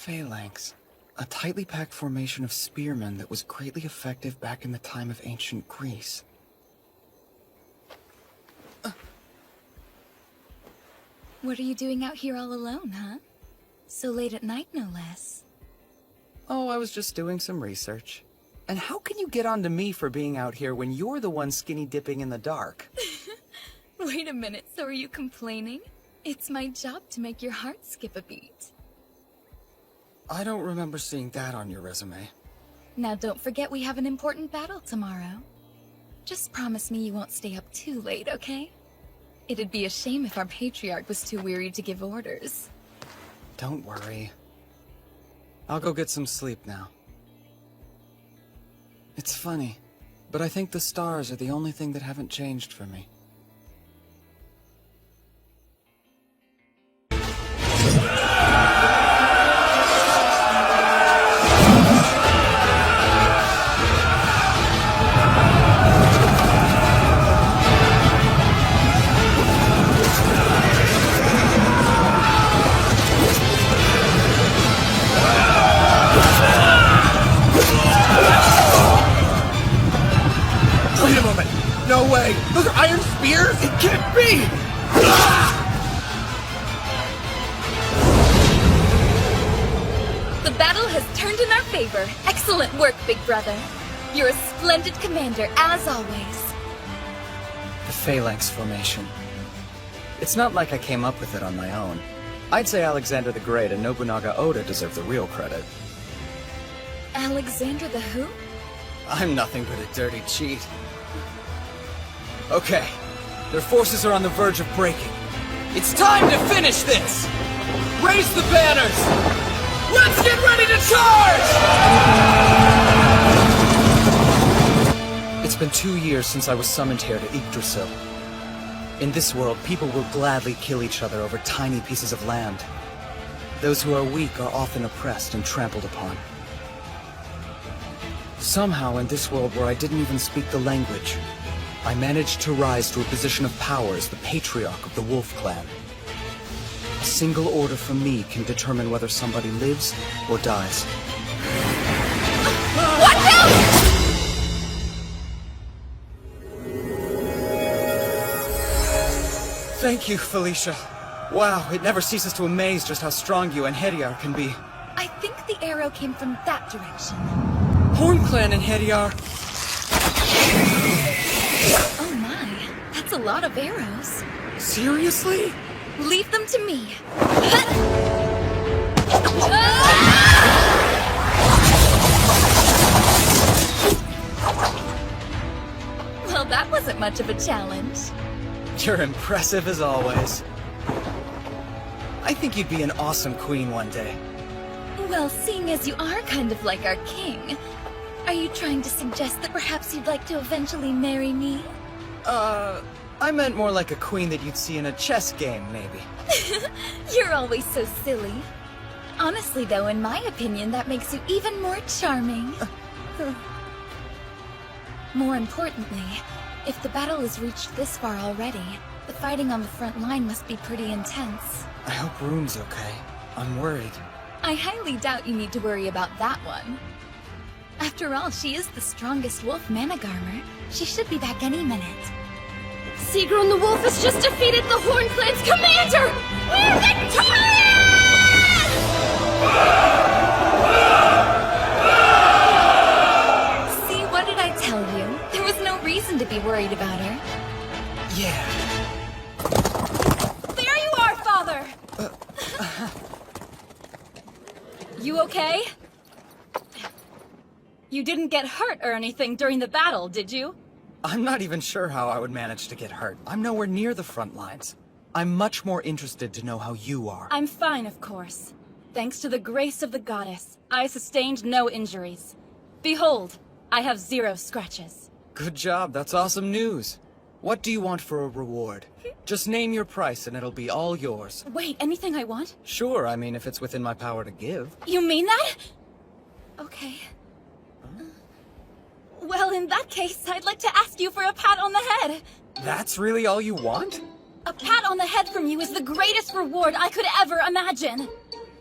Phalanx. A tightly packed formation of spearmen that was greatly effective back in the time of ancient Greece. What are you doing out here all alone, huh? So late at night, no less. Oh, I was just doing some research. And how can you get on to me for being out here when you're the one skinny dipping in the dark? Wait a minute, so are you complaining? It's my job to make your heart skip a beat. I don't remember seeing that on your resume. Now don't forget we have an important battle tomorrow. Just promise me you won't stay up too late, okay? It'd be a shame if our patriarch was too weary to give orders. Don't worry. I'll go get some sleep now. It's funny, but I think the stars are the only thing that haven't changed for me. Wait a moment! No way! Those are iron spears? It can't be! The battle has turned in our favor. Excellent work, big brother. You're a splendid commander, as always. The Phalanx formation. It's not like I came up with it on my own. I'd say Alexander the Great and Nobunaga Oda deserve the real credit. Alexander the who? I'm nothing but a dirty cheat. Okay, their forces are on the verge of breaking. It's time to finish this! Raise the banners! Let's get ready to charge! It's been 2 years since I was summoned here to Yggdrasil. In this world, people will gladly kill each other over tiny pieces of land. Those who are weak are often oppressed and trampled upon. Somehow, in this world where I didn't even speak the language, I managed to rise to a position of power as the patriarch of the Wolf Clan. A single order from me can determine whether somebody lives or dies. Watch out! Thank you, Felicia. Wow, it never ceases to amaze just how strong you and Hediar can be. I think the arrow came from that direction. Horn Clan and Hediar. Oh my, that's a lot of arrows. Seriously? Leave them to me. Well, that wasn't much of a challenge. You're impressive as always. I think you'd be an awesome queen one day. Well, seeing as you are kind of like our king, are you trying to suggest that perhaps you'd like to eventually marry me? I meant more like a queen that you'd see in a chess game, maybe. You're always so silly. Honestly, though, in my opinion, that makes you even more charming. More importantly, if the battle has reached this far already, the fighting on the front line must be pretty intense. I hope Rune's okay. I'm worried. I highly doubt you need to worry about that one. After all, she is the strongest wolf Managarmer. She should be back any minute. Sigrun the Wolf has just defeated the Horn Clan's commander! We're victorious! See, what did I tell you? There was no reason to be worried about her. Yeah. There you are, Father! You okay? You didn't get hurt or anything during the battle, did you? I'm not even sure how I would manage to get hurt. I'm nowhere near the front lines. I'm much more interested to know how you are. I'm fine, of course. Thanks to the grace of the goddess, I sustained no injuries. Behold, I have 0 scratches. Good job, that's awesome news. What do you want for a reward? Just name your price and it'll be all yours. Wait, anything I want? Sure, I mean if it's within my power to give. You mean that? Okay. Well, in that case, I'd like to ask you for a pat on the head. That's really all you want? A pat on the head from you is the greatest reward I could ever imagine.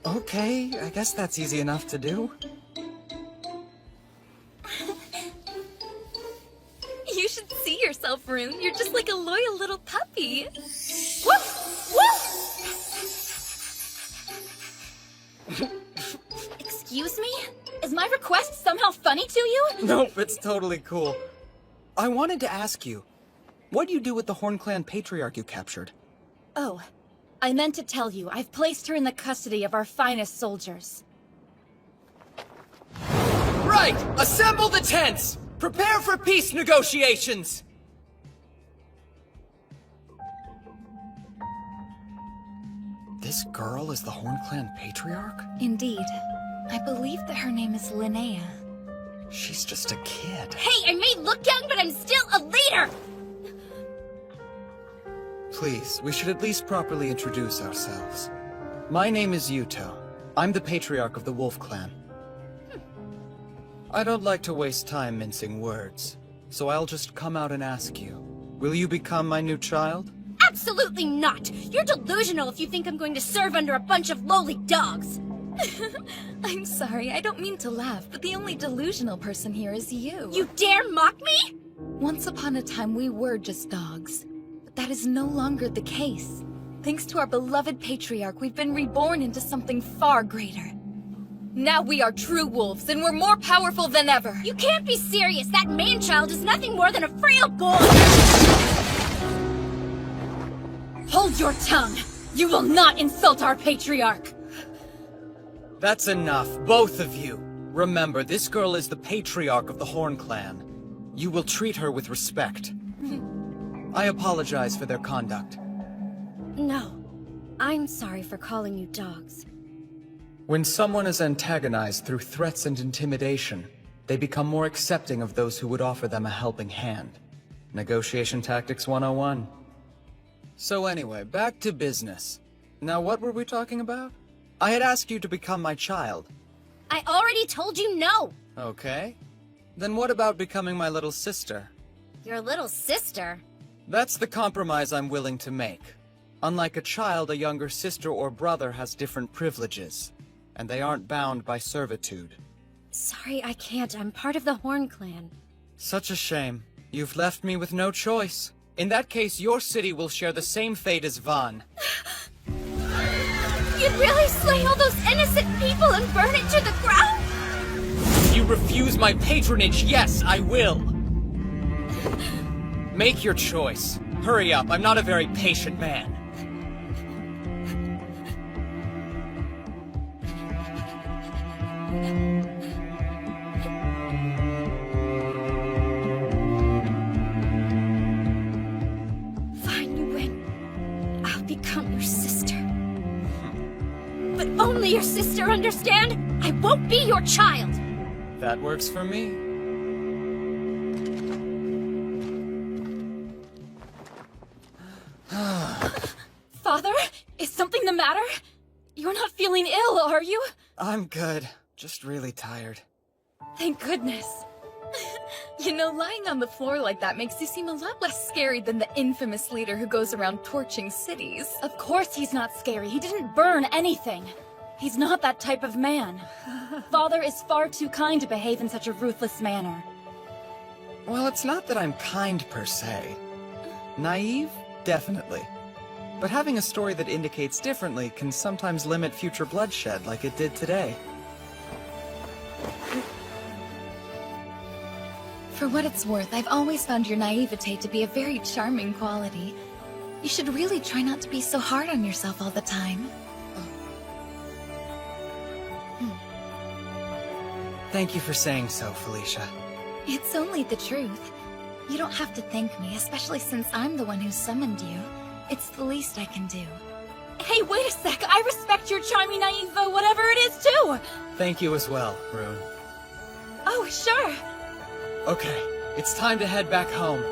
Okay, I guess that's easy enough to do. You should see yourself, Rune. You're just like a loyal little puppy. Woof! Woof! Excuse me? Is my request somehow funny to you? Nope, it's totally cool. I wanted to ask you, what do you do with the Horn Clan patriarch you captured? Oh, I meant to tell you, I've placed her in the custody of our finest soldiers. Right! Assemble the tents! Prepare for peace negotiations! This girl is the Horn Clan patriarch? Indeed. I believe that her name is Linnea. She's just a kid. Hey, I may look young, but I'm still a leader! Please, we should at least properly introduce ourselves. My name is Yuto. I'm the patriarch of the Wolf Clan. I don't like to waste time mincing words, so I'll just come out and ask you. Will you become my new child? Absolutely not! You're delusional if you think I'm going to serve under a bunch of lowly dogs! I'm sorry, I don't mean to laugh, but the only delusional person here is you. You dare mock me? Once upon a time, we were just dogs. But that is no longer the case. Thanks to our beloved patriarch, we've been reborn into something far greater. Now we are true wolves, and we're more powerful than ever. You can't be serious! That man-child is nothing more than a frail boy! Hold your tongue! You will not insult our patriarch! That's enough, both of you. Remember, this girl is the patriarch of the Horn Clan. You will treat her with respect. I apologize for their conduct. No. I'm sorry for calling you dogs. When someone is antagonized through threats and intimidation, they become more accepting of those who would offer them a helping hand. Negotiation Tactics 101. So anyway, back to business. Now what were we talking about? I had asked you to become my child. I already told you no! Okay. Then what about becoming my little sister? Your little sister? That's the compromise I'm willing to make. Unlike a child, a younger sister or brother has different privileges, and they aren't bound by servitude. Sorry, I can't. I'm part of the Horn Clan. Such a shame. You've left me with no choice. In that case, your city will share the same fate as Van. You'd really slay all those innocent people and burn it to the ground? You refuse my patronage, yes, I will! Make your choice. Hurry up, I'm not a very patient man. Fine, you win. I'll become your sister. But only your sister, understand? I won't be your child! That works for me. Father? Is something the matter? You're not feeling ill, are you? I'm good. Just really tired. Thank goodness. You know, lying on the floor like that makes you seem a lot less scary than the infamous leader who goes around torching cities. Of course he's not scary. He didn't burn anything. He's not that type of man. Father is far too kind to behave in such a ruthless manner. Well, it's not that I'm kind per se. Naive? Definitely. But having a story that indicates differently can sometimes limit future bloodshed like it did today. For what it's worth, I've always found your naivete to be a very charming quality. You should really try not to be so hard on yourself all the time. Thank you for saying so, Felicia. It's only the truth. You don't have to thank me, especially since I'm the one who summoned you. It's the least I can do. Hey, wait a sec! I respect your charming naive, whatever it is, too! Thank you as well, Rune. Oh, sure! Okay, it's time to head back home.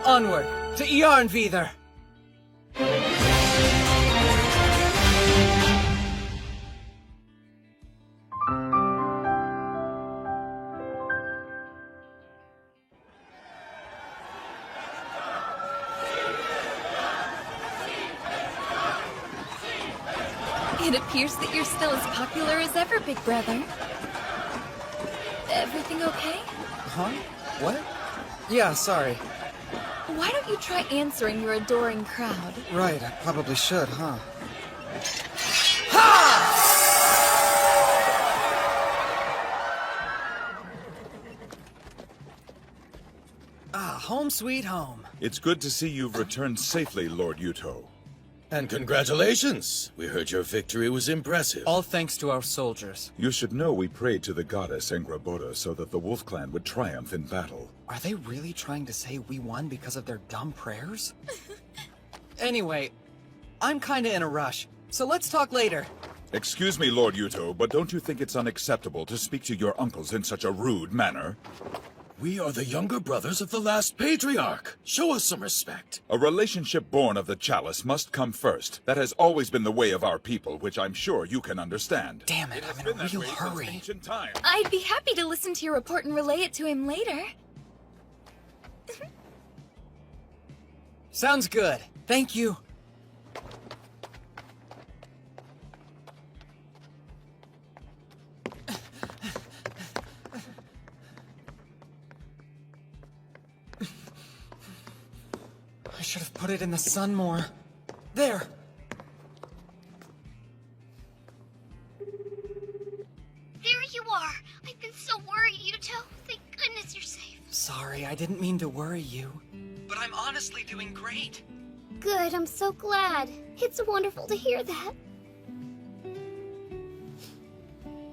Onward, to Yarnvidar! It appears that you're still as popular as ever, big brother. Everything okay? Huh? What? Yeah, sorry. Why don't you try answering your adoring crowd? Right, I probably should, huh? Ah, home sweet home. It's good to see you've returned safely, Lord Yuto. And congratulations! We heard your victory was impressive. All thanks to our soldiers. You should know we prayed to the goddess Engraboda so that the Wolf Clan would triumph in battle. Are they really trying to say we won because of their dumb prayers? Anyway, I'm kinda in a rush, so let's talk later. Excuse me, Lord Yuto, but don't you think it's unacceptable to speak to your uncles in such a rude manner? We are the younger brothers of the last patriarch. Show us some respect. A relationship born of the chalice must come first. That has always been the way of our people, which I'm sure you can understand. Damn it, I'm in a real hurry. I'd be happy to listen to your report and relay it to him later. Sounds good. Thank you. I should have put it in the sun more. There! There you are. I've been so worried, Yuto. Thank goodness you're safe. Sorry, I didn't mean to worry you. But I'm honestly doing great. Good, I'm so glad. It's wonderful to hear that.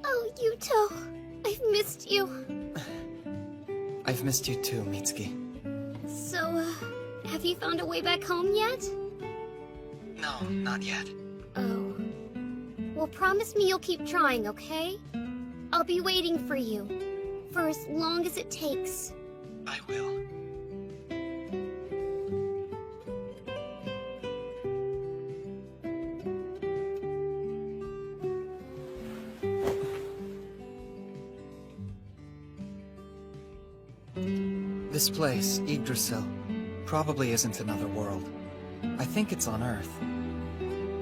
Oh, Yuto, I've missed you. I've missed you too, Mitsuki. So, have you found a way back home yet? No, not yet. Oh. Well, promise me you'll keep trying, okay? I'll be waiting for you. For as long as it takes. I will. This place, Yggdrasil, probably isn't another world. I think it's on Earth.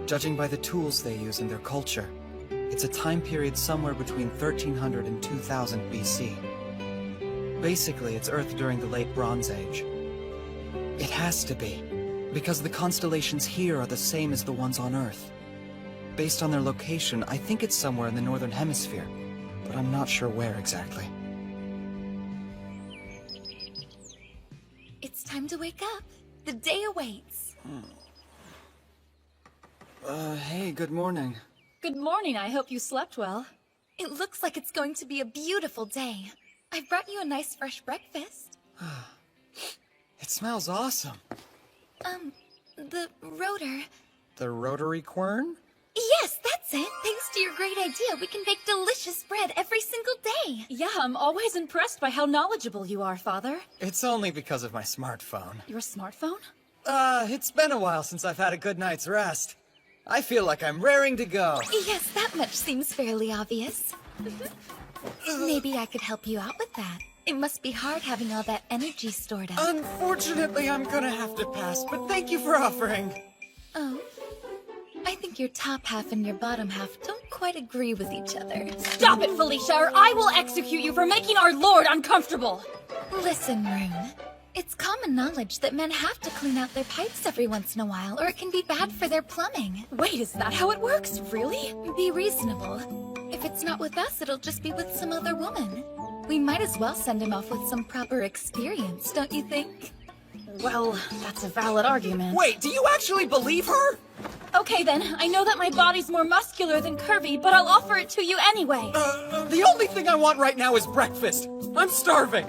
Judging by the tools they use in their culture, it's a time period somewhere between 1300 and 2000 BC. Basically, it's Earth during the Late Bronze Age. It has to be, because the constellations here are the same as the ones on Earth. Based on their location, I think it's somewhere in the Northern Hemisphere, but I'm not sure where exactly. It's time to wake up. The day awaits. Hey, good morning. Good morning, I hope you slept well. It looks like it's going to be a beautiful day. I brought you a nice fresh breakfast. It smells awesome. The rotor. The rotary quern? Yes, that's it. Thanks to your great idea, we can bake delicious bread every single day. Yeah, I'm always impressed by how knowledgeable you are, Father. It's only because of my smartphone. Your smartphone? It's been a while since I've had a good night's rest. I feel like I'm raring to go. Yes, that much seems fairly obvious. Maybe I could help you out with that. It must be hard having all that energy stored up. Unfortunately, I'm gonna have to pass, but thank you for offering. Oh. I think your top half and your bottom half don't quite agree with each other. Stop it, Felicia, or I will execute you for making our Lord uncomfortable! Listen, Rune. It's common knowledge that men have to clean out their pipes every once in a while, or it can be bad for their plumbing. Wait, is that how it works? Really? Be reasonable. If it's not with us, it'll just be with some other woman. We might as well send him off with some proper experience, don't you think? Well, that's a valid argument. Wait, do you actually believe her? Okay then, I know that my body's more muscular than curvy, but I'll offer it to you anyway. The only thing I want right now is breakfast. I'm starving.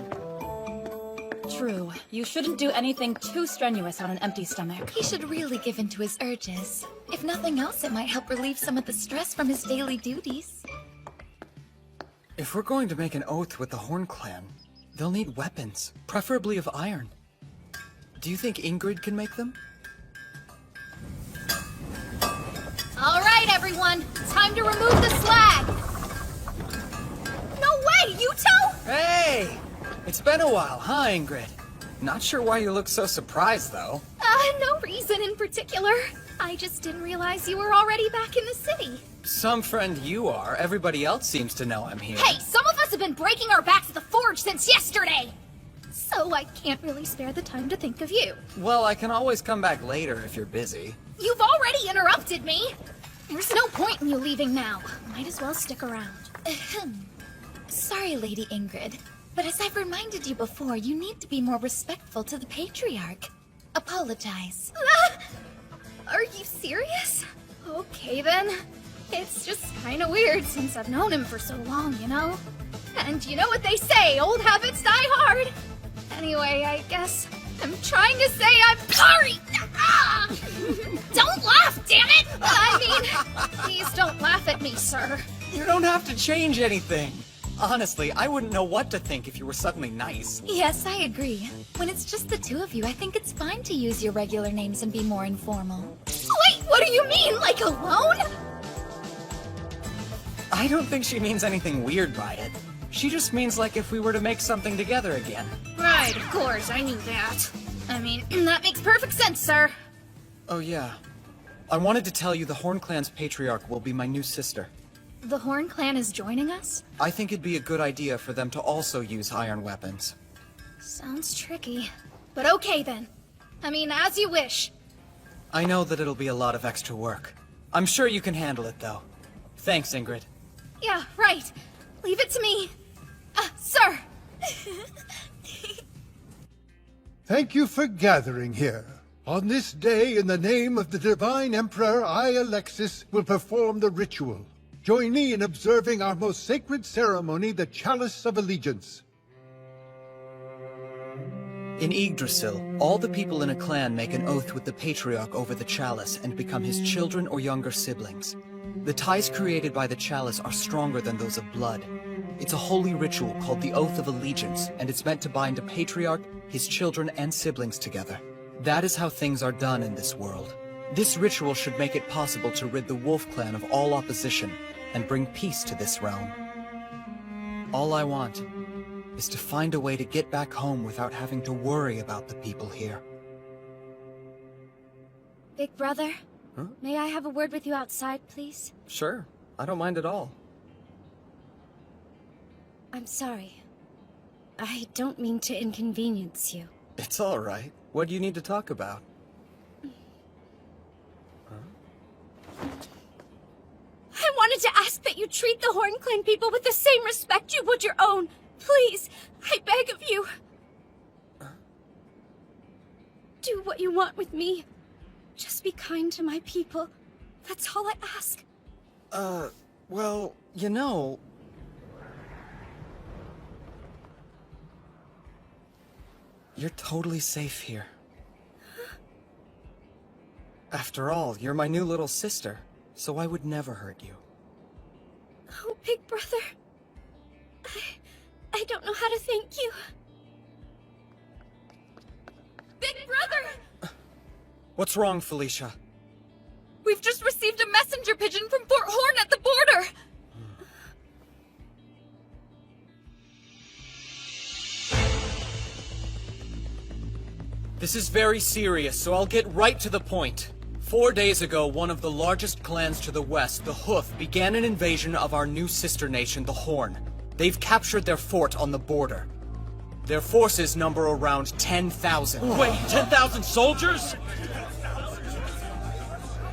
True. You shouldn't do anything too strenuous on an empty stomach. He should really give in to his urges. If nothing else, it might help relieve some of the stress from his daily duties. If we're going to make an oath with the Horn Clan, they'll need weapons, preferably of iron. Do you think Ingrid can make them? All right, everyone. Time to remove the slag. No way, Yuto! Hey! It's been a while, huh, Ingrid? Not sure why you look so surprised, though. No reason in particular. I just didn't realize you were already back in the city. Some friend you are. Everybody else seems to know I'm here. Hey, some of us have been breaking our backs at the forge since yesterday! So I can't really spare the time to think of you. Well, I can always come back later if you're busy. You've already interrupted me! There's no point in you leaving now. Might as well stick around. Ahem. Sorry, Lady Ingrid, but as I've reminded you before, you need to be more respectful to the Patriarch. Apologize. Are you serious? Okay then. It's just kinda weird since I've known him for so long, you know? And you know what they say, old habits die hard! Anyway, I guess I'm trying to say I'm sorry! Ah! Don't laugh, damn it! I mean, please don't laugh at me, sir. You don't have to change anything. Honestly, I wouldn't know what to think if you were suddenly nice. Yes, I agree. When it's just the two of you, I think it's fine to use your regular names and be more informal. Wait, what do you mean, like alone? I don't think she means anything weird by it. She just means like if we were to make something together again. Right, of course, I knew that. I mean, that makes perfect sense, sir. Oh yeah. I wanted to tell you the Horn Clan's Patriarch will be my new sister. The Horn Clan is joining us? I think it'd be a good idea for them to also use iron weapons. Sounds tricky. But okay then. I mean, as you wish. I know that it'll be a lot of extra work. I'm sure you can handle it though. Thanks, Ingrid. Yeah, right. Leave it to me. Sir! Thank you for gathering here. On this day, in the name of the Divine Emperor, I, Alexis, will perform the ritual. Join me in observing our most sacred ceremony, the Chalice of Allegiance. In Yggdrasil, all the people in a clan make an oath with the Patriarch over the chalice and become his children or younger siblings. The ties created by the chalice are stronger than those of blood. It's a holy ritual called the Oath of Allegiance, and it's meant to bind a patriarch, his children, and siblings together. That is how things are done in this world. This ritual should make it possible to rid the Wolf Clan of all opposition and bring peace to this realm. All I want is to find a way to get back home without having to worry about the people here. Big brother, may I have a word with you outside, please? Sure, I don't mind at all. I'm sorry. I don't mean to inconvenience you. It's all right. What do you need to talk about? I wanted to ask that you treat the Horn Clan people with the same respect you would your own. Please, I beg of you. Do what you want with me. Just be kind to my people. That's all I ask. Well, you know... You're totally safe here. After all, you're my new little sister, so I would never hurt you. Oh, Big Brother. I don't know how to thank you. Big Brother! What's wrong, Felicia? We've just received a messenger pigeon from Fort Horn at the border! This is very serious, so I'll get right to the point. 4 days ago, one of the largest clans to the west, the Hoof, began an invasion of our new sister nation, the Horn. They've captured their fort on the border. Their forces number around 10,000. Wait, 10,000 soldiers?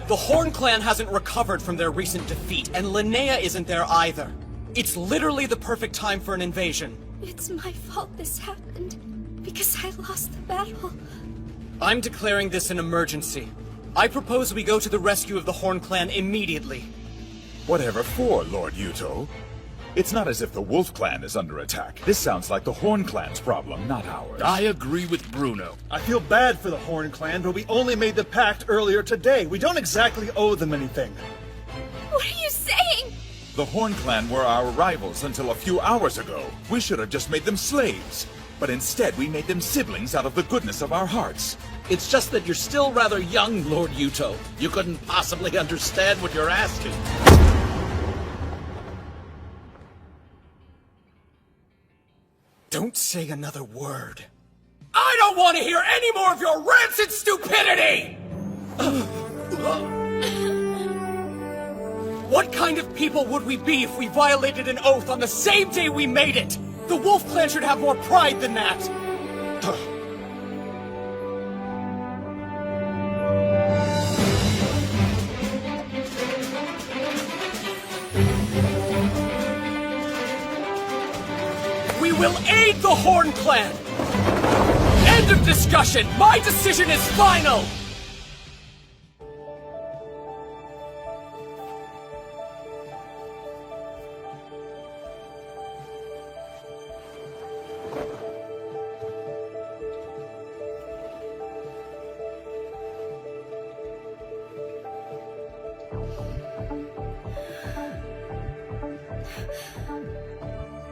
The Horn clan hasn't recovered from their recent defeat, and Linnea isn't there either. It's literally the perfect time for an invasion. It's my fault this happened. Because I lost the battle. I'm declaring this an emergency. I propose we go to the rescue of the Horn clan immediately. Whatever for, Lord Yuto? It's not as if the Wolf Clan is under attack. This sounds like the Horn Clan's problem, not ours. I agree with Bruno. I feel bad for the Horn Clan, but we only made the pact earlier today. We don't exactly owe them anything. What are you saying? The Horn Clan were our rivals until a few hours ago. We should have just made them slaves. But instead, we made them siblings out of the goodness of our hearts. It's just that you're still rather young, Lord Yuto. You couldn't possibly understand what you're asking. Don't say another word. I don't want to hear any more of your rancid stupidity! What kind of people would we be if we violated an oath on the same day we made it? The Wolf Clan should have more pride than that! We will aid the Horn Clan! End of discussion! My decision is final!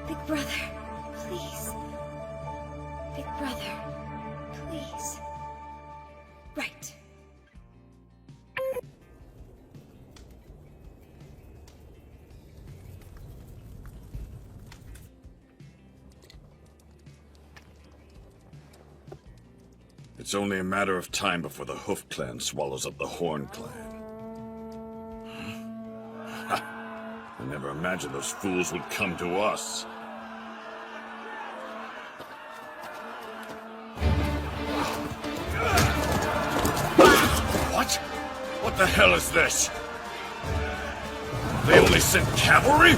Big brother, please. Big brother, please. Right. It's only a matter of time before the Hoof Clan swallows up the Horn Clan. I never imagined those fools would come to us. What? What the hell is this? They only sent cavalry?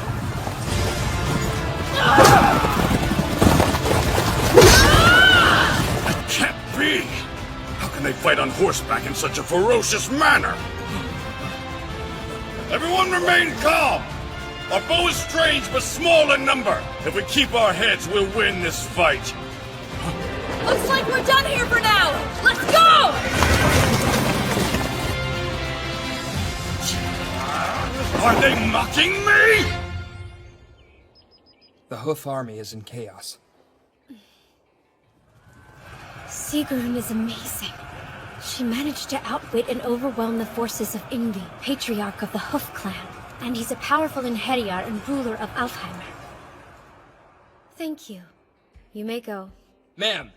That can't be! How can they fight on horseback in such a ferocious manner? Everyone remain calm! Our foe is strange but small in number. If we keep our heads, we'll win this fight. Looks like we're done here for now! Let's go! Are they mocking me? The Hoof Army is in chaos. Sigrun is amazing. She managed to outwit and overwhelm the forces of Ingvi, patriarch of the Hoof Clan. And he's a powerful Inheriar and ruler of Alfheimer. Thank you. You may go. Ma'am!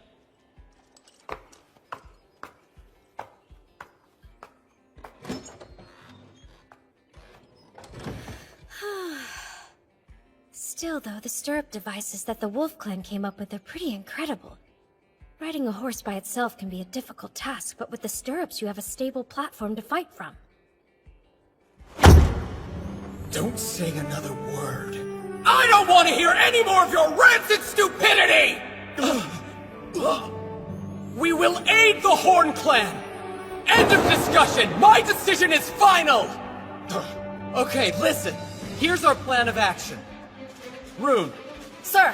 Still, though, the stirrup devices that the Wolf Clan came up with are pretty incredible. Riding a horse by itself can be a difficult task, but with the stirrups you have a stable platform to fight from. Don't say another word. I don't want to hear any more of your rancid stupidity! We will aid the Horn Clan! End of discussion! My decision is final! Okay, listen. Here's our plan of action. Rune. Sir!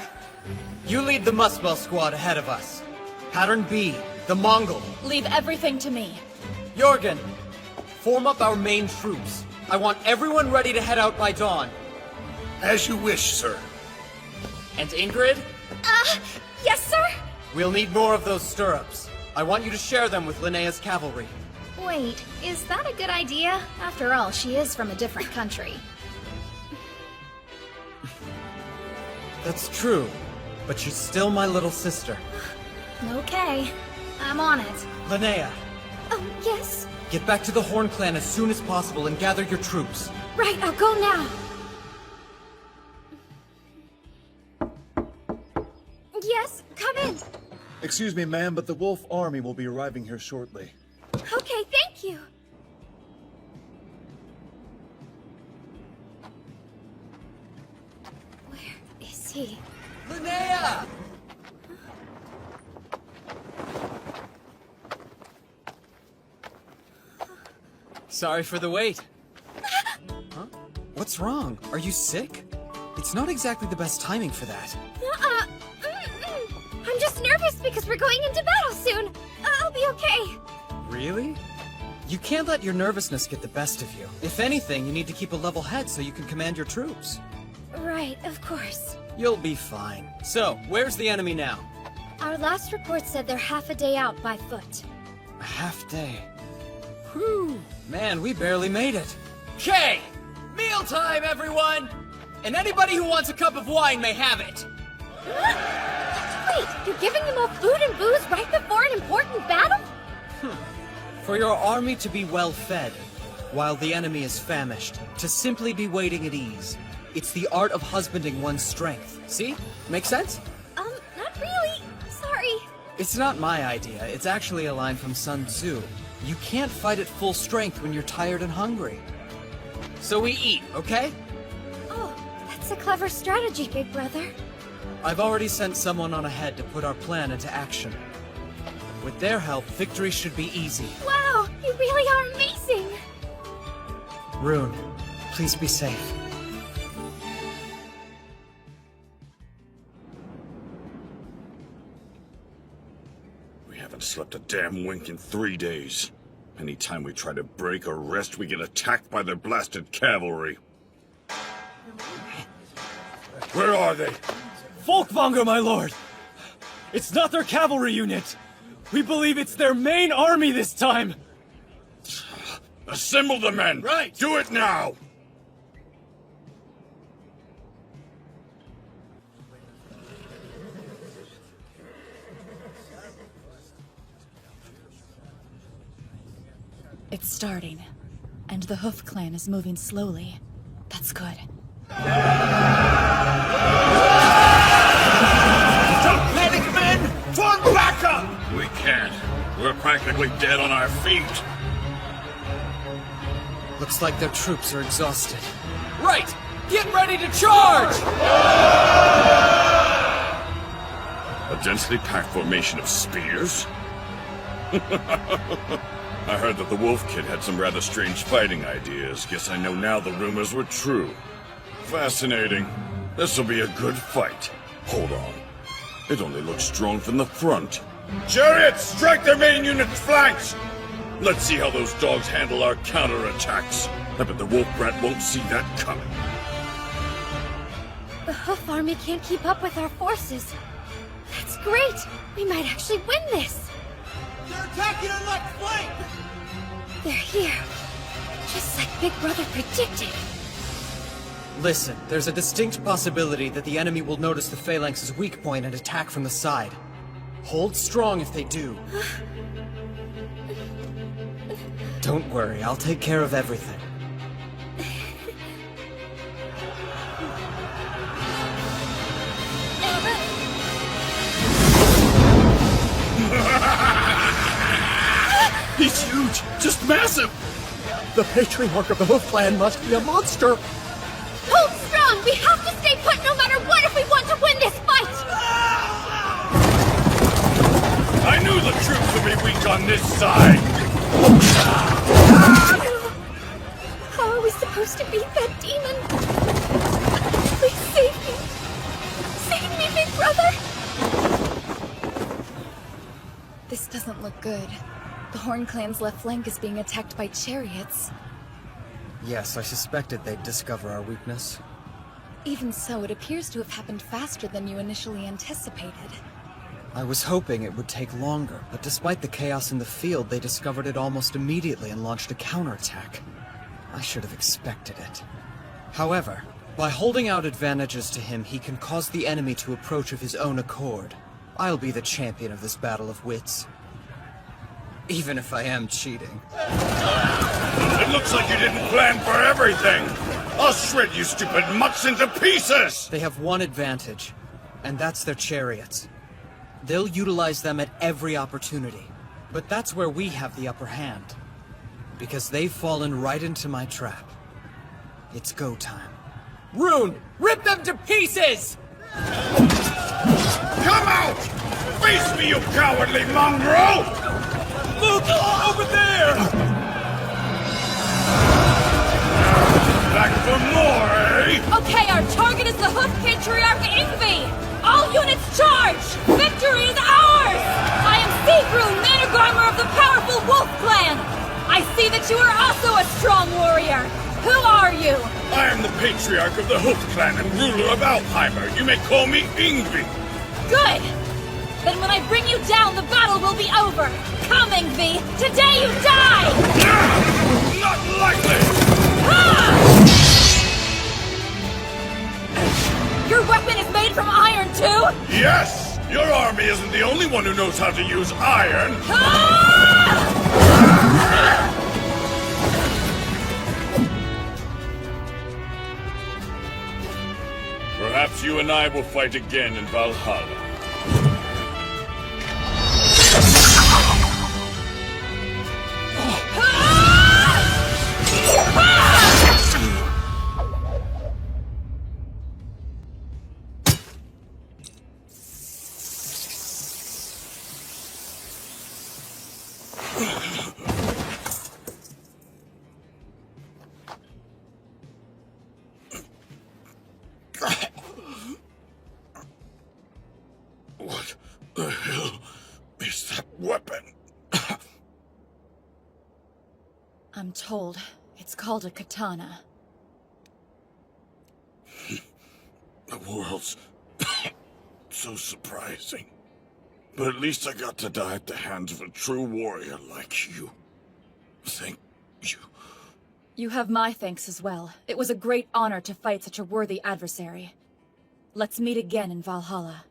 You lead the Muswell squad ahead of us. Pattern B, the Mongol. Leave everything to me. Jorgen, form up our main troops. I want everyone ready to head out by dawn. As you wish, sir. And Ingrid? Yes, sir? We'll need more of those stirrups. I want you to share them with Linnea's cavalry. Wait, is that a good idea? After all, she is from a different country. That's true, but she's still my little sister. Okay, I'm on it. Linnea, Oh, yes? get back to the Horn Clan as soon as possible and gather your troops. Right, I'll go now. Yes, come in. Excuse me, ma'am, but the Wolf Army will be arriving here shortly. Okay, thank you. Where is he? Linnea! Sorry for the wait. Huh? What's wrong? Are you sick? It's not exactly the best timing for that. I'm just nervous because we're going into battle soon. I'll be okay. Really? You can't let your nervousness get the best of you. If anything, you need to keep a level head so you can command your troops. Right, of course. You'll be fine. So, where's the enemy now? Our last report said they're half a day out by foot. A half day. Whew. Man, we barely made it. Okay! Mealtime, everyone! And anybody who wants a cup of wine may have it. Wait, you're giving them all food and booze right before an important battle? For your army to be well fed, while the enemy is famished, to simply be waiting at ease. It's the art of husbanding one's strength. See? Make sense? Not really. Sorry. It's not my idea. It's actually a line from Sun Tzu. You can't fight at full strength when you're tired and hungry. So we eat, okay? Oh, that's a clever strategy, big brother. I've already sent someone on ahead to put our plan into action. With their help, victory should be easy. Wow, you really are amazing! Rune, please be safe. We haven't slept a damn wink in 3 days. Anytime we try to break or rest, we get attacked by their blasted cavalry. Where are they? Folkvanger, my lord! It's not their cavalry unit! We believe it's their main army this time! Assemble the men! Right! Do it now! It's starting, and the Hoof Clan is moving slowly. That's good. Don't panic, men! Form back up! We can't. We're practically dead on our feet. Looks like their troops are exhausted. Right! Get ready to charge! A densely packed formation of spears? I heard that the Wolf Kid had some rather strange fighting ideas. Guess I know now the rumors were true. Fascinating. This'll be a good fight. Hold on. It only looks strong from the front. Chariots, strike their main unit's flanks! Let's see how those dogs handle our counterattacks. I bet the Wolf Brat won't see that coming. The Hoof Army can't keep up with our forces. That's great! We might actually win this! They're attacking on left flank! They're here. Just like Big Brother predicted. Listen, there's a distinct possibility that the enemy will notice the Phalanx's weak point and attack from the side. Hold strong if they do. Don't worry, I'll take care of everything. He's huge! Just massive! The Patriarch of the Hoof Clan must be a monster! Hold strong! We have to stay put no matter what if we want to win this fight! I knew the troops would be weak on this side! How are we supposed to beat that demon? Please save me! Save me, Big Brother! This doesn't look good. The Horn Clan's left flank is being attacked by chariots. Yes, I suspected they'd discover our weakness. Even so, it appears to have happened faster than you initially anticipated. I was hoping it would take longer, but despite the chaos in the field, they discovered it almost immediately and launched a counterattack. I should have expected it. However, by holding out advantages to him, he can cause the enemy to approach of his own accord. I'll be the champion of this battle of wits. Even if I am cheating. It looks like you didn't plan for everything! I'll shred you stupid mutts into pieces! They have one advantage, and that's their chariots. They'll utilize them at every opportunity. But that's where we have the upper hand. Because they've fallen right into my trap. It's go time. Rune! Rip them to pieces! Come out! Face me, you cowardly mongrel! Look! Over there! Back for more, eh? Okay, our target is the Hoof Patriarch Ingvi! All units charge! Victory is ours! I am Sigrun, Managarmer of the powerful Wolf Clan! I see that you are also a strong warrior! Who are you? I am the Patriarch of the Hoof Clan and ruler of Alzheimer. You may call me Ingvi. Good! Then when I bring you down, the battle will be over! Come, Ingvi! Today you die! Not likely! Your weapon is made from iron, too? Yes! Your army isn't the only one who knows how to use iron! Perhaps you and I will fight again in Valhalla. What the hell is that weapon? I'm told it's called a katana. The world's so surprising. But at least I got to die at the hands of a true warrior like you. Thank you. You have my thanks as well. It was a great honor to fight such a worthy adversary. Let's meet again in Valhalla.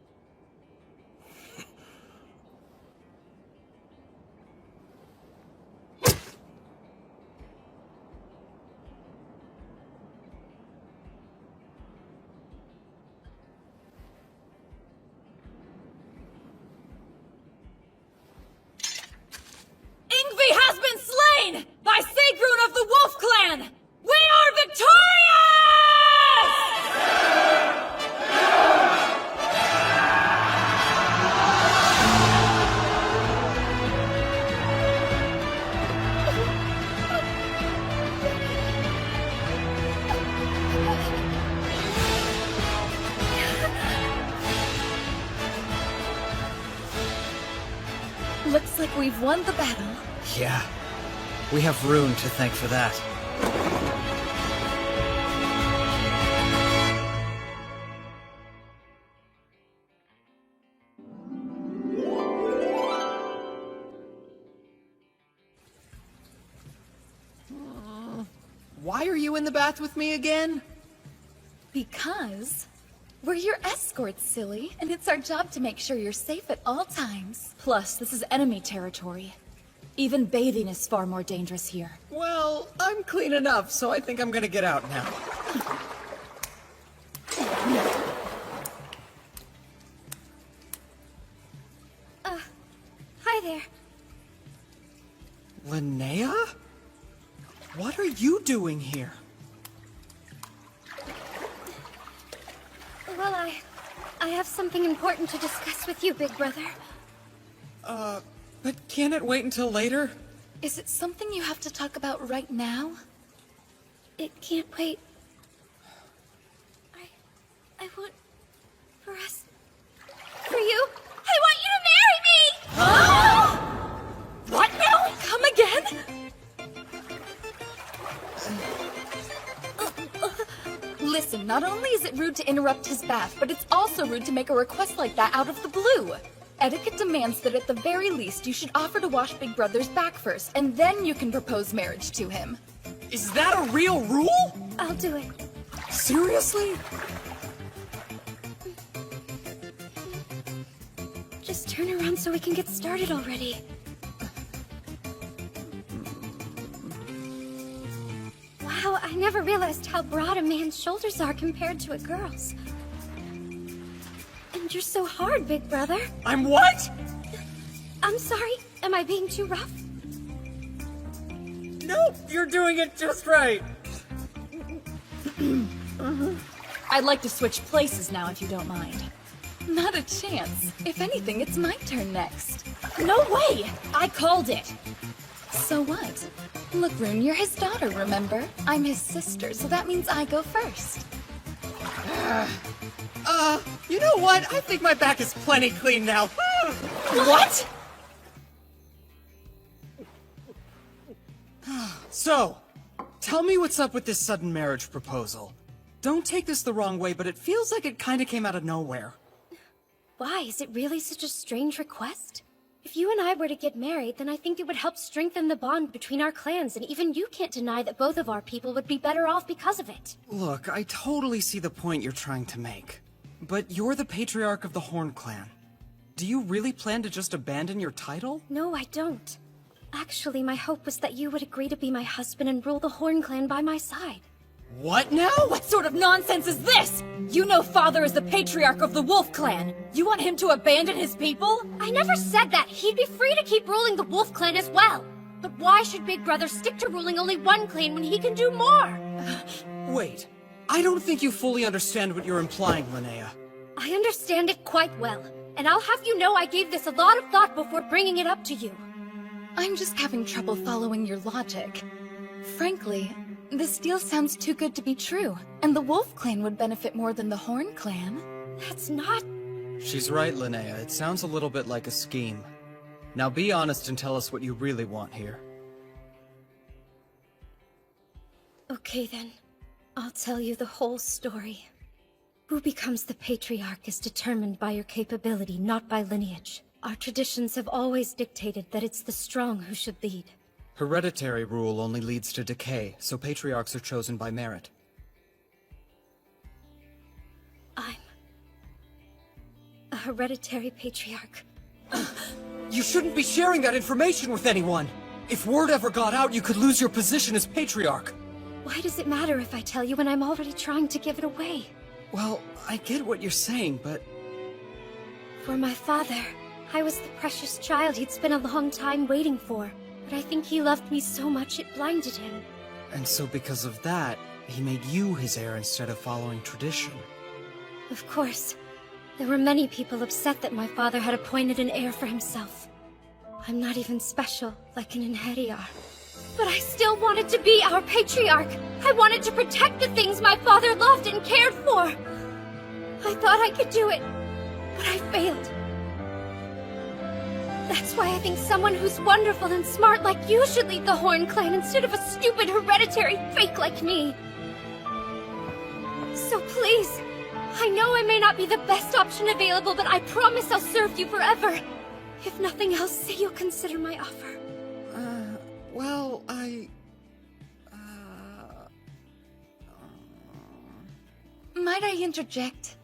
Ingvi has been slain by Sigrun of the Wolf Clan! We are victorious! Looks like we've won the battle. Yeah. We have Rune to thank for that. Why are you in the bath with me again? Because we're your escorts, silly, and it's our job to make sure you're safe at all times. Plus, this is enemy territory. Even bathing is far more dangerous here. Well, I'm clean enough, so I think I'm gonna get out now. Hi there. Linnea? What are you doing here? Well, I have something important to discuss with you, big brother. But can't it wait until later? Is it something you have to talk about right now? It can't wait. I want for us, for you. I want you to marry me! What now? Come again? Listen, not only is it rude to interrupt his bath, but it's also rude to make a request like that out of the blue. Etiquette demands that at the very least you should offer to wash Big Brother's back first, and then you can propose marriage to him. Is that a real rule? I'll do it. Seriously? Just turn around so we can get started already. Wow, I never realized how broad a man's shoulders are compared to a girl's. And you're so hard, big brother. I'm what? I'm sorry. Am I being too rough? Nope, you're doing it just right. I'd like to switch places now, if you don't mind. Not a chance. If anything, it's my turn next. No way! I called it! So what? Look, Rune, you're his daughter, remember? I'm his sister, so that means I go first. You know what? I think my back is plenty clean now. What? So, tell me what's up with this sudden marriage proposal. Don't take this the wrong way, but it feels like it kinda came out of nowhere. Why? Is it really such a strange request? If you and I were to get married, then I think it would help strengthen the bond between our clans, and even you can't deny that both of our people would be better off because of it. Look, I totally see the point you're trying to make. But you're the patriarch of the Horn Clan. Do you really plan to just abandon your title? No, I don't. Actually, my hope was that you would agree to be my husband and rule the Horn Clan by my side. What now? What sort of nonsense is this? You know Father is the patriarch of the Wolf Clan. You want him to abandon his people? I never said that. He'd be free to keep ruling the Wolf Clan as well. But why should Big Brother stick to ruling only one clan when he can do more? Wait. I don't think you fully understand what you're implying, Linnea. I understand it quite well. And I'll have you know I gave this a lot of thought before bringing it up to you. I'm just having trouble following your logic. Frankly, this deal sounds too good to be true, and the Wolf Clan would benefit more than the Horn Clan. That's not... She's right, Linnea. It sounds a little bit like a scheme. Now be honest and tell us what you really want here. Okay then. I'll tell you the whole story. Who becomes the Patriarch is determined by your capability, not by lineage. Our traditions have always dictated that it's the strong who should lead. Hereditary rule only leads to decay, so patriarchs are chosen by merit. I'm... a hereditary patriarch. You shouldn't be sharing that information with anyone! If word ever got out, you could lose your position as patriarch. Why does it matter if I tell you when I'm already trying to give it away? Well, I get what you're saying, but... For my father, I was the precious child he'd spent a long time waiting for. But I think he loved me so much it blinded him. And so because of that, he made you his heir instead of following tradition. Of course. There were many people upset that my father had appointed an heir for himself. I'm not even special, like an Inheriar. But I still wanted to be our patriarch! I wanted to protect the things my father loved and cared for! I thought I could do it, but I failed. That's why I think someone who's wonderful and smart like you should lead the Horn Clan instead of a stupid hereditary fake like me. So please, I know I may not be the best option available, but I promise I'll serve you forever. If nothing else, say you'll consider my offer. Well, Might I interject?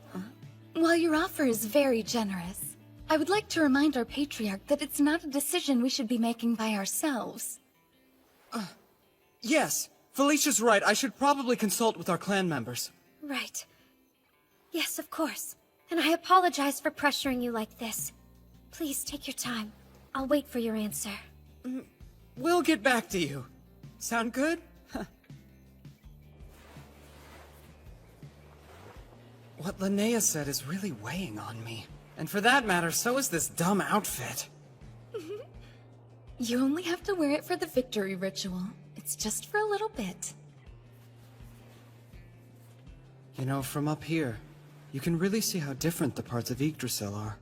While your offer is very generous, I would like to remind our Patriarch that it's not a decision we should be making by ourselves. yes, Felicia's right. I should probably consult with our clan members. Right. Yes, of course. And I apologize for pressuring you like this. Please take your time. I'll wait for your answer. We'll get back to you. Sound good? What Linnea said is really weighing on me. And for that matter, so is this dumb outfit. You only have to wear it for the victory ritual. It's just for a little bit. You know, from up here, you can really see how different the parts of Yggdrasil are.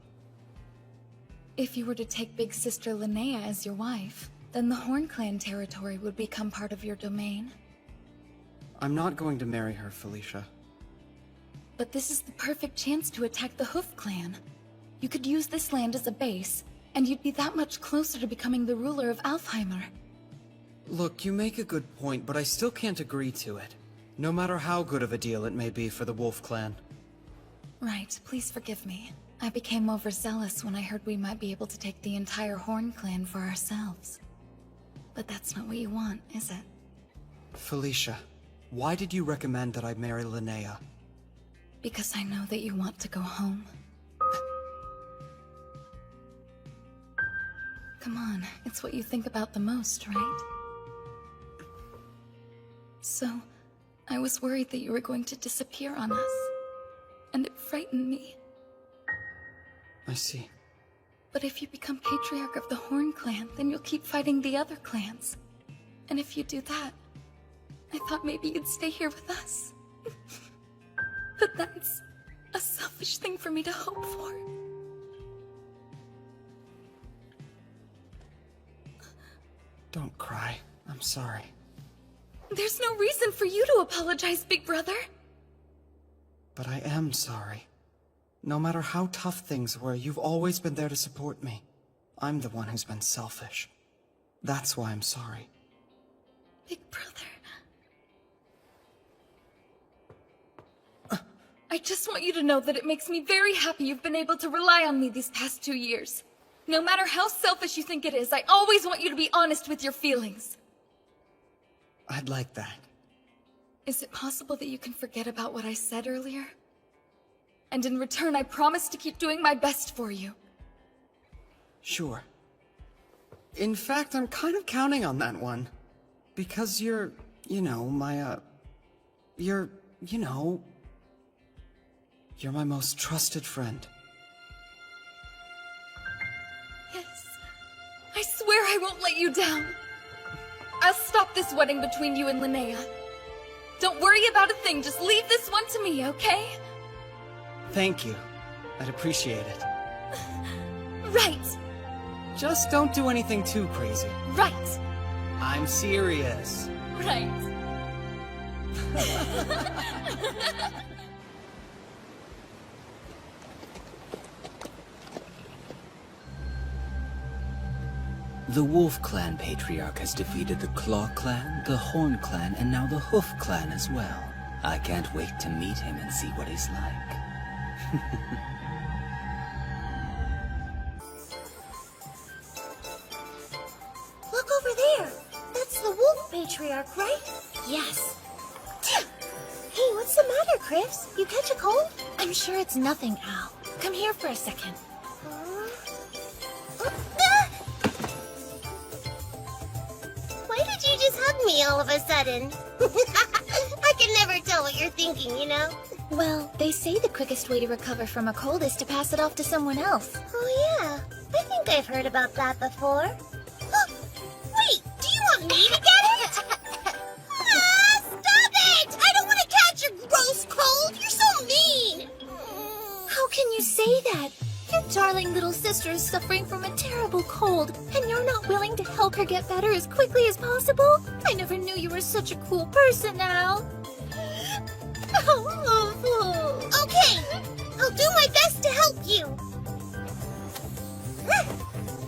If you were to take Big Sister Linnea as your wife, then the Horn Clan territory would become part of your domain. I'm not going to marry her, Felicia. But this is the perfect chance to attack the Hoof Clan. You could use this land as a base, and you'd be that much closer to becoming the ruler of Alfheimer. Look, you make a good point, but I still can't agree to it. No matter how good of a deal it may be for the Wolf Clan. Right, please forgive me. I became overzealous when I heard we might be able to take the entire Horn Clan for ourselves. But that's not what you want, is it? Felicia, why did you recommend that I marry Linnea? Because I know that you want to go home. Come on, it's what you think about the most, right? So, I was worried that you were going to disappear on us. And it frightened me. I see. But if you become Patriarch of the Horn Clan, then you'll keep fighting the other clans. And if you do that, I thought maybe you'd stay here with us. But that's a selfish thing for me to hope for. Don't cry. I'm sorry. There's no reason for you to apologize, Big Brother. But I am sorry. No matter how tough things were, you've always been there to support me. I'm the one who's been selfish. That's why I'm sorry. Big Brother. I just want you to know that it makes me very happy you've been able to rely on me these past 2 years. No matter how selfish you think it is, I always want you to be honest with your feelings. I'd like that. Is it possible that you can forget about what I said earlier? And in return, I promise to keep doing my best for you. Sure. In fact, I'm kind of counting on that one. Because you're, you're my most trusted friend. Yes. I swear I won't let you down. I'll stop this wedding between you and Linnea. Don't worry about a thing, just leave this one to me, okay? Thank you. I'd appreciate it. Right. Just don't do anything too crazy. Right. I'm serious. Right. The Wolf Clan Patriarch has defeated the Claw Clan, the Horn Clan, and now the Hoof Clan as well. I can't wait to meet him and see what he's like. Look over there. That's the Wolf Patriarch, right? Yes. Hey, what's the matter, Chris? You catch a cold? I'm sure it's nothing, Al. Come here for a second. Why did you just hug me all of a sudden? I can never tell what you're thinking, you know? Well, they say the quickest way to recover from a cold is to pass it off to someone else. Oh yeah, I think I've heard about that before. Wait, do you want me to get it? Stop it! I don't want to catch your gross cold! You're so mean! How can you say that? Your darling little sister is suffering from a terrible cold, and you're not willing to help her get better as quickly as possible? I never knew you were such a cool person, Al. Okay, I'll do my best to help you.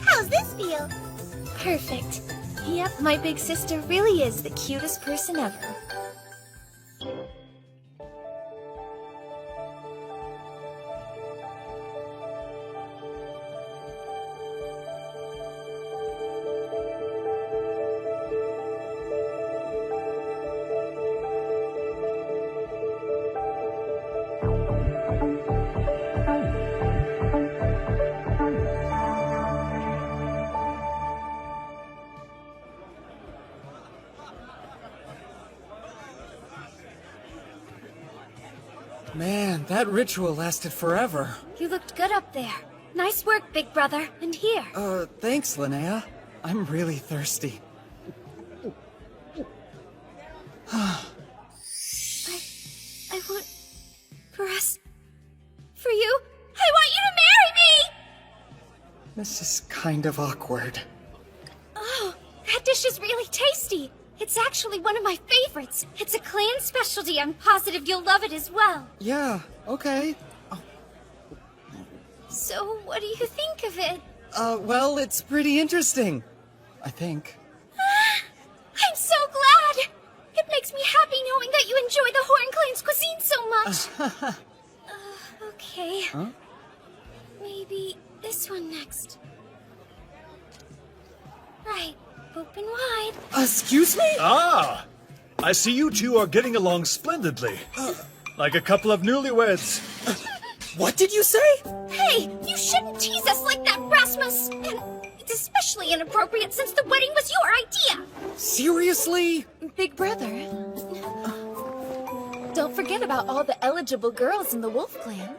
How's this feel? Perfect. Yep, my big sister really is the cutest person ever. Man, that ritual lasted forever. You looked good up there. Nice work, big brother. And here. Thanks, Linnea. I'm really thirsty. I want... for us... for you... I want you to marry me! This is kind of awkward. Oh, that dish is really tasty. It's actually one of my favorites. It's a clan specialty. I'm positive you'll love it as well. Yeah, okay. So, what do you think of it? Well, it's pretty interesting. I think. I'm so glad! It makes me happy knowing that you enjoy the Horn Clan's cuisine so much. Okay. Huh? Maybe this one next. Right. Open wide. Excuse me? Ah! I see you two are getting along splendidly. Like a couple of newlyweds. What did you say? Hey, you shouldn't tease us like that, Rasmus! And it's especially inappropriate since the wedding was your idea! Seriously? Big brother. Don't forget about all the eligible girls in the Wolf Clan.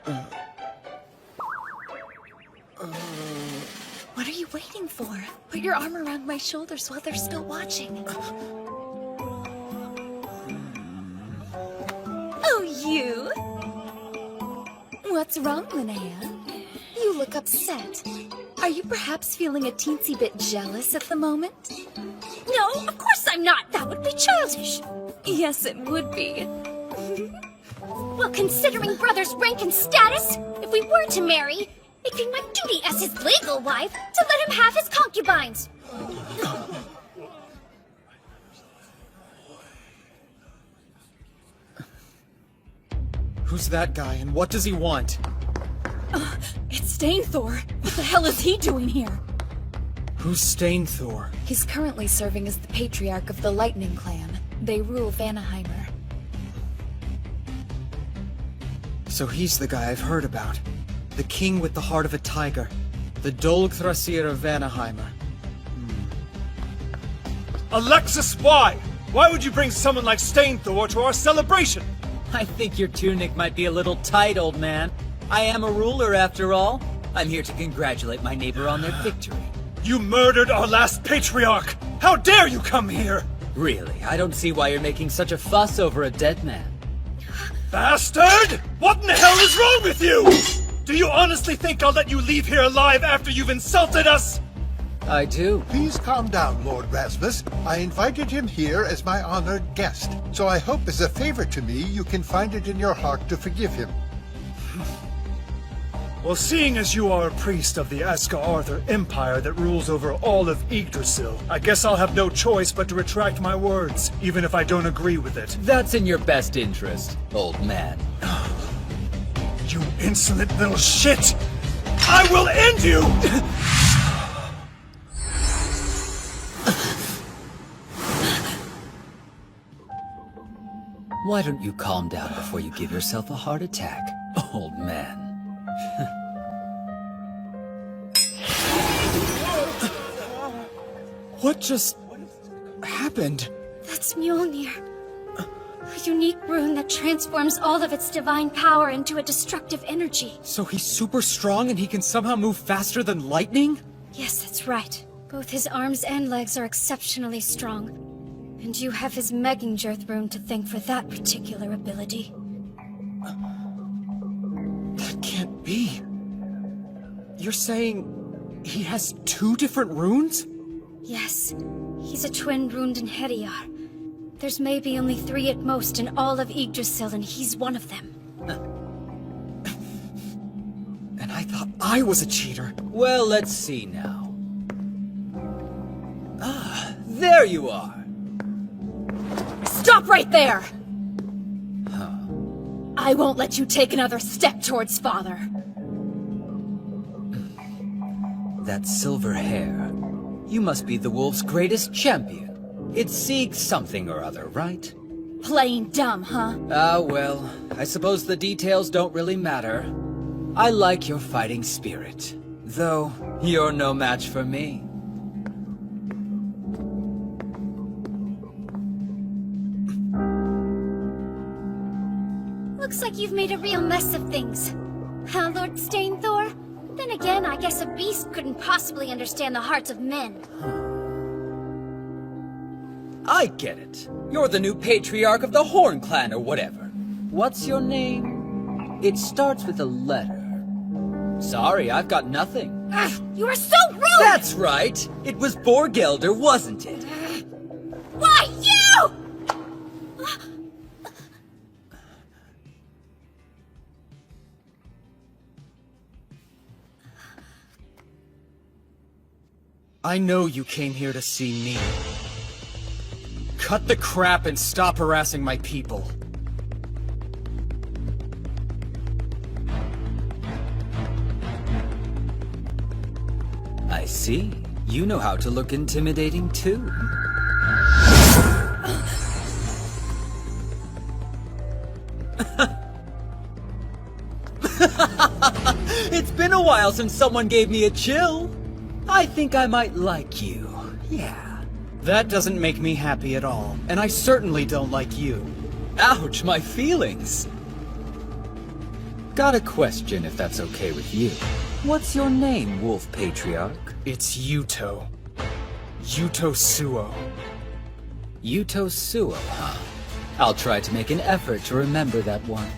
What are you waiting for? Put your arm around my shoulders while they're still watching. Oh, you? What's wrong, Linnea? You look upset. Are you perhaps feeling a teensy bit jealous at the moment? No, of course I'm not! That would be childish! Yes, it would be. Well, considering brother's rank and status, if we were to marry, it'd be my duty as his legal wife to let him have his concubines. Who's that guy and what does he want? It's Stainthor. What the hell is he doing here? Who's Stainthor? He's currently serving as the Patriarch of the Lightning Clan. They rule Vanaheimer. So he's the guy I've heard about. The king with the heart of a tiger. The Dolgthrasir of Vanaheimer. Alexis, why? Why would you bring someone like Stainthor to our celebration? I think your tunic might be a little tight, old man. I am a ruler, after all. I'm here to congratulate my neighbor on their victory. You murdered our last patriarch! How dare you come here? Really, I don't see why you're making such a fuss over a dead man. Bastard! What in the hell is wrong with you? Do you honestly think I'll let you leave here alive after you've insulted us? I do. Please calm down, Lord Rasmus. I invited him here as my honored guest, so I hope as a favor to me you can find it in your heart to forgive him. Well, seeing as you are a priest of the Aska-Arthur Empire that rules over all of Yggdrasil, I guess I'll have no choice but to retract my words, even if I don't agree with it. That's in your best interest, old man. You insolent little shit! I will end you! Why don't you calm down before you give yourself a heart attack, old man? What just happened? That's Mjolnir. A unique rune that transforms all of its divine power into a destructive energy. So he's super strong and he can somehow move faster than lightning? Yes, that's right. Both his arms and legs are exceptionally strong. And you have his Megingerth rune to thank for that particular ability. That can't be. You're saying he has 2 different runes? Yes, he's a twin runed in Hediar. There's maybe only 3 at most in all of Yggdrasil, and he's one of them. And I thought I was a cheater. Well, let's see now. Ah, there you are! Stop right there! Huh. I won't let you take another step towards father. That silver hair. You must be the wolf's greatest champion. It's Sieg something or other, right? Plain dumb, huh? Ah, well, I suppose the details don't really matter. I like your fighting spirit. Though, you're no match for me. Looks like you've made a real mess of things. Huh, Lord Stainthor? Then again, I guess a beast couldn't possibly understand the hearts of men. I get it. You're the new patriarch of the Horn Clan or whatever. What's your name? It starts with a letter. Sorry, I've got nothing. You are so rude! That's right! It was Borgelder, wasn't it? Why, you?! I know you came here to see me. Cut the crap and stop harassing my people. I see. You know how to look intimidating, too. It's been a while since someone gave me a chill. I think I might like you. Yeah. That doesn't make me happy at all, and I certainly don't like you. Ouch, my feelings. Got a question, if that's okay with you. What's your name, Wolf Patriarch? It's Yuto. Yuto Suo. Yuto Suo, huh? I'll try to make an effort to remember that one.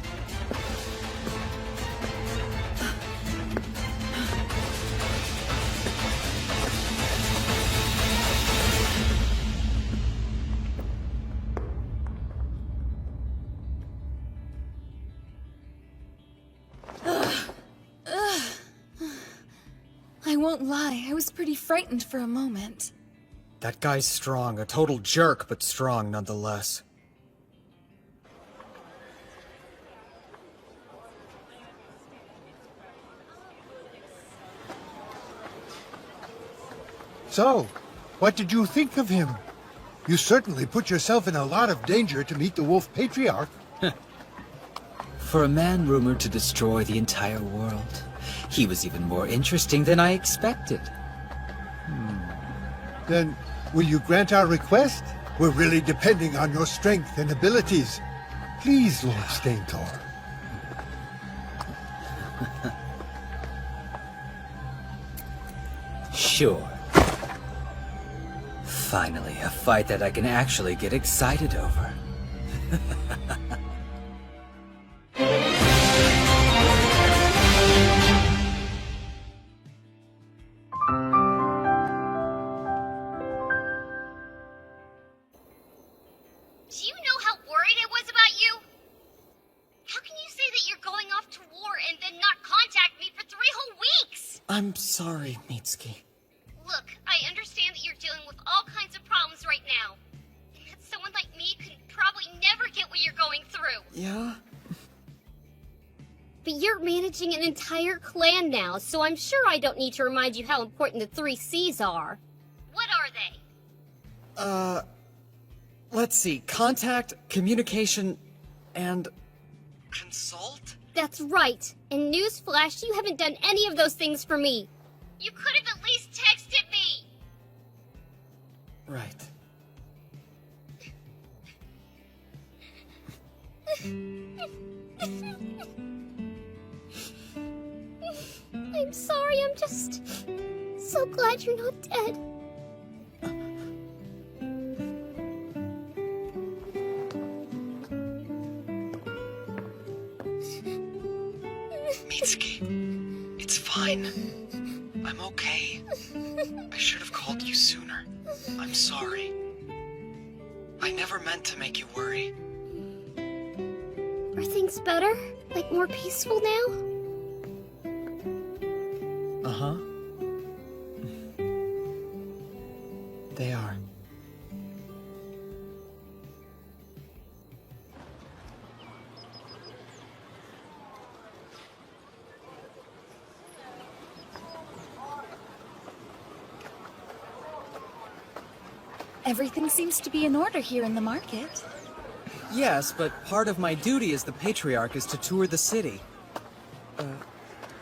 I won't lie, I was pretty frightened for a moment. That guy's strong, a total jerk, but strong nonetheless. So, what did you think of him? You certainly put yourself in a lot of danger to meet the Wolf Patriarch. For a man rumored to destroy the entire world, he was even more interesting than I expected. Then, will you grant our request? We're really depending on your strength and abilities. Please, Lord Staintor. Sure. Finally, a fight that I can actually get excited over. Do you know how worried I was about you? How can you say that you're going off to war and then not contact me for 3 whole weeks? I'm sorry, Mitsuki. Look, I understand that you're dealing with all kinds of problems right now. And that someone like me could probably never get what you're going through. Yeah? But you're managing an entire clan now, so I'm sure I don't need to remind you how important the 3 C's are. What are they? Let's see. Contact, communication, and... consult? That's right. And newsflash, you haven't done any of those things for me. You could have at least texted me. Right. I'm sorry, I'm just so glad you're not dead. Mitsuki, it's fine. I'm okay. I should have called you sooner. I'm sorry. I never meant to make you worry. Are things better? Like more peaceful now? Uh-huh. They are. Everything seems to be in order here in the market. Yes, but part of my duty as the Patriarch is to tour the city.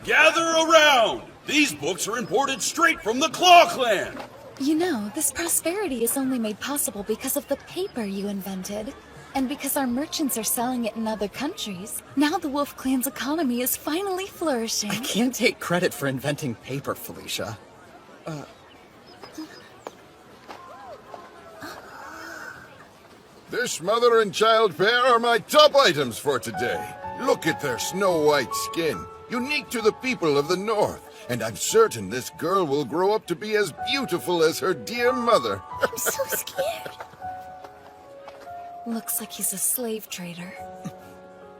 Gather around! These books are imported straight from the Claw Clan! You know, this prosperity is only made possible because of the paper you invented. And because our merchants are selling it in other countries. Now the Wolf Clan's economy is finally flourishing. I can't take credit for inventing paper, Felicia. This mother and child pair are my top items for today. Look at their snow-white skin, unique to the people of the North. And I'm certain this girl will grow up to be as beautiful as her dear mother. I'm so scared. Looks like he's a slave trader.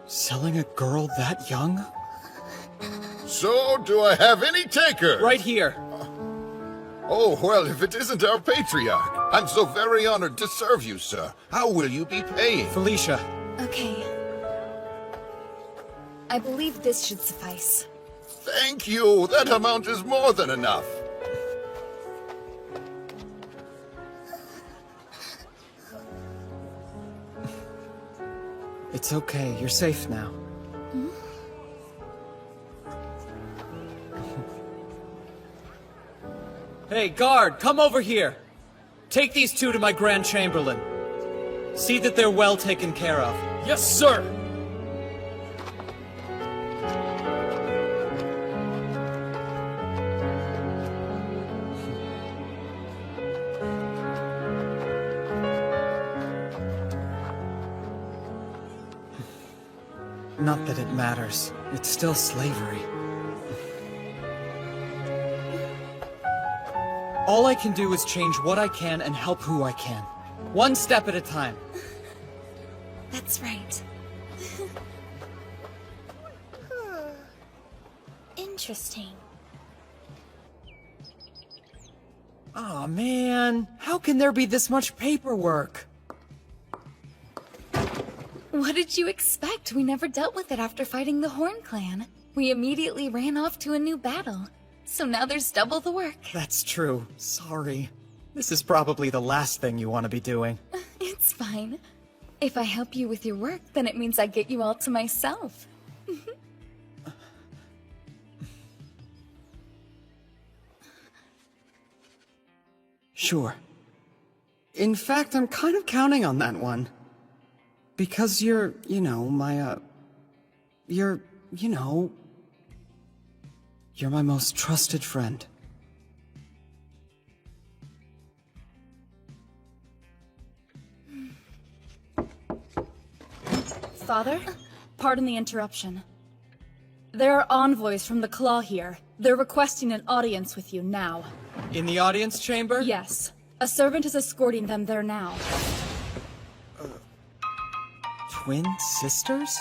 Selling a girl that young? So, do I have any takers? Right here. Oh, well, if it isn't our Patriarch. I'm so very honored to serve you, sir. How will you be paying? Felicia. Okay. I believe this should suffice. Thank you. That amount is more than enough. It's okay. You're safe now. Hey, guard, come over here. Take these 2 to my Grand Chamberlain. See that they're well taken care of. Yes, sir! Not that it matters. It's still slavery. All I can do is change what I can and help who I can. One step at a time. That's right. Interesting. Aw, man. How can there be this much paperwork? What did you expect? We never dealt with it after fighting the Horn Clan. We immediately ran off to a new battle. So now there's double the work. That's true. Sorry. This is probably the last thing you want to be doing. It's fine. If I help you with your work, then it means I get you all to myself. Sure. In fact, I'm kind of counting on that one. Because you're, you're my most trusted friend. Father? Pardon the interruption. There are envoys from the Claw here. They're requesting an audience with you now. In the audience chamber? Yes. A servant is escorting them there now. Twin sisters?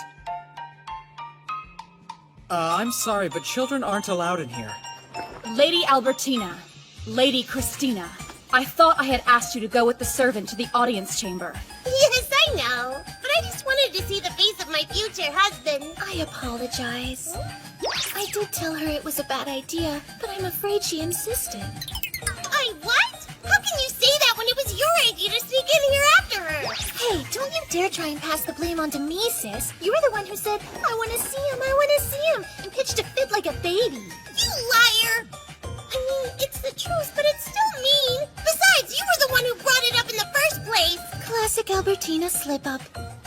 I'm sorry, but children aren't allowed in here. Lady Albertina, Lady Christina, I thought I had asked you to go with the servant to the audience chamber. Yes, I know. But I just wanted to see the face of my future husband. I apologize. I did tell her it was a bad idea, but I'm afraid she insisted. What? How can you say that when it was your idea to sneak in here after her? Hey, don't you dare try and pass the blame onto me, sis. You were the one who said, I want to see him, and pitched a fit like a baby. You liar! I mean, it's the truth, but it's still mean. Besides, you were the one who brought it up in the first place. Classic Albertina slip-up.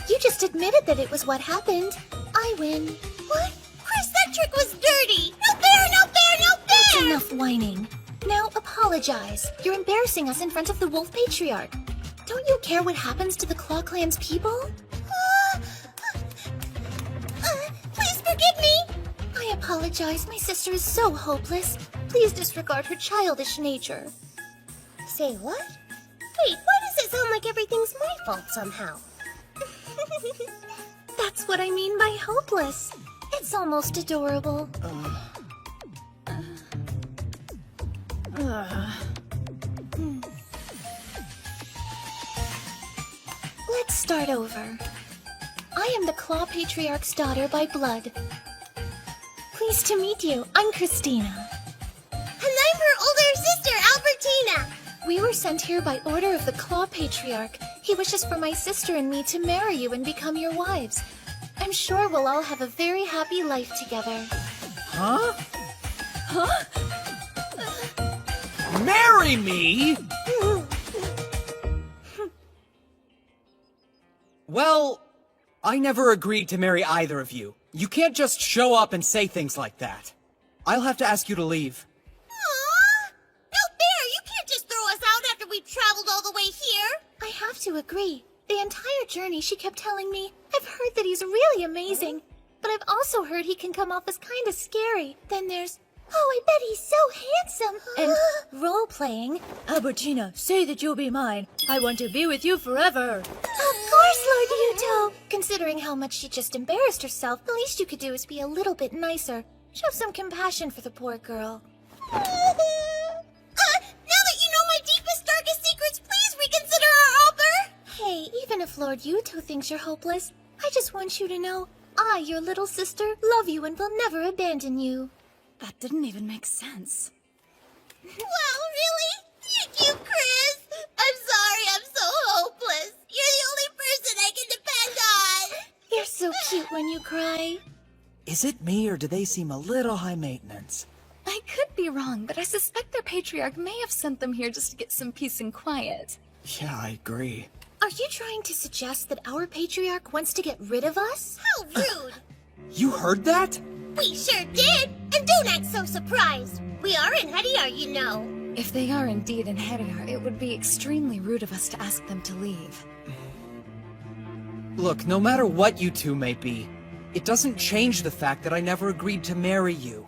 You just admitted that it was what happened. I win. What? Chris, that trick was dirty. No fair, no fair, no fair! That's enough whining. Now apologize. You're embarrassing us in front of the Wolf Patriarch. Don't you care what happens to the Claw Clan's people? Please forgive me. I apologize. My sister is so hopeless. Please disregard her childish nature. Say what? Wait, why does it sound like everything's my fault somehow? That's what I mean by hopeless. It's almost adorable. Let's start over. I am the Claw Patriarch's daughter by blood. Pleased to meet you. I'm Christina. And I'm her older sister, Albertina. We were sent here by order of the Claw Patriarch. He wishes for my sister and me to marry you and become your wives. I'm sure we'll all have a very happy life together. Huh? Marry me? Well, I never agreed to marry either of you. You can't just show up and say things like that. I'll have to ask you to leave. Aww! No fair! You can't just throw us out after we've traveled all the way here! I have to agree. The entire journey she kept telling me, I've heard that he's really amazing, but I've also heard he can come off as kinda scary. Then there's, oh, I bet he's so handsome. And role-playing. Albertina, say that you'll be mine. I want to be with you forever. Of course, Lord Yuto! Considering how much she just embarrassed herself, the least you could do is be a little bit nicer. Show some compassion for the poor girl. Now that you know my deepest, darkest secrets, please reconsider our offer! Hey, even if Lord Yuto thinks you're hopeless, I just want you to know, I, your little sister, love you and will never abandon you. That didn't even make sense. Wow, really? Thank you, Chris! I'm sorry I'm so hopeless. You're the only person I can depend on! You're so cute when you cry. Is it me, or do they seem a little high maintenance? I could be wrong, but I suspect their patriarch may have sent them here just to get some peace and quiet. Yeah, I agree. Are you trying to suggest that our patriarch wants to get rid of us? How rude! You heard that? We sure did! And don't act so surprised! We are in Hediar, you know. If they are indeed in Hediar, it would be extremely rude of us to ask them to leave. Look, no matter what you two may be, it doesn't change the fact that I never agreed to marry you.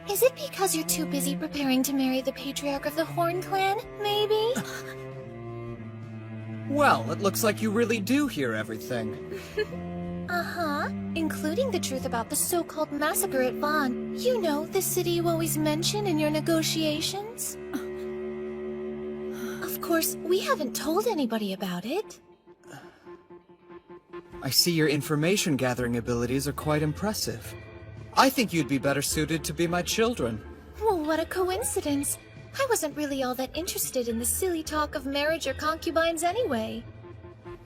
Is it because you're too busy preparing to marry the patriarch of the Horn Clan, maybe? Well, it looks like you really do hear everything. Uh-huh. Including the truth about the so-called massacre at Vaughn. You know, the city you always mention in your negotiations. Of course, we haven't told anybody about it. I see your information gathering abilities are quite impressive. I think you'd be better suited to be my children. Well, what a coincidence. I wasn't really all that interested in the silly talk of marriage or concubines anyway.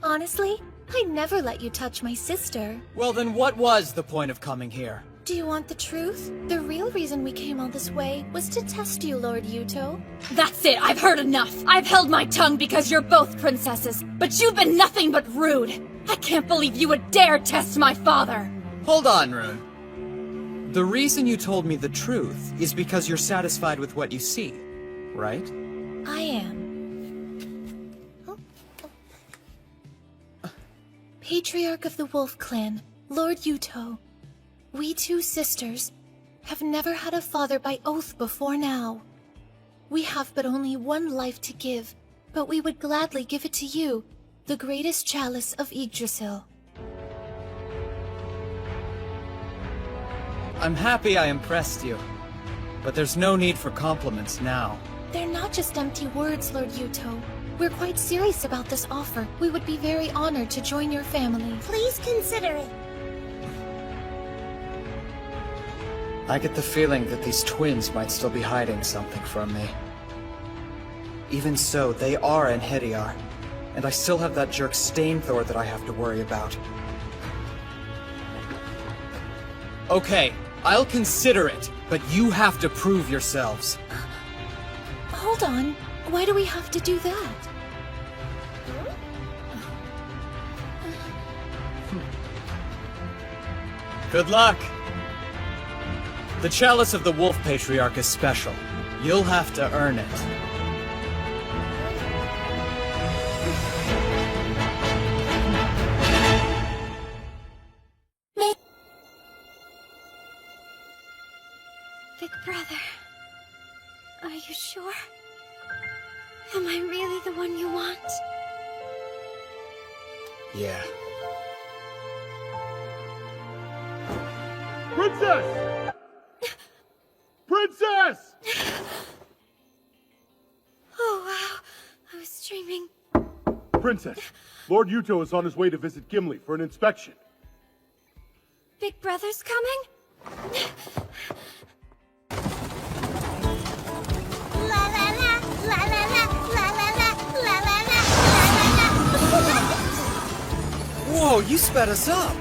Honestly, I'd never let you touch my sister. Well, then what was the point of coming here? Do you want the truth? The real reason we came all this way was to test you, Lord Yuto. That's it, I've heard enough! I've held my tongue because you're both princesses, but you've been nothing but rude! I can't believe you would dare test my father! Hold on, Rune. The reason you told me the truth is because you're satisfied with what you see, right? I am. Patriarch of the Wolf Clan, Lord Yuto. We two sisters have never had a father by oath before now. We have but only one life to give, but we would gladly give it to you, the greatest chalice of Yggdrasil. I'm happy I impressed you, but there's no need for compliments now. They're not just empty words, Lord Yuto. We're quite serious about this offer. We would be very honored to join your family. Please consider it. I get the feeling that these twins might still be hiding something from me. Even so, they are Enhediar, and I still have that jerk Stainthor that I have to worry about. Okay, I'll consider it, but you have to prove yourselves. Hold on. Why do we have to do that? Good luck! The Chalice of the Wolf Patriarch is special. You'll have to earn it. Big brother, are you sure? Am I really the one you want? Yeah. Princess! Princess! Oh, wow. I was dreaming. Princess, Lord Yuto is on his way to visit Gimli for an inspection. Big brother's coming? La la la, la la la, la la la, la la la, la la la. Whoa, you sped us up!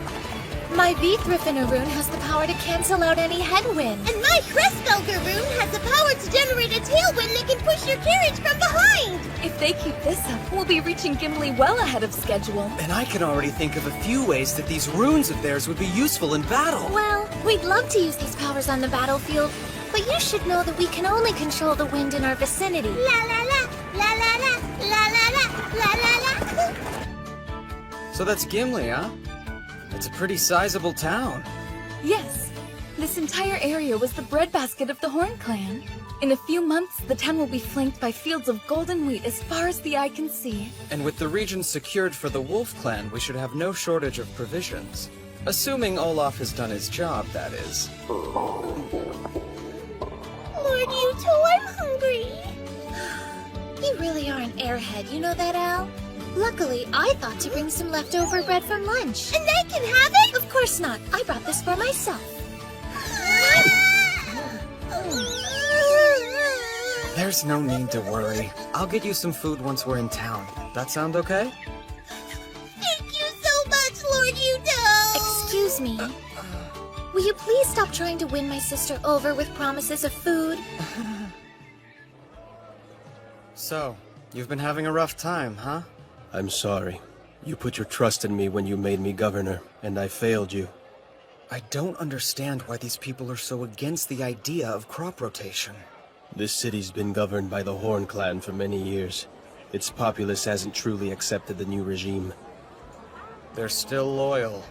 My V-Griffin rune has the power to cancel out any headwind. And my Crestfelger rune has the power to generate a tailwind that can push your carriage from behind! If they keep this up, we'll be reaching Gimli well ahead of schedule. And I can already think of a few ways that these runes of theirs would be useful in battle. Well, we'd love to use these powers on the battlefield, but you should know that we can only control the wind in our vicinity. La la la, la la la, la la la, la la la. So that's Gimli, huh? It's a pretty sizable town. Yes. This entire area was the breadbasket of the Horn Clan. In a few months, the town will be flanked by fields of golden wheat as far as the eye can see. And with the region secured for the Wolf Clan, we should have no shortage of provisions. Assuming Olaf has done his job, that is. Lord Yuto, I'm hungry. You really are an airhead, you know that, Al? Luckily, I thought to bring some leftover bread from lunch. And I can have it? Of course not. I brought this for myself. There's no need to worry. I'll get you some food once we're in town. That sound okay? Thank you so much, Lord Yuto! Excuse me. Will you please stop trying to win my sister over with promises of food? So, you've been having a rough time, huh? I'm sorry. You put your trust in me when you made me governor, and I failed you. I don't understand why these people are so against the idea of crop rotation. This city's been governed by the Horn Clan for many years. Its populace hasn't truly accepted the new regime. They're still loyal.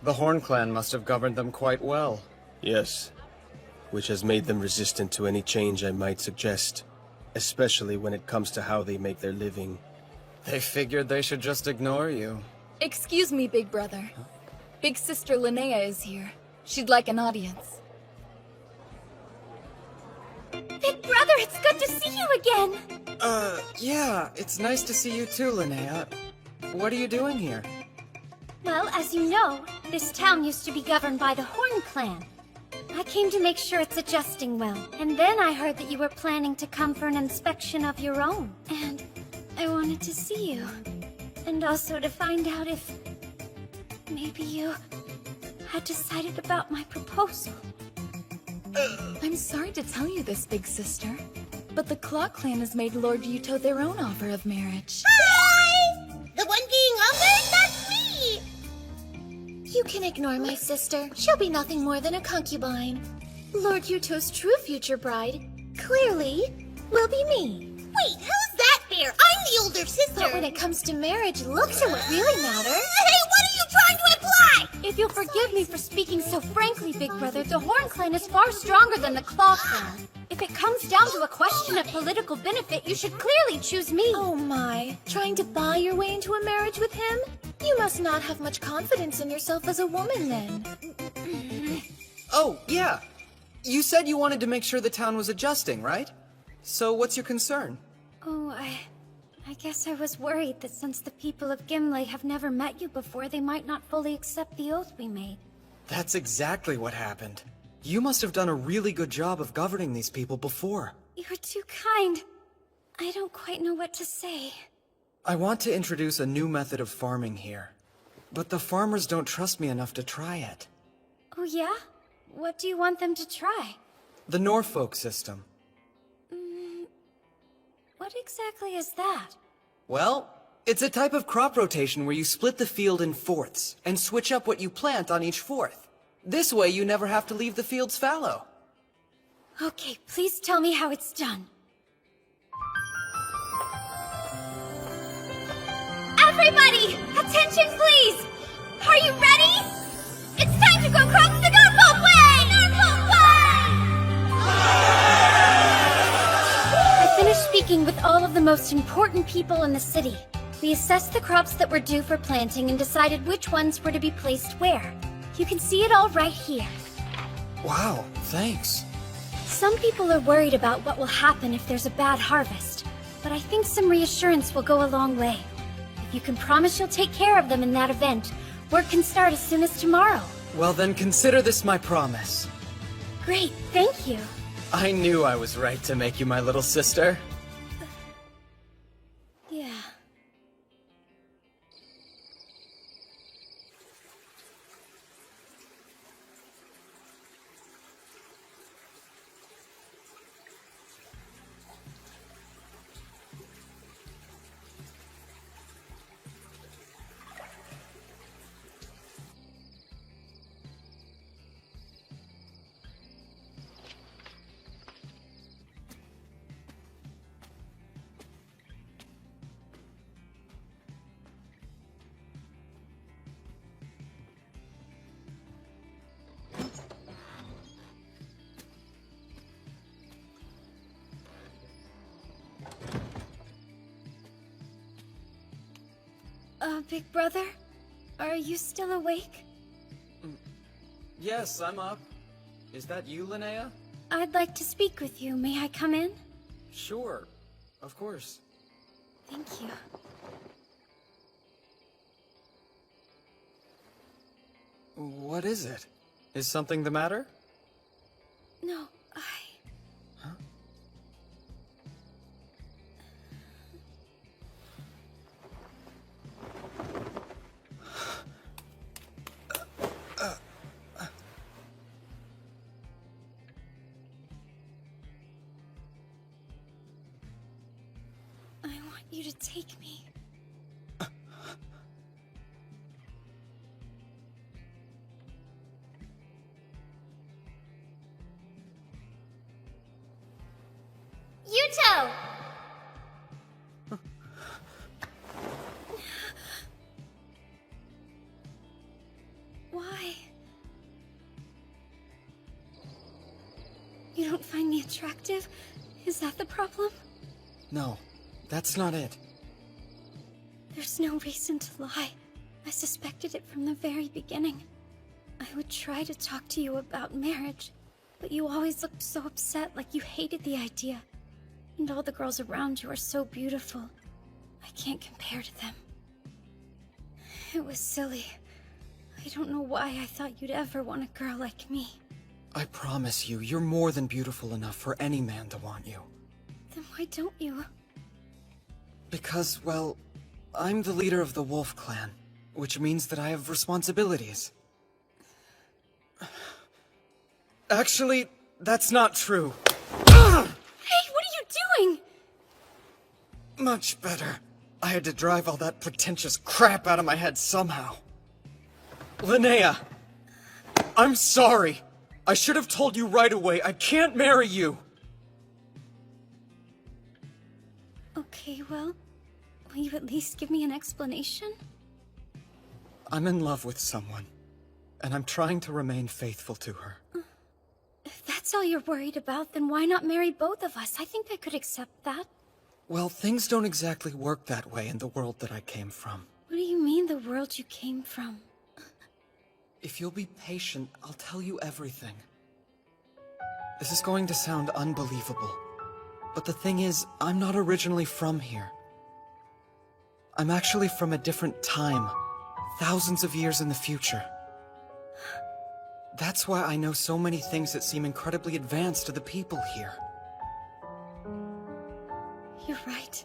The Horn Clan must have governed them quite well. Yes, which has made them resistant to any change I might suggest, especially when it comes to how they make their living. They figured they should just ignore you. Excuse me, Big Brother. Big Sister Linnea is here. She'd like an audience. Big brother, it's good to see you again! Yeah, it's nice to see you too, Linnea. What are you doing here? Well, as you know, this town used to be governed by the Horn Clan. I came to make sure it's adjusting well. And then I heard that you were planning to come for an inspection of your own. And I wanted to see you. And also to find out if maybe you had decided about my proposal. I'm sorry to tell you this, big sister, but the Claw Clan has made Lord Yuto their own offer of marriage. Hi! The one being offered? That's me! You can ignore my sister. She'll be nothing more than a concubine. Lord Yuto's true future bride, clearly, will be me. Wait, how's that fair? I'm the older sister. But when it comes to marriage, looks are what really matter. Hey, what are you trying to imply? If you'll forgive me for speaking so frankly, Big Brother, the Horn Clan is far stronger than the Claw Clan. If it comes down to a question of political benefit, you should clearly choose me. Oh my, trying to buy your way into a marriage with him? You must not have much confidence in yourself as a woman then. Oh, yeah. You said you wanted to make sure the town was adjusting, right? So what's your concern? Oh, I guess I was worried that since the people of Gimli have never met you before, they might not fully accept the oath we made. That's exactly what happened. You must have done a really good job of governing these people before. You're too kind. I don't quite know what to say. I want to introduce a new method of farming here. But the farmers don't trust me enough to try it. Oh yeah? What do you want them to try? The Norfolk system. What exactly is that? Well, it's a type of crop rotation where you split the field in fourths and switch up what you plant on each fourth. This way you never have to leave the fields fallow. Okay, please tell me how it's done. Everybody, attention please! Are you ready? It's time to go across the Norfolk Way! Norfolk Way! I finished speaking with all of the most important people in the city. We assessed the crops that were due for planting and decided which ones were to be placed where. You can see it all right here. Wow, thanks. Some people are worried about what will happen if there's a bad harvest, but I think some reassurance will go a long way. If you can promise you'll take care of them in that event, work can start as soon as tomorrow. Well then, consider this my promise. Great, thank you. I knew I was right to make you my little sister. Yeah. Big Brother? Are you still awake? Yes, I'm up. Is that you, Linnea? I'd like to speak with you. May I come in? Sure, of course. Thank you. What is it? Is something the matter? No, Huh? I want you to take me. Yuto! Why? You don't find me attractive? Is that the problem? No, that's not it. There's no reason to lie. I suspected it from the very beginning. I would try to talk to you about marriage, but you always looked so upset, like you hated the idea. And all the girls around you are so beautiful. I can't compare to them. It was silly. I don't know why I thought you'd ever want a girl like me. I promise you, you're more than beautiful enough for any man to want you. Then why don't you? Because, well, I'm the leader of the Wolf Clan, which means that I have responsibilities. Actually, that's not true. Hey, what are you doing? Much better. I had to drive all that pretentious crap out of my head somehow. Linnea! I'm sorry. I should have told you right away. I can't marry you. Okay, well, will you at least give me an explanation? I'm in love with someone, and I'm trying to remain faithful to her. If that's all you're worried about, then why not marry both of us? I think I could accept that. Well, things don't exactly work that way in the world that I came from. What do you mean, the world you came from? If you'll be patient, I'll tell you everything. This is going to sound unbelievable, but the thing is, I'm not originally from here. I'm actually from a different time, thousands of years in the future. That's why I know so many things that seem incredibly advanced to the people here. You're right.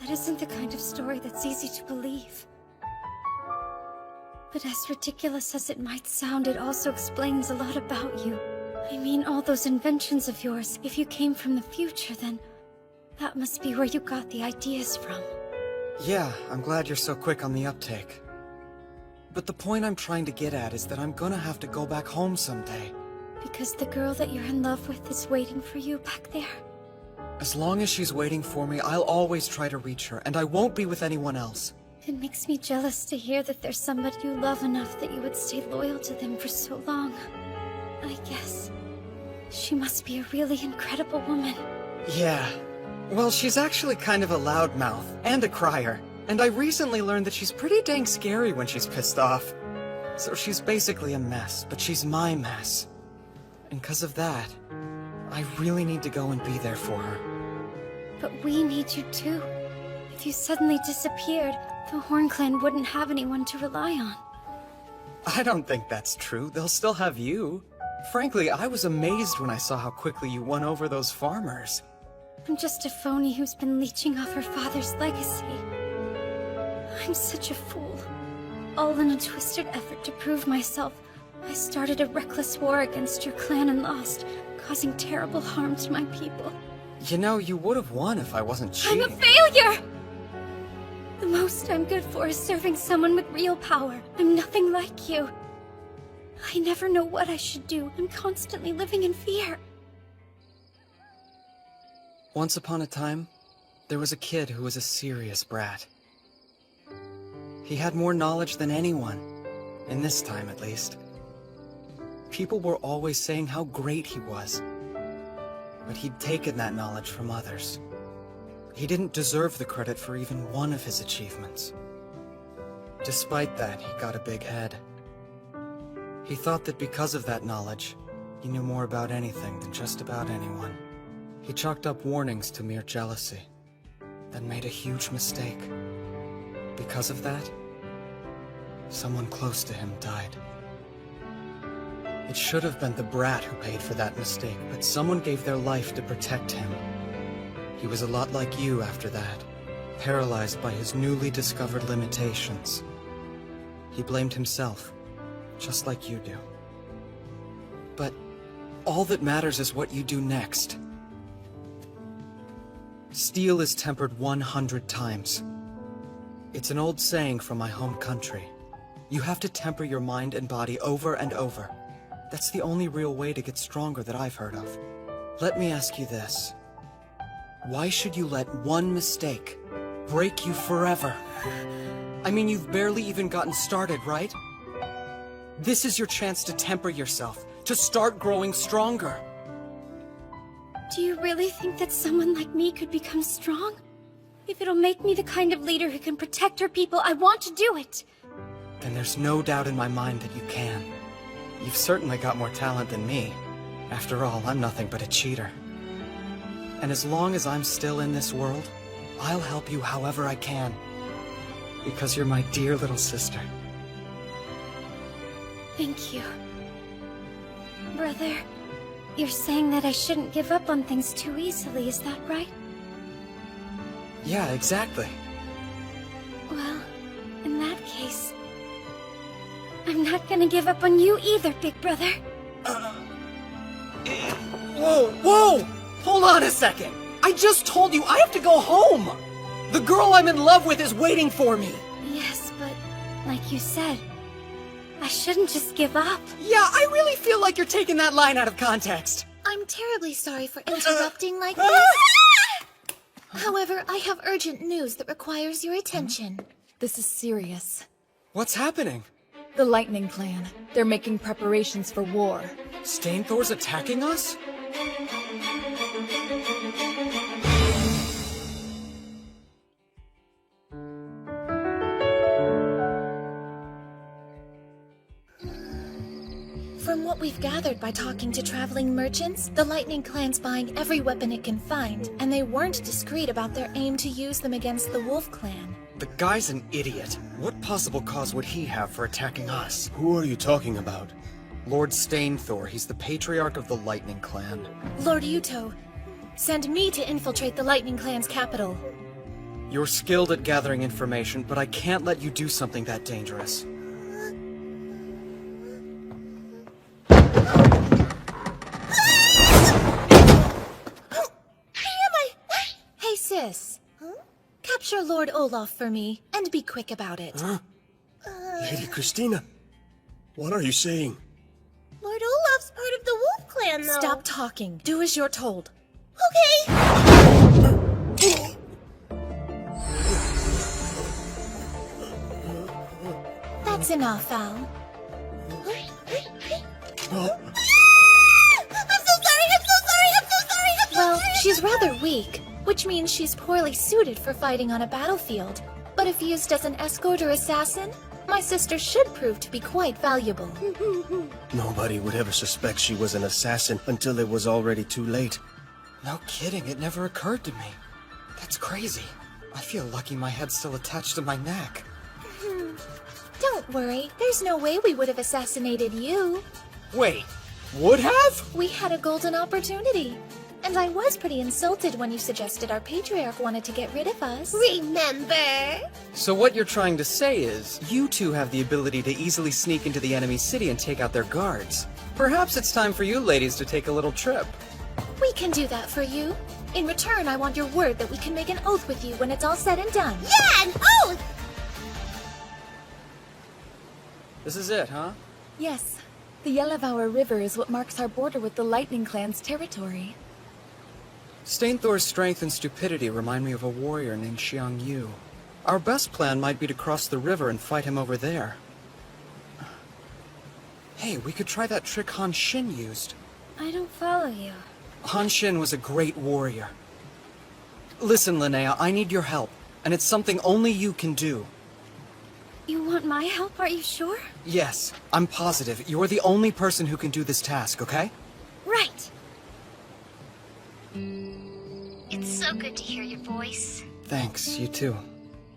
That isn't the kind of story that's easy to believe. But as ridiculous as it might sound, it also explains a lot about you. I mean, all those inventions of yours, if you came from the future, then that must be where you got the ideas from. Yeah, I'm glad you're so quick on the uptake. But the point I'm trying to get at is that I'm gonna have to go back home someday. Because the girl that you're in love with is waiting for you back there? As long as she's waiting for me, I'll always try to reach her, and I won't be with anyone else. It makes me jealous to hear that there's somebody you love enough that you would stay loyal to them for so long. I guess she must be a really incredible woman. Yeah. Well, she's actually kind of a loudmouth and a crier, and I recently learned that she's pretty dang scary when she's pissed off. So she's basically a mess, but she's my mess. And because of that, I really need to go and be there for her. But we need you too. If you suddenly disappeared, the Horn Clan wouldn't have anyone to rely on. I don't think that's true. They'll still have you. Frankly, I was amazed when I saw how quickly you won over those farmers. I'm just a phony who's been leeching off her father's legacy. I'm such a fool. All in a twisted effort to prove myself, I started a reckless war against your clan and lost, causing terrible harm to my people. You know, you would have won if I wasn't cheating. I'm a failure! The most I'm good for is serving someone with real power. I'm nothing like you. I never know what I should do. I'm constantly living in fear. Once upon a time, there was a kid who was a serious brat. He had more knowledge than anyone, in this time at least. People were always saying how great he was, but he'd taken that knowledge from others. He didn't deserve the credit for even one of his achievements. Despite that, he got a big head. He thought that because of that knowledge, he knew more about anything than just about anyone. He chalked up warnings to mere jealousy, then made a huge mistake. Because of that, someone close to him died. It should have been the brat who paid for that mistake, but someone gave their life to protect him. He was a lot like you after that, paralyzed by his newly discovered limitations. He blamed himself, just like you do. But all that matters is what you do next. Steel is tempered 100 times. It's an old saying from my home country. You have to temper your mind and body over and over. That's the only real way to get stronger that I've heard of. Let me ask you this. Why should you let one mistake break you forever? I mean, you've barely even gotten started, right? This is your chance to temper yourself, to start growing stronger. Do you really think that someone like me could become strong? If it'll make me the kind of leader who can protect her people, I want to do it. Then there's no doubt in my mind that you can. You've certainly got more talent than me. After all, I'm nothing but a cheater. And as long as I'm still in this world, I'll help you however I can. Because you're my dear little sister. Thank you. Brother, you're saying that I shouldn't give up on things too easily, is that right? Yeah, exactly. Well, in that case, I'm not gonna give up on you either, big brother. Whoa, whoa! Hold on a second! I just told you I have to go home! The girl I'm in love with is waiting for me! Yes, but like you said, I shouldn't just give up. Yeah, I really feel like you're taking that line out of context. I'm terribly sorry for interrupting like this. However, I have urgent news that requires your attention. This is serious. What's happening? The Lightning Clan. They're making preparations for war. Stainthor's attacking us? From what we've gathered by talking to traveling merchants, the Lightning Clan's buying every weapon it can find, and they weren't discreet about their aim to use them against the Wolf Clan. The guy's an idiot. What possible cause would he have for attacking us? Who are you talking about? Lord Stainthor. He's the patriarch of the Lightning Clan. Lord Yuto, send me to infiltrate the Lightning Clan's capital. You're skilled at gathering information, but I can't let you do something that dangerous. Hey, sis. Capture Lord Olaf for me, and be quick about it. Huh? Lady Christina, what are you saying? Lord Olaf's part of the Wolf Clan, though. Stop talking. Do as you're told. Okay. That's enough, Al. Well, she's rather weak, which means she's poorly suited for fighting on a battlefield. But if used as an escort or assassin, my sister should prove to be quite valuable. Nobody would ever suspect she was an assassin until it was already too late. No kidding, it never occurred to me. That's crazy. I feel lucky my head's still attached to my neck. Don't worry, there's no way we would have assassinated you. Wait, would have? We had a golden opportunity. And I was pretty insulted when you suggested our patriarch wanted to get rid of us. Remember? So what you're trying to say is, you two have the ability to easily sneak into the enemy city and take out their guards. Perhaps it's time for you ladies to take a little trip. We can do that for you. In return, I want your word that we can make an oath with you when it's all said and done. Yeah, an oath! This is it, huh? Yes. The Yellowvour River is what marks our border with the Lightning Clan's territory. Stainthor's strength and stupidity remind me of a warrior named Xiang Yu. Our best plan might be to cross the river and fight him over there. Hey, we could try that trick Han Xin used. I don't follow you. Han Xin was a great warrior. Listen, Linnea, I need your help, and it's something only you can do. You want my help, are you sure? Yes, I'm positive. You're the only person who can do this task, okay? Right. It's so good to hear your voice. Thanks, you too.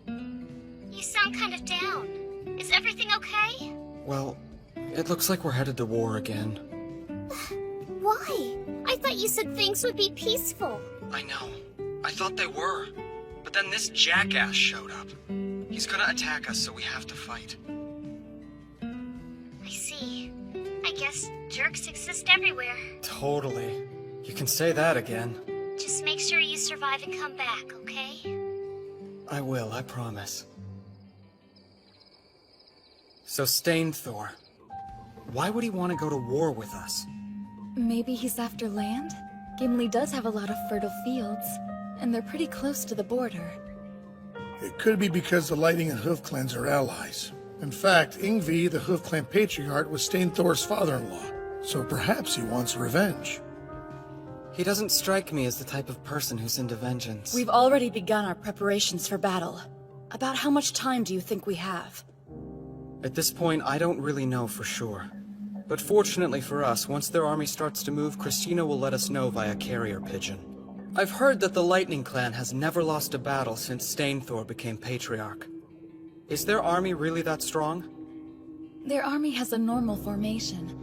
You sound kind of down. Is everything okay? Well, it looks like we're headed to war again. Why? I thought you said things would be peaceful. I know. I thought they were. But then this jackass showed up. He's gonna attack us, so we have to fight. I see. I guess jerks exist everywhere. Totally. You can say that again. Just make sure you survive and come back, okay? I will, I promise. So Stainthor, why would he want to go to war with us? Maybe he's after land? Gimli does have a lot of fertile fields, and they're pretty close to the border. It could be because the Lightning and Hoof clans are allies. In fact, Yngvi, the Hoof clan patriarch, was Stainthor's father-in-law, so perhaps he wants revenge. He doesn't strike me as the type of person who's into vengeance. We've already begun our preparations for battle. About how much time do you think we have? At this point, I don't really know for sure. But fortunately for us, once their army starts to move, Christina will let us know via carrier pigeon. I've heard that the Lightning Clan has never lost a battle since Stainthor became Patriarch. Is their army really that strong? Their army has a normal formation.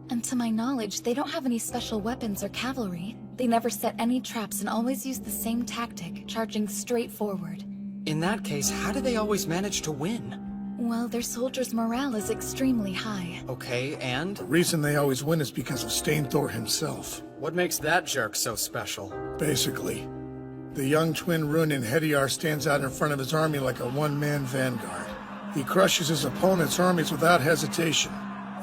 And to my knowledge, they don't have any special weapons or cavalry. They never set any traps and always use the same tactic, charging straight forward. In that case, how do they always manage to win? Well, their soldiers' morale is extremely high. Okay, and? The reason they always win is because of Stainthor himself. What makes that jerk so special? Basically, the young twin Runin Hediar stands out in front of his army like a one-man vanguard. He crushes his opponent's armies without hesitation,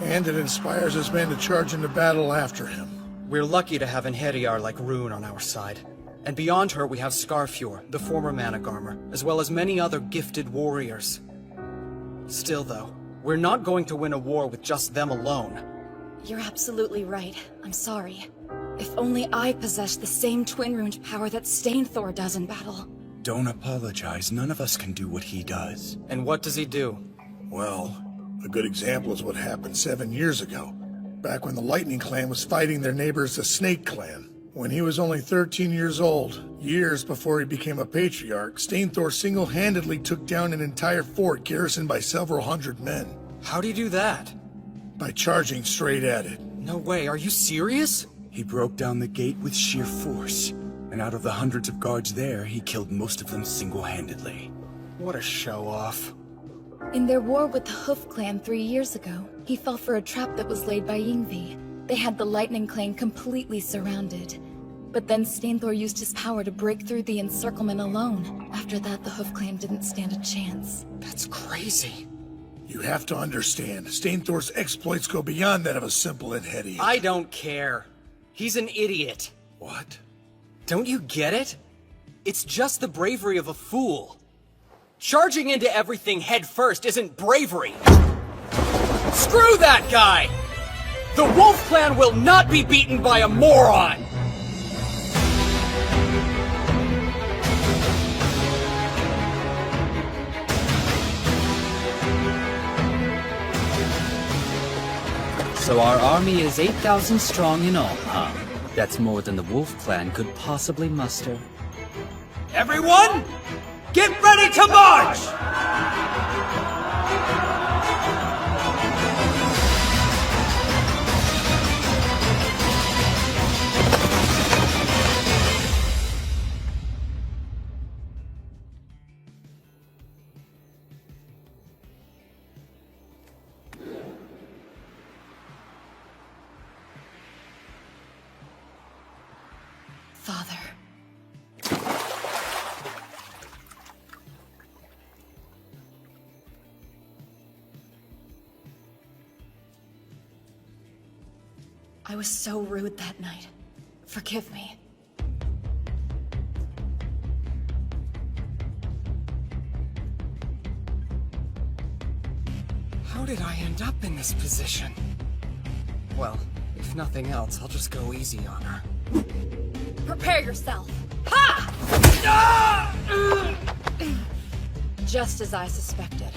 and it inspires his men to charge into battle after him. We're lucky to have an Hediar like Rune on our side. And beyond her, we have Scarfjord, the former Managarmer, as well as many other gifted warriors. Still, though, we're not going to win a war with just them alone. You're absolutely right. I'm sorry. If only I possessed the same twin-runed power that Stainthor does in battle. Don't apologize. None of us can do what he does. And what does he do? Well, a good example is what happened 7 years ago, back when the Lightning Clan was fighting their neighbors, the Snake Clan. When he was only 13 years old, years before he became a patriarch, Stainthor single-handedly took down an entire fort garrisoned by several hundred men. How'd he do that? By charging straight at it. No way, are you serious? He broke down the gate with sheer force, and out of the hundreds of guards there, he killed most of them single-handedly. What a show-off. In their war with the Hoof Clan 3 years ago, he fell for a trap that was laid by Yngvi. They had the Lightning Clan completely surrounded. But then Stainthor used his power to break through the encirclement alone. After that, the Hoof Clan didn't stand a chance. That's crazy. You have to understand, Stainthor's exploits go beyond that of a simple Enhedian. I don't care. He's an idiot. What? Don't you get it? It's just the bravery of a fool. Charging into everything head first isn't bravery. Screw that guy! The Wolf Clan will not be beaten by a moron! So our army is 8,000 strong in all, huh? That's more than the Wolf Clan could possibly muster. Everyone, get ready to march! Father. I was so rude that night. Forgive me. How did I end up in this position? Well, if nothing else, I'll just go easy on her. Prepare yourself. Ha! Just as I suspected.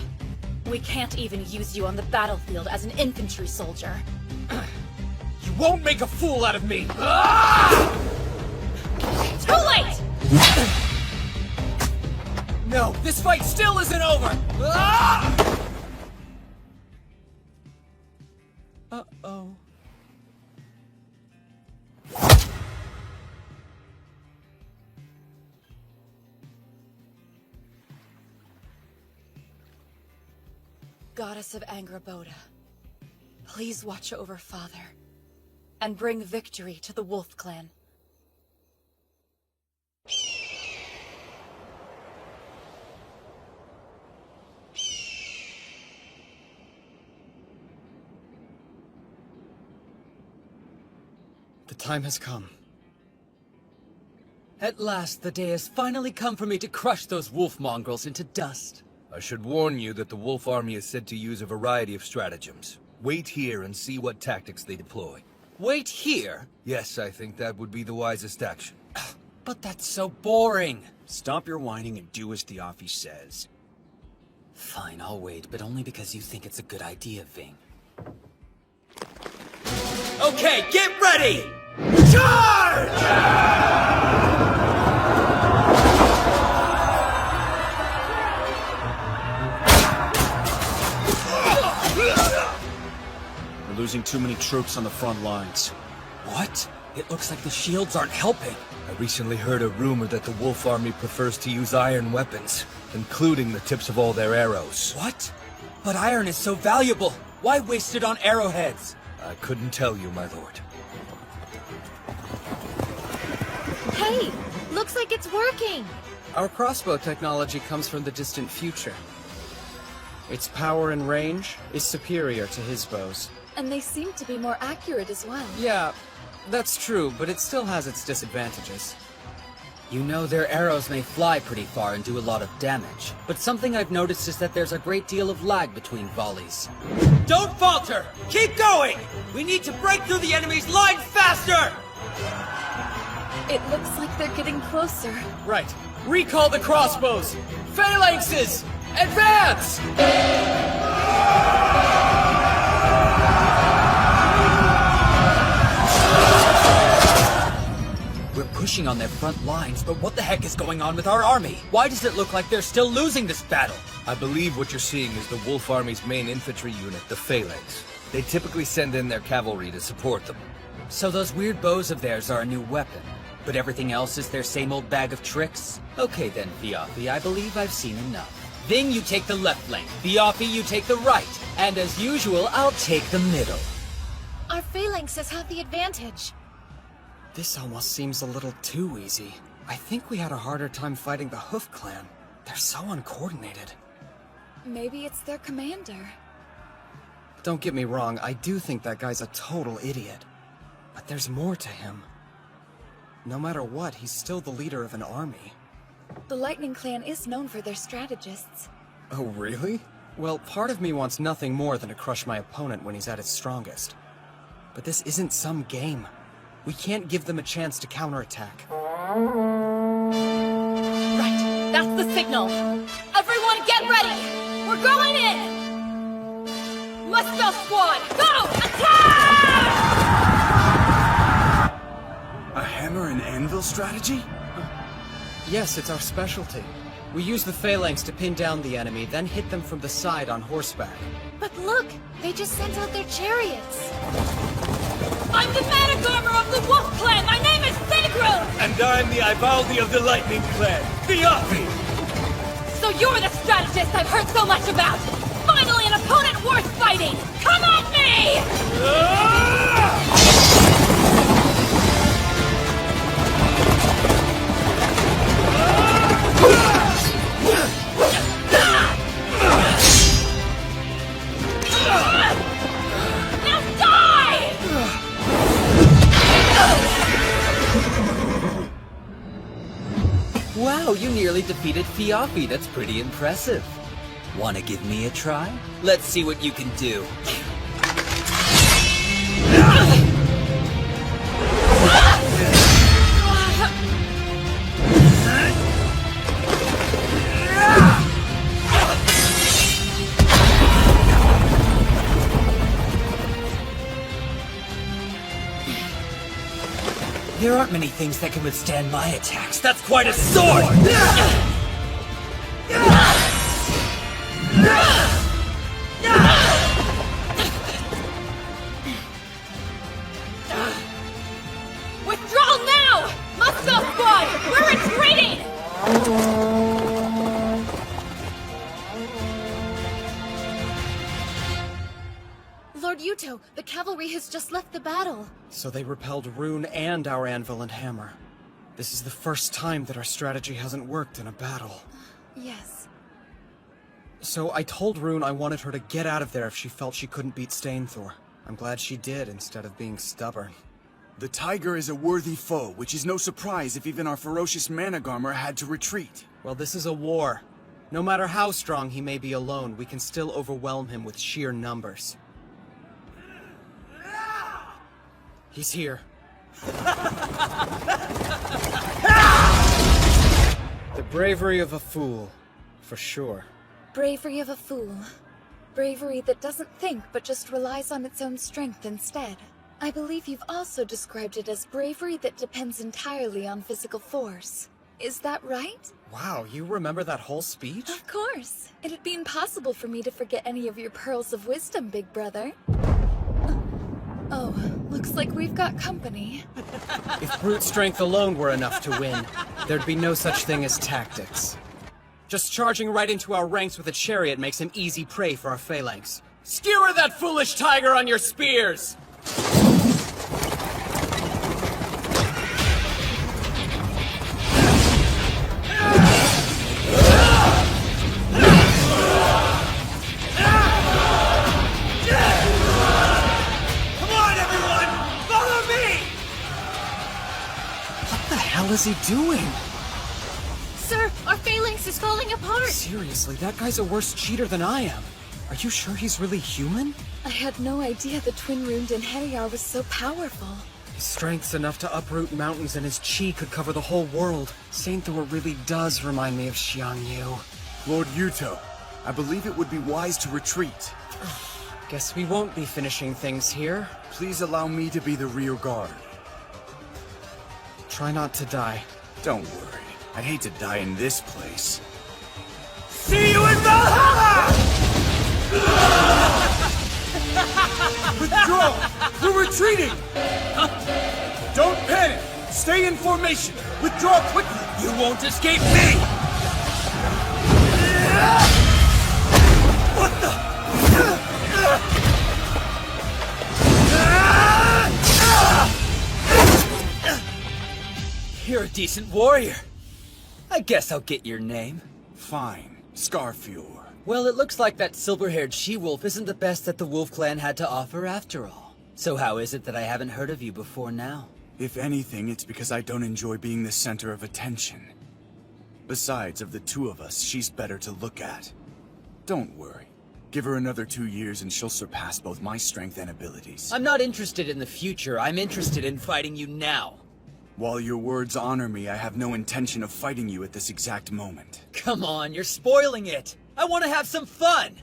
We can't even use you on the battlefield as an infantry soldier. You won't make a fool out of me! Too late! No, this fight still isn't over! Uh-oh. Goddess of Angraboda, please watch over Father, and bring victory to the Wolf Clan. The time has come. At last, the day has finally come for me to crush those wolf mongrels into dust. I should warn you that the Wolf Army is said to use a variety of stratagems. Wait here and see what tactics they deploy. Wait here? Yes, I think that would be the wisest action. But that's so boring. Stop your whining and do as the office says. Fine, I'll wait, but only because you think it's a good idea, Ving. Okay, get ready! Charge! We're losing too many troops on the front lines. What? It looks like the shields aren't helping. I recently heard a rumor that the Wolf Army prefers to use iron weapons, including the tips of all their arrows. What? But iron is so valuable. Why waste it on arrowheads? I couldn't tell you, my lord. Hey, looks like it's working. Our crossbow technology comes from the distant future. Its power and range is superior to his bows. And they seem to be more accurate as well. Yeah, that's true, but it still has its disadvantages. You know, their arrows may fly pretty far and do a lot of damage. But something I've noticed is that there's a great deal of lag between volleys. Don't falter! Keep going! We need to break through the enemy's lines faster! It looks like they're getting closer. Right. Recall the crossbows! Phalanxes! Advance! We're pushing on their front lines, but what the heck is going on with our army? Why does it look like they're still losing this battle? I believe what you're seeing is the Wolf Army's main infantry unit, the Phalanx. They typically send in their cavalry to support them. So those weird bows of theirs are a new weapon, but everything else is their same old bag of tricks? Okay then, Fiafi, I believe I've seen enough. Then you take the left flank, Fiafi, you take the right, and as usual, I'll take the middle. Our phalanxes have the advantage. This almost seems a little too easy. I think we had a harder time fighting the Hoof Clan. They're so uncoordinated. Maybe it's their commander. Don't get me wrong, I do think that guy's a total idiot. But there's more to him. No matter what, he's still the leader of an army. The Lightning Clan is known for their strategists. Oh, really? Well, part of me wants nothing more than to crush my opponent when he's at his strongest. But this isn't some game. We can't give them a chance to counterattack. Right, that's the signal. Everyone get ready! We're going in! Muscle Squad, go! Attack! A hammer and anvil strategy? Yes, it's our specialty. We use the phalanx to pin down the enemy, then hit them from the side on horseback. But look, they just sent out their chariots. I'm the Manic Armor of the Wolf Clan! My name is Sigrun! And I'm the Ivaldi of the Lightning Clan, Fiafi! So you're the strategist I've heard so much about! Finally an opponent worth fighting! Come at me! Now die! Wow, you nearly defeated Fiafi. That's pretty impressive. Wanna give me a try? Let's see what you can do. There aren't many things that can withstand my attacks. That's quite a sword! Withdraw now! Muscle Squad, we're retreating! Lord Yuto, the cavalry has just left the battle. So they repelled Rune and our anvil and hammer. This is the first time that our strategy hasn't worked in a battle. Yes. So I told Rune I wanted her to get out of there if she felt she couldn't beat Stainthor. I'm glad she did, instead of being stubborn. The tiger is a worthy foe, which is no surprise if even our ferocious Manigarmer had to retreat. Well, this is a war. No matter how strong he may be alone, we can still overwhelm him with sheer numbers. He's here. The bravery of a fool, for sure. Bravery of a fool. Bravery that doesn't think but just relies on its own strength instead. I believe you've also described it as bravery that depends entirely on physical force. Is that right? Wow, you remember that whole speech? Of course. It'd be impossible for me to forget any of your pearls of wisdom, big brother. Oh, looks like we've got company. If brute strength alone were enough to win, there'd be no such thing as tactics. Just charging right into our ranks with a chariot makes him easy prey for our phalanx. Skewer that foolish tiger on your spears! What the hell is he doing? Sir, our phalanx is falling apart! Seriously, that guy's a worse cheater than I am. Are you sure he's really human? I had no idea the twin-ruined Inheriar was so powerful. His strength's enough to uproot mountains, and his chi could cover the whole world. Saint Thor really does remind me of Xiang Yu. Lord Yuto, I believe it would be wise to retreat. Guess we won't be finishing things here. Please allow me to be the rear guard. Try not to die. Don't worry. I'd hate to die in this place. See you in Valhalla! Withdraw! We're retreating! Don't panic! Stay in formation! Withdraw quickly! You won't escape me! What the? You're a decent warrior. I guess I'll get your name. Fine. Scarfjord. Well, it looks like that silver-haired she-wolf isn't the best that the Wolf Clan had to offer after all. So how is it that I haven't heard of you before now? If anything, it's because I don't enjoy being the center of attention. Besides, of the two of us, she's better to look at. Don't worry. Give her another 2 years and she'll surpass both my strength and abilities. I'm not interested in the future. I'm interested in fighting you now. While your words honor me, I have no intention of fighting you at this exact moment. Come on, you're spoiling it. I want to have some fun.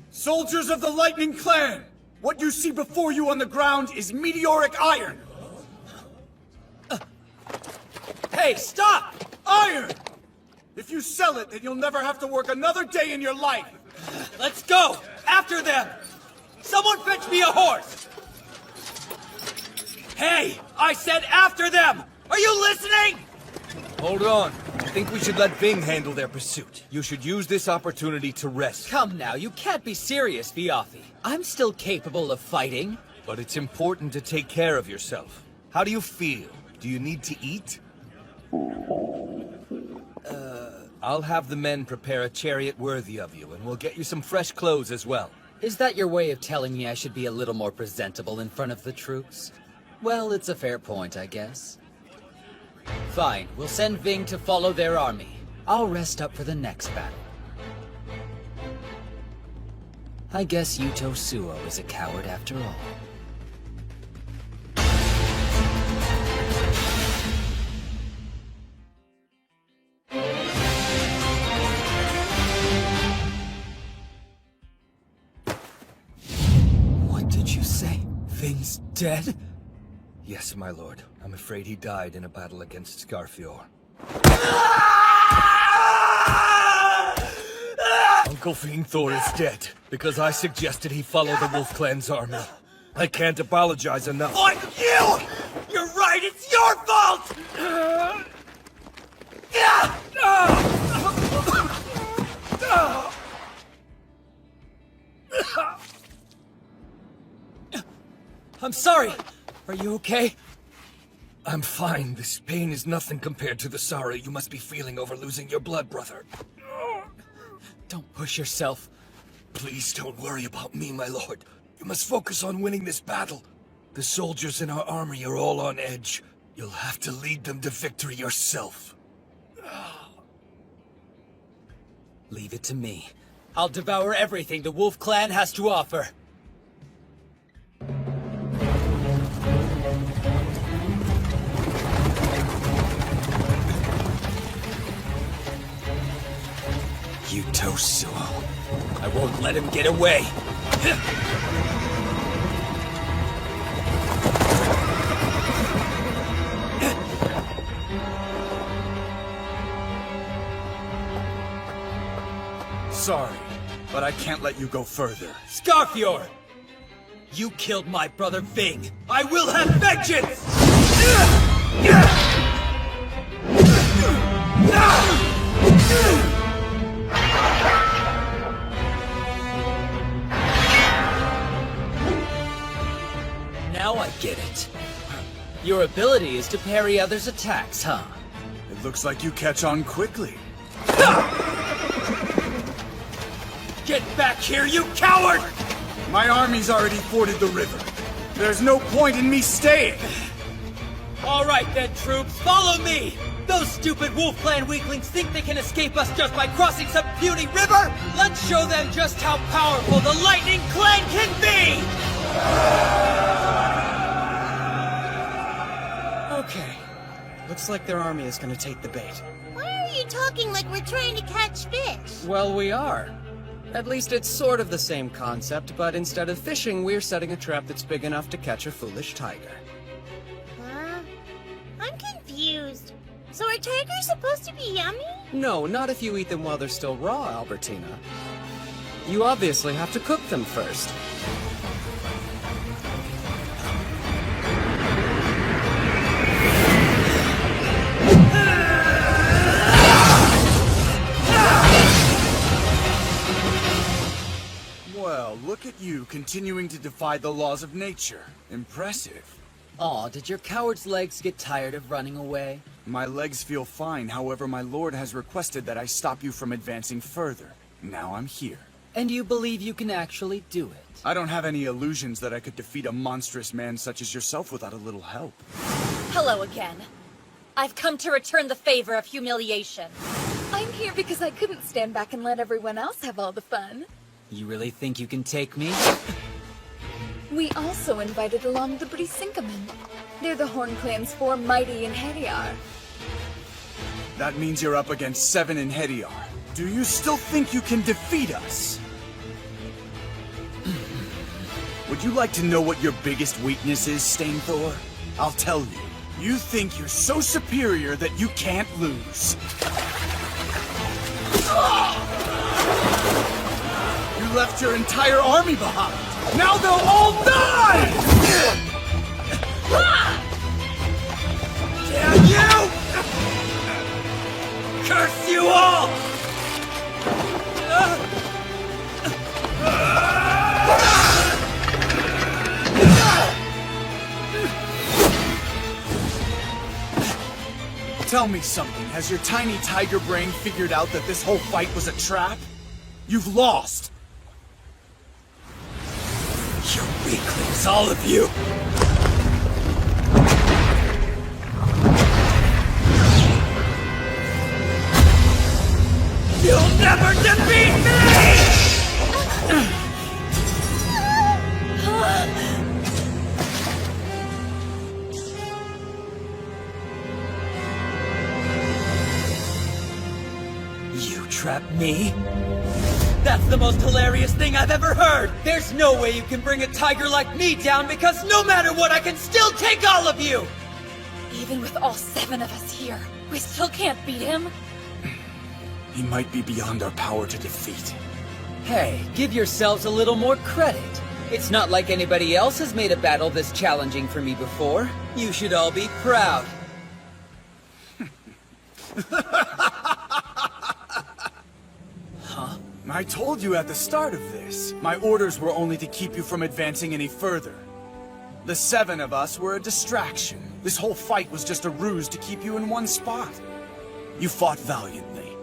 Soldiers of the Lightning Clan! What you see before you on the ground is meteoric iron! Hey, stop! Iron! If you sell it, then you'll never have to work another day in your life! Let's go! After them! Someone fetch me a horse! Hey! I said after them! Are you listening? Hold on. I think we should let Ving handle their pursuit. You should use this opportunity to rest. Come now, you can't be serious, Viafi. I'm still capable of fighting. But it's important to take care of yourself. How do you feel? Do you need to eat? I'll have the men prepare a chariot worthy of you, and we'll get you some fresh clothes as well. Is that your way of telling me I should be a little more presentable in front of the troops? Well, it's a fair point, I guess. Fine, we'll send Ving to follow their army. I'll rest up for the next battle. I guess Yuto Suo is a coward after all. What did you say? Ving's dead? Yes, my lord. I'm afraid he died in a battle against Scarfjord. Uncle Ving Thor is dead, because I suggested he follow the Wolf Clan's army. I can't apologize enough. Fuck you! You're right, it's your fault! I'm sorry. Are you okay? I'm fine. This pain is nothing compared to the sorrow you must be feeling over losing your blood brother. Don't push yourself. Please don't worry about me, my lord. You must focus on winning this battle. The soldiers in our army are all on edge. You'll have to lead them to victory yourself. Leave it to me. I'll devour everything the Wolf Clan has to offer. Yuto Suo. I won't let him get away. Sorry, but I can't let you go further. Scarfjord! You killed my brother Ving. I will have vengeance! Your ability is to parry others' attacks, huh? It looks like you catch on quickly. Get back here, you coward! My army's already forded the river. There's no point in me staying. All right then, troops, follow me! Those stupid Wolf Clan weaklings think they can escape us just by crossing some puny river? Let's show them just how powerful the Lightning Clan can be! Okay. Looks like their army is gonna take the bait. Why are you talking like we're trying to catch fish? Well, we are. At least it's sort of the same concept, but instead of fishing, we're setting a trap that's big enough to catch a foolish tiger. Huh? I'm confused. So are tigers supposed to be yummy? No, not if you eat them while they're still raw, Albertina. You obviously have to cook them first. Well, look at you continuing to defy the laws of nature. Impressive. Aw, did your coward's legs get tired of running away? My legs feel fine, however my lord has requested that I stop you from advancing further. Now I'm here. And you believe you can actually do it? I don't have any illusions that I could defeat a monstrous man such as yourself without a little help. Hello again. I've come to return the favor of humiliation. I'm here because I couldn't stand back and let everyone else have all the fun. You really think you can take me? We also invited along the Brisinkamen. They're the Horn Clan's four mighty in Hediar. That means you're up against 7 in Hediar. Do you still think you can defeat us? Would you like to know what your biggest weakness is, Stainthor? I'll tell you. You think you're so superior that you can't lose. You left your entire army behind. Now they'll all die! Damn you! Curse you all! Tell me something. Has your tiny tiger brain figured out that this whole fight was a trap? You've lost! You weaklings, all of you! You'll never defeat me! You trapped me? That's the most hilarious thing I've ever heard! There's no way you can bring a tiger like me down because no matter what, I can still take all of you! Even with all 7 of us here, we still can't beat him? He might be beyond our power to defeat. Hey, give yourselves a little more credit. It's not like anybody else has made a battle this challenging for me before. You should all be proud. Huh? I told you at the start of this. My orders were only to keep you from advancing any further. The 7 of us were a distraction. This whole fight was just a ruse to keep you in one spot. You fought valiantly.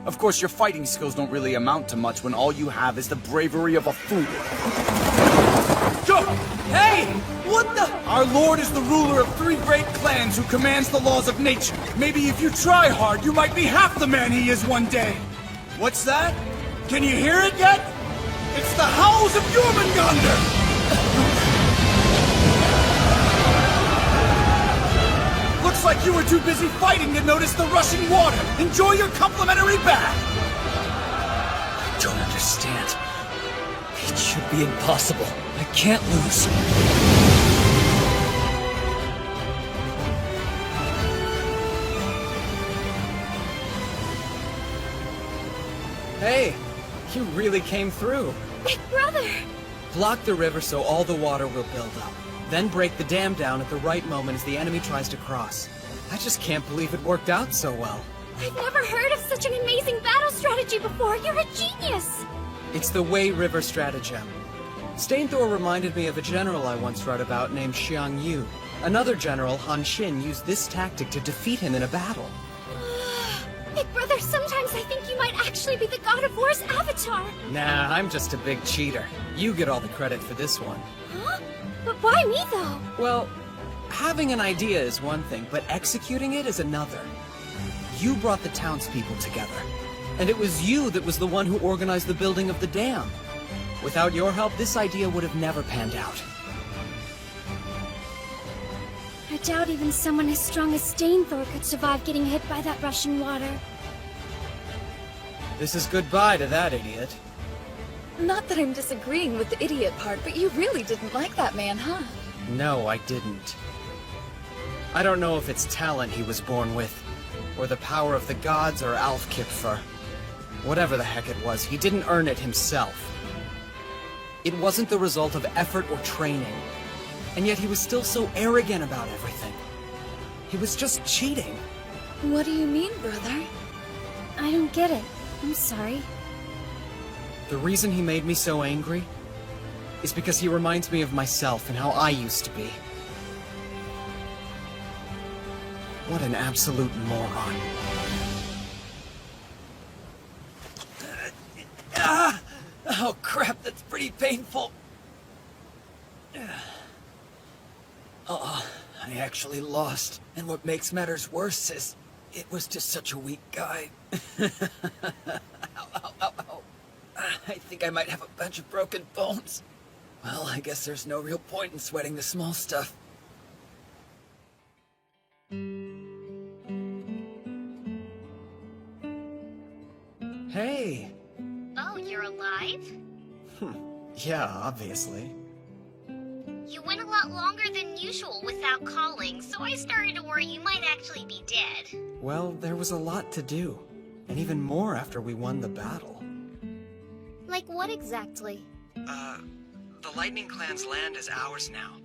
Of course, your fighting skills don't really amount to much when all you have is the bravery of a fool. Go! Hey! What the? Our lord is the ruler of 3 great clans who commands the laws of nature. Maybe if you try hard, you might be half the man he is one day. What's that? Can you hear it yet? It's the howls of Jormungandr! Looks like you were too busy fighting to notice the rushing water. Enjoy your complimentary bath! I don't understand. It should be impossible. I can't lose. Hey, you really came through. Big brother! Block the river so all the water will build up. Then break the dam down at the right moment as the enemy tries to cross. I just can't believe it worked out so well. I've never heard of such an amazing battle strategy before. You're a genius! It's the Wei River stratagem. Stainthor reminded me of a general I once read about named Xiang Yu. Another general, Han Xin, used this tactic to defeat him in a battle. Big brother, sometimes I think you might actually be the God of War's avatar. Nah, I'm just a big cheater. You get all the credit for this one. Huh? But why me, though? Well, having an idea is one thing, but executing it is another. You brought the townspeople together, and it was you that was the one who organized the building of the dam. Without your help, this idea would have never panned out. I doubt even someone as strong as Stainthor could survive getting hit by that rushing water. This is goodbye to that idiot. Not that I'm disagreeing with the idiot part, but you really didn't like that man, huh? No, I didn't. I don't know if it's talent he was born with, or the power of the gods, or Alfkipfer. Whatever the heck it was, he didn't earn it himself. It wasn't the result of effort or training. And yet he was still so arrogant about everything. He was just cheating. What do you mean, brother? I don't get it. I'm sorry. The reason he made me so angry is because he reminds me of myself and how I used to be. What an absolute moron. Oh crap, that's pretty painful. I actually lost. And what makes matters worse is, it was just such a weak guy. Ow, ow, ow, ow. I think I might have a bunch of broken bones. Well, I guess there's no real point in sweating the small stuff. Hey! Oh, you're alive? Yeah, obviously. You went a lot longer than usual without calling, so I started to worry you might actually be dead. Well, there was a lot to do. And even more after we won the battle. Like what exactly? The Lightning Clan's land is ours now.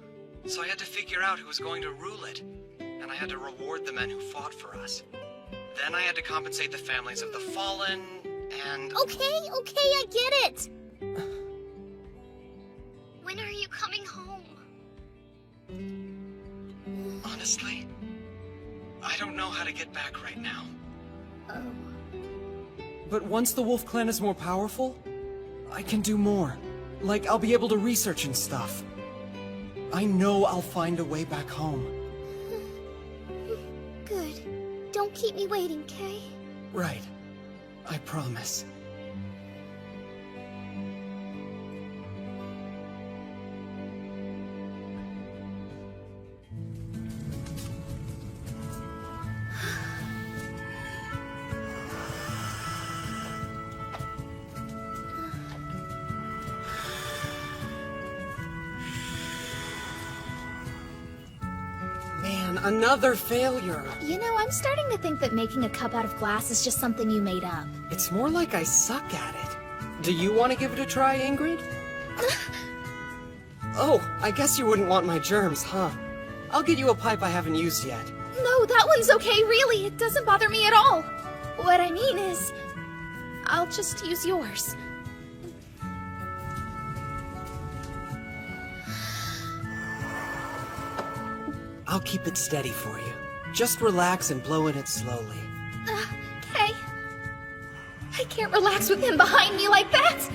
So I had to figure out who was going to rule it. And I had to reward the men who fought for us. Then I had to compensate the families of the fallen, and... Okay, I get it! When are you coming home? Honestly, I don't know how to get back right now. Oh. But once the Wolf Clan is more powerful, I can do more. Like, I'll be able to research and stuff. I know I'll find a way back home. Good. Don't keep me waiting, Kay? Right. I promise. Man, another failure. You know, I'm starting to think that making a cup out of glass is just something you made up. It's more like I suck at it. Do you want to give it a try, Ingrid? Oh, I guess you wouldn't want my germs, huh? I'll get you a pipe I haven't used yet. No, that one's okay, really. It doesn't bother me at all. What I mean is, I'll just use yours. I'll keep it steady for you. Just relax and blow in it slowly. Okay. I can't relax with him behind me like that!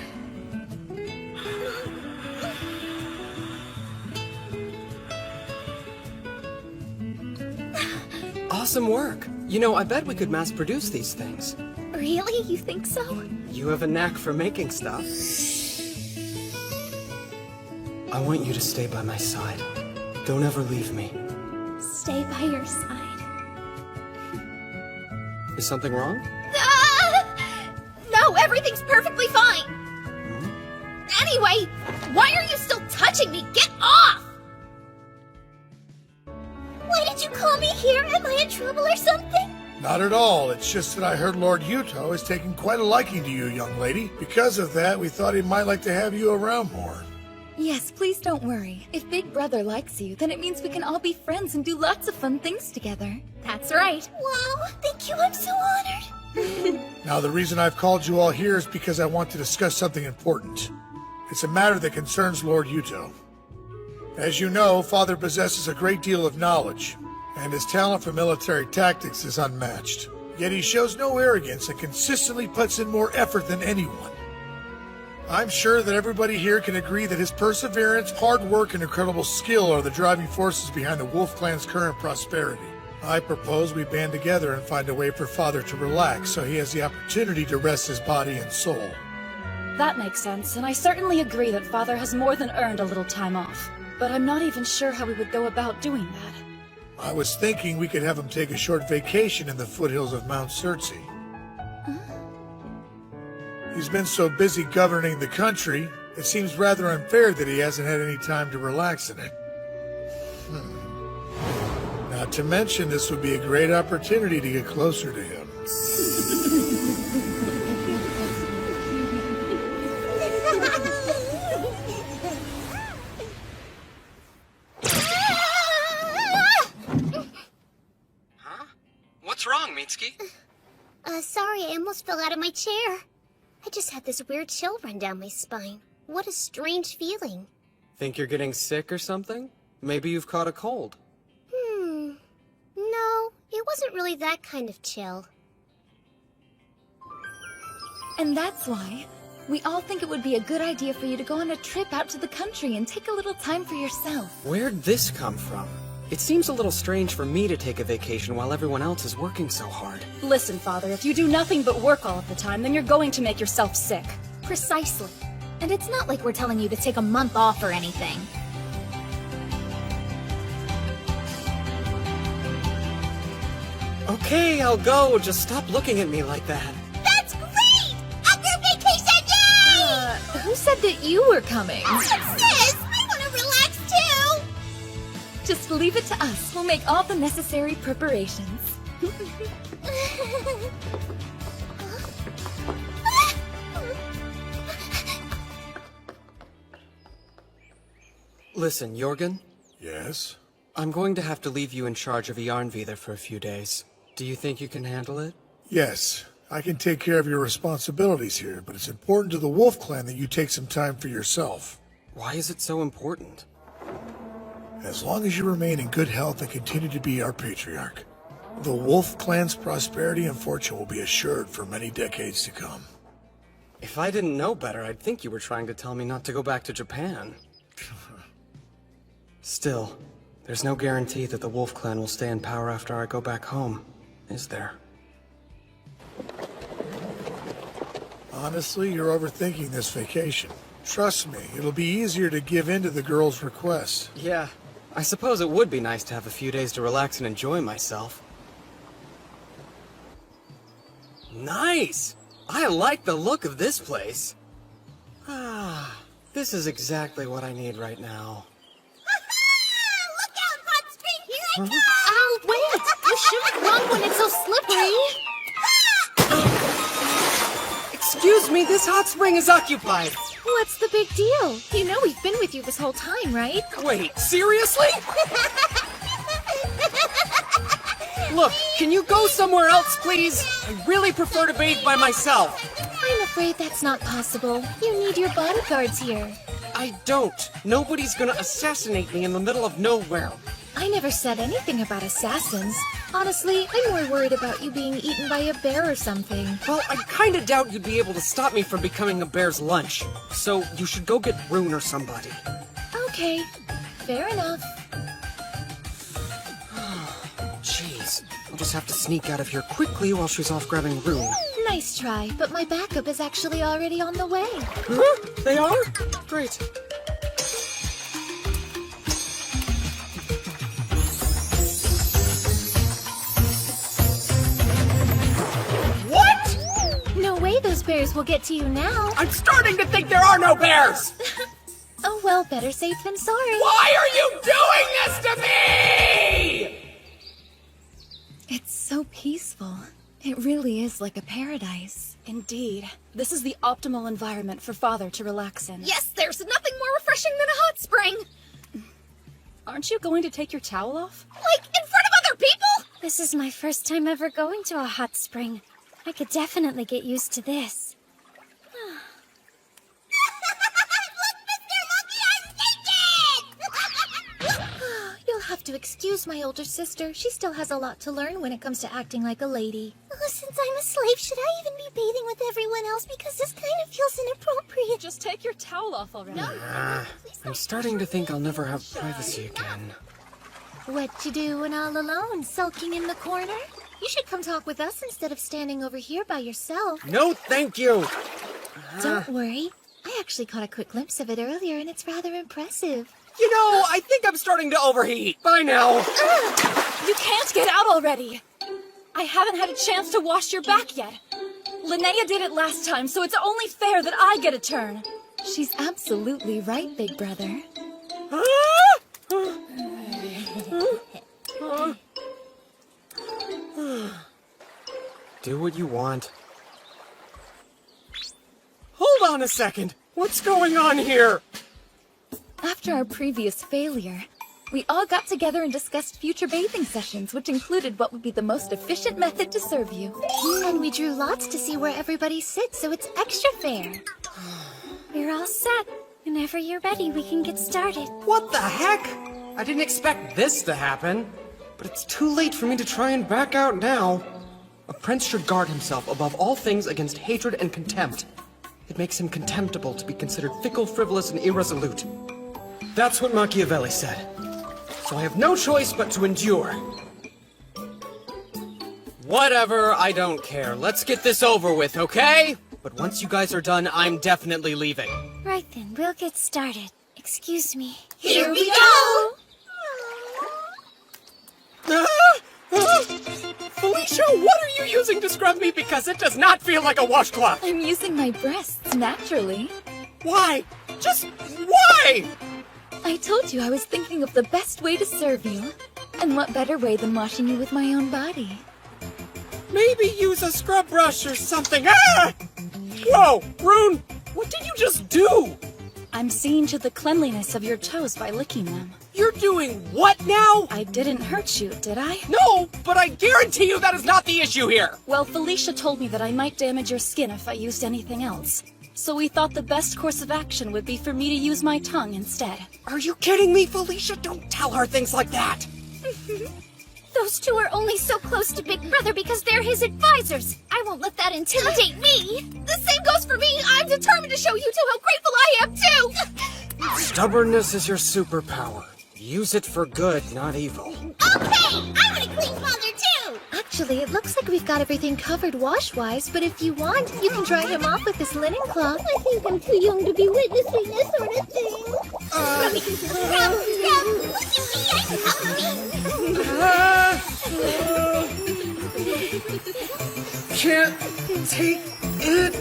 Awesome work. You know, I bet we could mass produce these things. Really? You think so? You have a knack for making stuff. I want you to stay by my side. Don't ever leave me. Stay by your side. Is something wrong? No, everything's perfectly fine! Anyway, why are you still touching me? Get off! Why did you call me here? Am I in trouble or something? Not at all. It's just that I heard Lord Yuto is taking quite a liking to you, young lady. Because of that, we thought he might like to have you around more. Yes, please don't worry. If Big Brother likes you, then it means we can all be friends and do lots of fun things together. That's right. Wow, thank you. I'm so honored. Now, the reason I've called you all here is because I want to discuss something important. It's a matter that concerns Lord Yuto. As you know, Father possesses a great deal of knowledge, and his talent for military tactics is unmatched. Yet he shows no arrogance and consistently puts in more effort than anyone. I'm sure that everybody here can agree that his perseverance, hard work, and incredible skill are the driving forces behind the Wolf Clan's current prosperity. I propose we band together and find a way for Father to relax so he has the opportunity to rest his body and soul. That makes sense, and I certainly agree that Father has more than earned a little time off. But I'm not even sure how we would go about doing that. I was thinking we could have him take a short vacation in the foothills of Mount Circe. He's been so busy governing the country, it seems rather unfair that he hasn't had any time to relax in it. Not to mention, this would be a great opportunity to get closer to him. What's wrong, Mitsuki? Sorry, I almost fell out of my chair. I just had this weird chill run down my spine. What a strange feeling. Think you're getting sick or something? Maybe you've caught a cold. No, it wasn't really that kind of chill. And that's why we all think it would be a good idea for you to go on a trip out to the country and take a little time for yourself. Where'd this come from? It seems a little strange for me to take a vacation while everyone else is working so hard. Listen, Father, if you do nothing but work all of the time, then you're going to make yourself sick. Precisely. And it's not like we're telling you to take a month off or anything. Okay, I'll go. Just stop looking at me like that. That's great! A group vacation, yay! Who said that you were coming? Sis, I want to relax too! Just leave it to us. We'll make all the necessary preparations. Listen, Jorgen? Yes? I'm going to have to leave you in charge of Yarnvidar for a few days. Do you think you can handle it? Yes. I can take care of your responsibilities here, but it's important to the Wolf Clan that you take some time for yourself. Why is it so important? As long as you remain in good health and continue to be our patriarch, the Wolf Clan's prosperity and fortune will be assured for many decades to come. If I didn't know better, I'd think you were trying to tell me not to go back to Japan. Still, there's no guarantee that the Wolf Clan will stay in power after I go back home, is there? Honestly, you're overthinking this vacation. Trust me, it'll be easier to give in to the girl's request. Yeah, I suppose it would be nice to have a few days to relax and enjoy myself. Nice! I like the look of this place. Ah, this is exactly what I need right now. Look out, Hot Spring, here I come! Oh, wait! You shouldn't run when it's so slippery! Excuse me, this hot spring is occupied! What's the big deal? You know we've been with you this whole time, right? Wait, seriously? Look, can you go somewhere else, please? I really prefer to bathe by myself. I'm afraid that's not possible. You need your bodyguards here. I don't. Nobody's gonna assassinate me in the middle of nowhere. I never said anything about assassins. Honestly, I'm more worried about you being eaten by a bear or something. Well, I kinda doubt you'd be able to stop me from becoming a bear's lunch. So you should go get Rune or somebody. Okay, fair enough. Jeez, I'll just have to sneak out of here quickly while she's off grabbing Rune. Nice try, but my backup is actually already on the way. Huh? They are? Great. What? No way those bears will get to you now. I'm starting to think there are no bears! Oh well, better safe than sorry. Why are you doing this to me? It's so peaceful. It really is like a paradise. Indeed. This is the optimal environment for Father to relax in. Yes, there's nothing more refreshing than a hot spring! Aren't you going to take your towel off? Like, in front of other people? This is my first time ever going to a hot spring. I could definitely get used to this. Look, Mr. Monkey, I'm naked! She's my older sister. She still has a lot to learn when it comes to acting like a lady. Oh, since I'm a slave, should I even be bathing with everyone else? Because this kind of feels inappropriate. Just take your towel off already. I'm starting to think I'll never have privacy again. What you doing all alone, sulking in the corner? You should come talk with us instead of standing over here by yourself. No, thank you! Don't worry. I actually caught a quick glimpse of it earlier, and it's rather impressive. You know, I think I'm starting to overheat. Bye now. You can't get out already. I haven't had a chance to wash your back yet. Linnea did it last time, so it's only fair that I get a turn. She's absolutely right, big brother. Do what you want. Hold on a second. What's going on here? After our previous failure, we all got together and discussed future bathing sessions, which included what would be the most efficient method to serve you. And we drew lots to see where everybody sits, so it's extra fair. We're all set. Whenever you're ready, we can get started. What the heck? I didn't expect this to happen. But it's too late for me to try and back out now. A prince should guard himself above all things against hatred and contempt. It makes him contemptible to be considered fickle, frivolous, and irresolute. That's what Machiavelli said. So I have no choice but to endure. Whatever, I don't care. Let's get this over with, okay? But once you guys are done, I'm definitely leaving. Right then, we'll get started. Excuse me. Here we go! Felicia, what are you using to scrub me? Because it does not feel like a washcloth. I'm using my breasts naturally. Why? Just why? I told you I was thinking of the best way to serve you. And what better way than washing you with my own body? Maybe use a scrub brush or something. Ah! Whoa, Rune, what did you just do? I'm seeing to the cleanliness of your toes by licking them. You're doing what now? I didn't hurt you, did I? No, but I guarantee you that is not the issue here. Well, Felicia told me that I might damage your skin if I used anything else. So we thought the best course of action would be for me to use my tongue instead. Are you kidding me, Felicia? Don't tell her things like that. Those two are only so close to Big Brother because they're his advisors. I won't let that intimidate me. The same goes for me. I'm determined to show you two how grateful I am, too. Stubbornness is your superpower. Use it for good, not evil. Okay, I'm gonna clean Father, too. Actually, it looks like we've got everything covered wash-wise, but if you want, you can dry him off with this linen cloth. I think I'm too young to be witnessing this sort of thing. Scrub, scrub, scrub. Look at me, I'm comfy. Can't take it.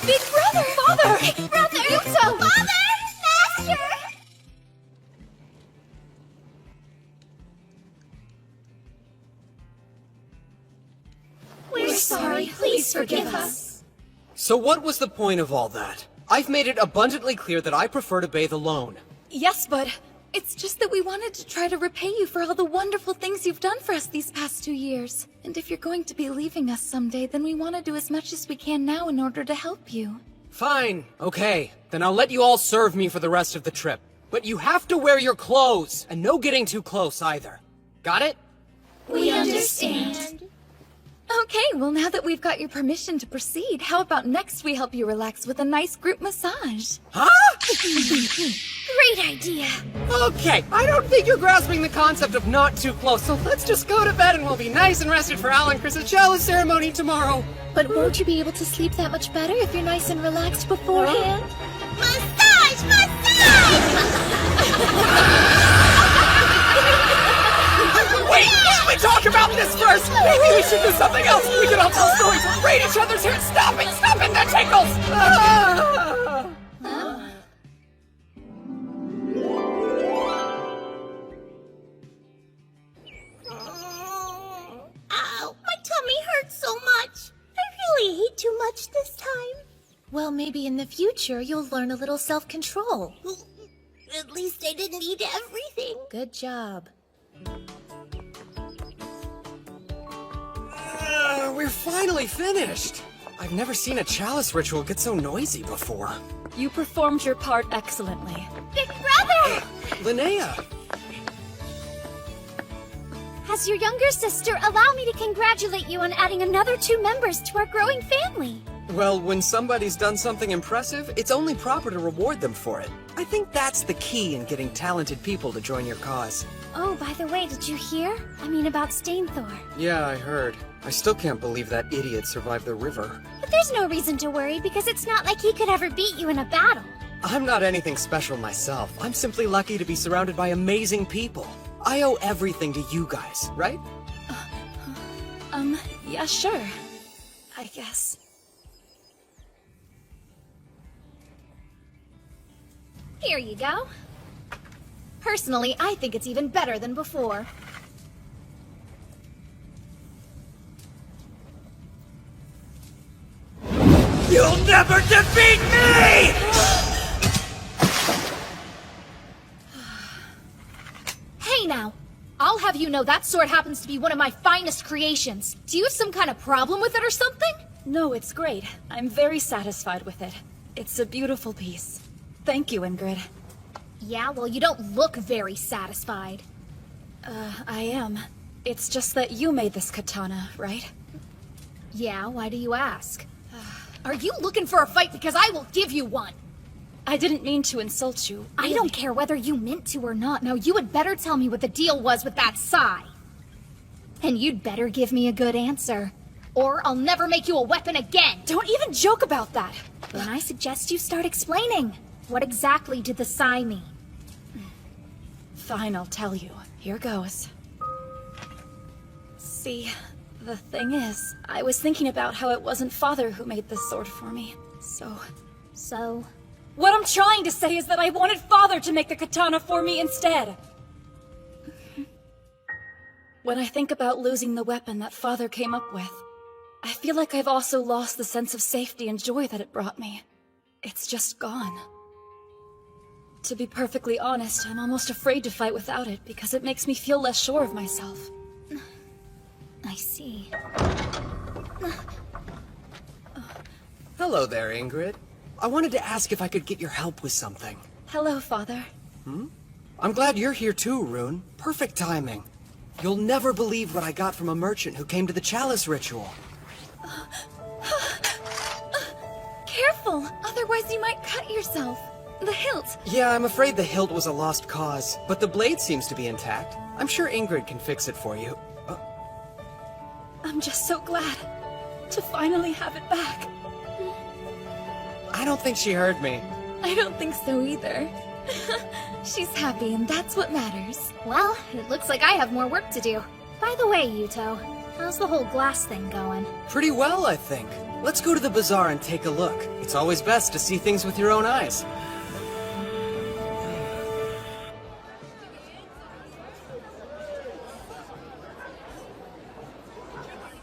Big Brother! Father! Big Brother! Yuto! Father! Master! We're sorry. Please forgive us. So what was the point of all that? I've made it abundantly clear that I prefer to bathe alone. Yes, but it's just that we wanted to try to repay you for all the wonderful things you've done for us these past 2 years. And if you're going to be leaving us someday, then we want to do as much as we can now in order to help you. Fine, okay. Then I'll let you all serve me for the rest of the trip. But you have to wear your clothes, and no getting too close either. Got it? We understand. Okay, well now that we've got your permission to proceed, how about next we help you relax with a nice group massage? Huh? Great idea. Okay, I don't think you're grasping the concept of not too close, so let's just go to bed and we'll be nice and rested for Al and Chris's chalice ceremony tomorrow. But won't you be able to sleep that much better if you're nice and relaxed beforehand? Massage! Massage! Wait, can we talk about this first? Maybe we should do something else. We can all tell stories, raid each other's hair. Stop it, that tickles! Ow, my tummy hurts so much. I really ate too much this time. Well, maybe in the future you'll learn a little self-control. At least I didn't eat everything. Good job. We're finally finished. I've never seen a chalice ritual get so noisy before. You performed your part excellently. Big Brother! Linnea! As your younger sister, allow me to congratulate you on adding another 2 members to our growing family. Well, when somebody's done something impressive, it's only proper to reward them for it. I think that's the key in getting talented people to join your cause. Oh, by the way, did you hear? I mean about Stainthor. Yeah, I heard. I still can't believe that idiot survived the river. But there's no reason to worry because it's not like he could ever beat you in a battle. I'm not anything special myself. I'm simply lucky to be surrounded by amazing people. I owe everything to you guys, right? Yeah, sure. I guess. Here you go. Personally, I think it's even better than before. You'll never defeat me! Hey now! I'll have you know that sword happens to be one of my finest creations. Do you have some kind of problem with it or something? No, it's great. I'm very satisfied with it. It's a beautiful piece. Thank you, Ingrid. Yeah, well, you don't look very satisfied. I am. It's just that you made this katana, right? Yeah, why do you ask? Are you looking for a fight? Because I will give you one! I didn't mean to insult you. I don't care whether you meant to or not. Now, you had better tell me what the deal was with that sai. And you'd better give me a good answer. Or I'll never make you a weapon again! Don't even joke about that! Then I suggest you start explaining. What exactly did the sai mean? Fine, I'll tell you. Here goes. See, the thing is, I was thinking about how it wasn't Father who made this sword for me. So? What I'm trying to say is that I wanted Father to make the katana for me instead. When I think about losing the weapon that Father came up with, I feel like I've also lost the sense of safety and joy that it brought me. It's just gone. To be perfectly honest, I'm almost afraid to fight without it because it makes me feel less sure of myself. I see. Hello there, Ingrid. I wanted to ask if I could get your help with something. Hello, Father. I'm glad you're here too, Rune. Perfect timing. You'll never believe what I got from a merchant who came to the chalice ritual. Careful, otherwise you might cut yourself. The hilt. Yeah, I'm afraid the hilt was a lost cause, but the blade seems to be intact. I'm sure Ingrid can fix it for you. I'm just so glad to finally have it back. I don't think she heard me. I don't think so either. She's happy and that's what matters. Well, it looks like I have more work to do. By the way, Yuto, how's the whole glass thing going? Pretty well, I think. Let's go to the bazaar and take a look. It's always best to see things with your own eyes.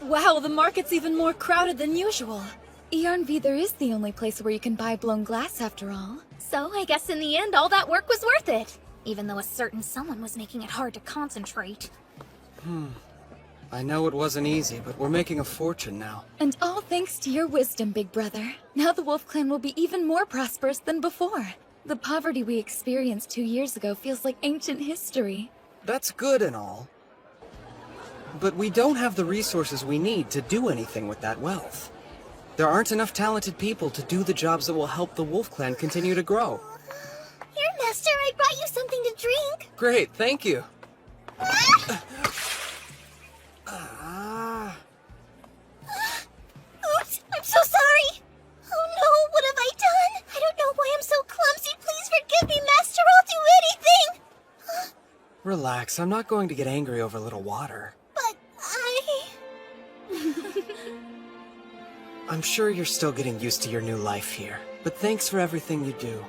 Wow, the market's even more crowded than usual. Yarnvidar is the only place where you can buy blown glass after all. So I guess in the end all that work was worth it. Even though a certain someone was making it hard to concentrate. I know it wasn't easy, but we're making a fortune now. And all thanks to your wisdom, big brother. Now the Wolf Clan will be even more prosperous than before. The poverty we experienced 2 years ago feels like ancient history. That's good and all. But we don't have the resources we need to do anything with that wealth. There aren't enough talented people to do the jobs that will help the Wolf Clan continue to grow. Here, Master, I brought you something to drink. Great, thank you. Oops, I'm so sorry. Oh no, what have I done? I don't know why I'm so clumsy. Please forgive me, Master. I'll do anything. Relax, I'm not going to get angry over a little water. But I'm sure you're still getting used to your new life here, but thanks for everything you do.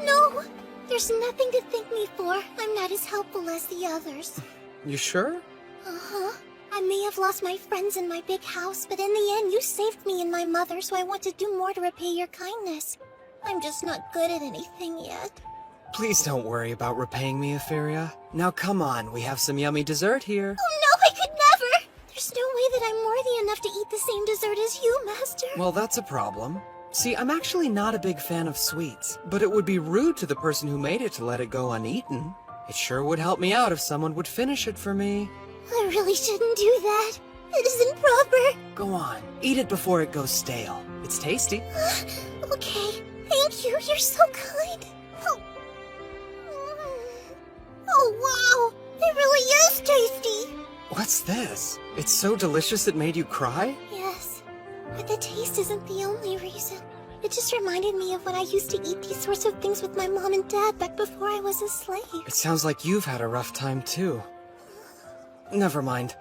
No, there's nothing to thank me for. I'm not as helpful as the others. You sure? Uh-huh. I may have lost my friends in my big house, but in the end you saved me and my mother, so I want to do more to repay your kindness. I'm just not good at anything yet. Please don't worry about repaying me, Etheria. Now come on, we have some yummy dessert here. Oh no, I could never! There's no way that I'm worthy enough to eat the same dessert as you, Master. Well, that's a problem. See, I'm actually not a big fan of sweets, but it would be rude to the person who made it to let it go uneaten. It sure would help me out if someone would finish it for me. I really shouldn't do that. It isn't proper. Go on, eat it before it goes stale. It's tasty. Okay, thank you. You're so kind. Oh, wow. It really is tasty. What's this? It's so delicious it made you cry? Yes, but the taste isn't the only reason. It just reminded me of when I used to eat these sorts of things with my mom and dad back before I was a slave. It sounds like you've had a rough time too. Never mind.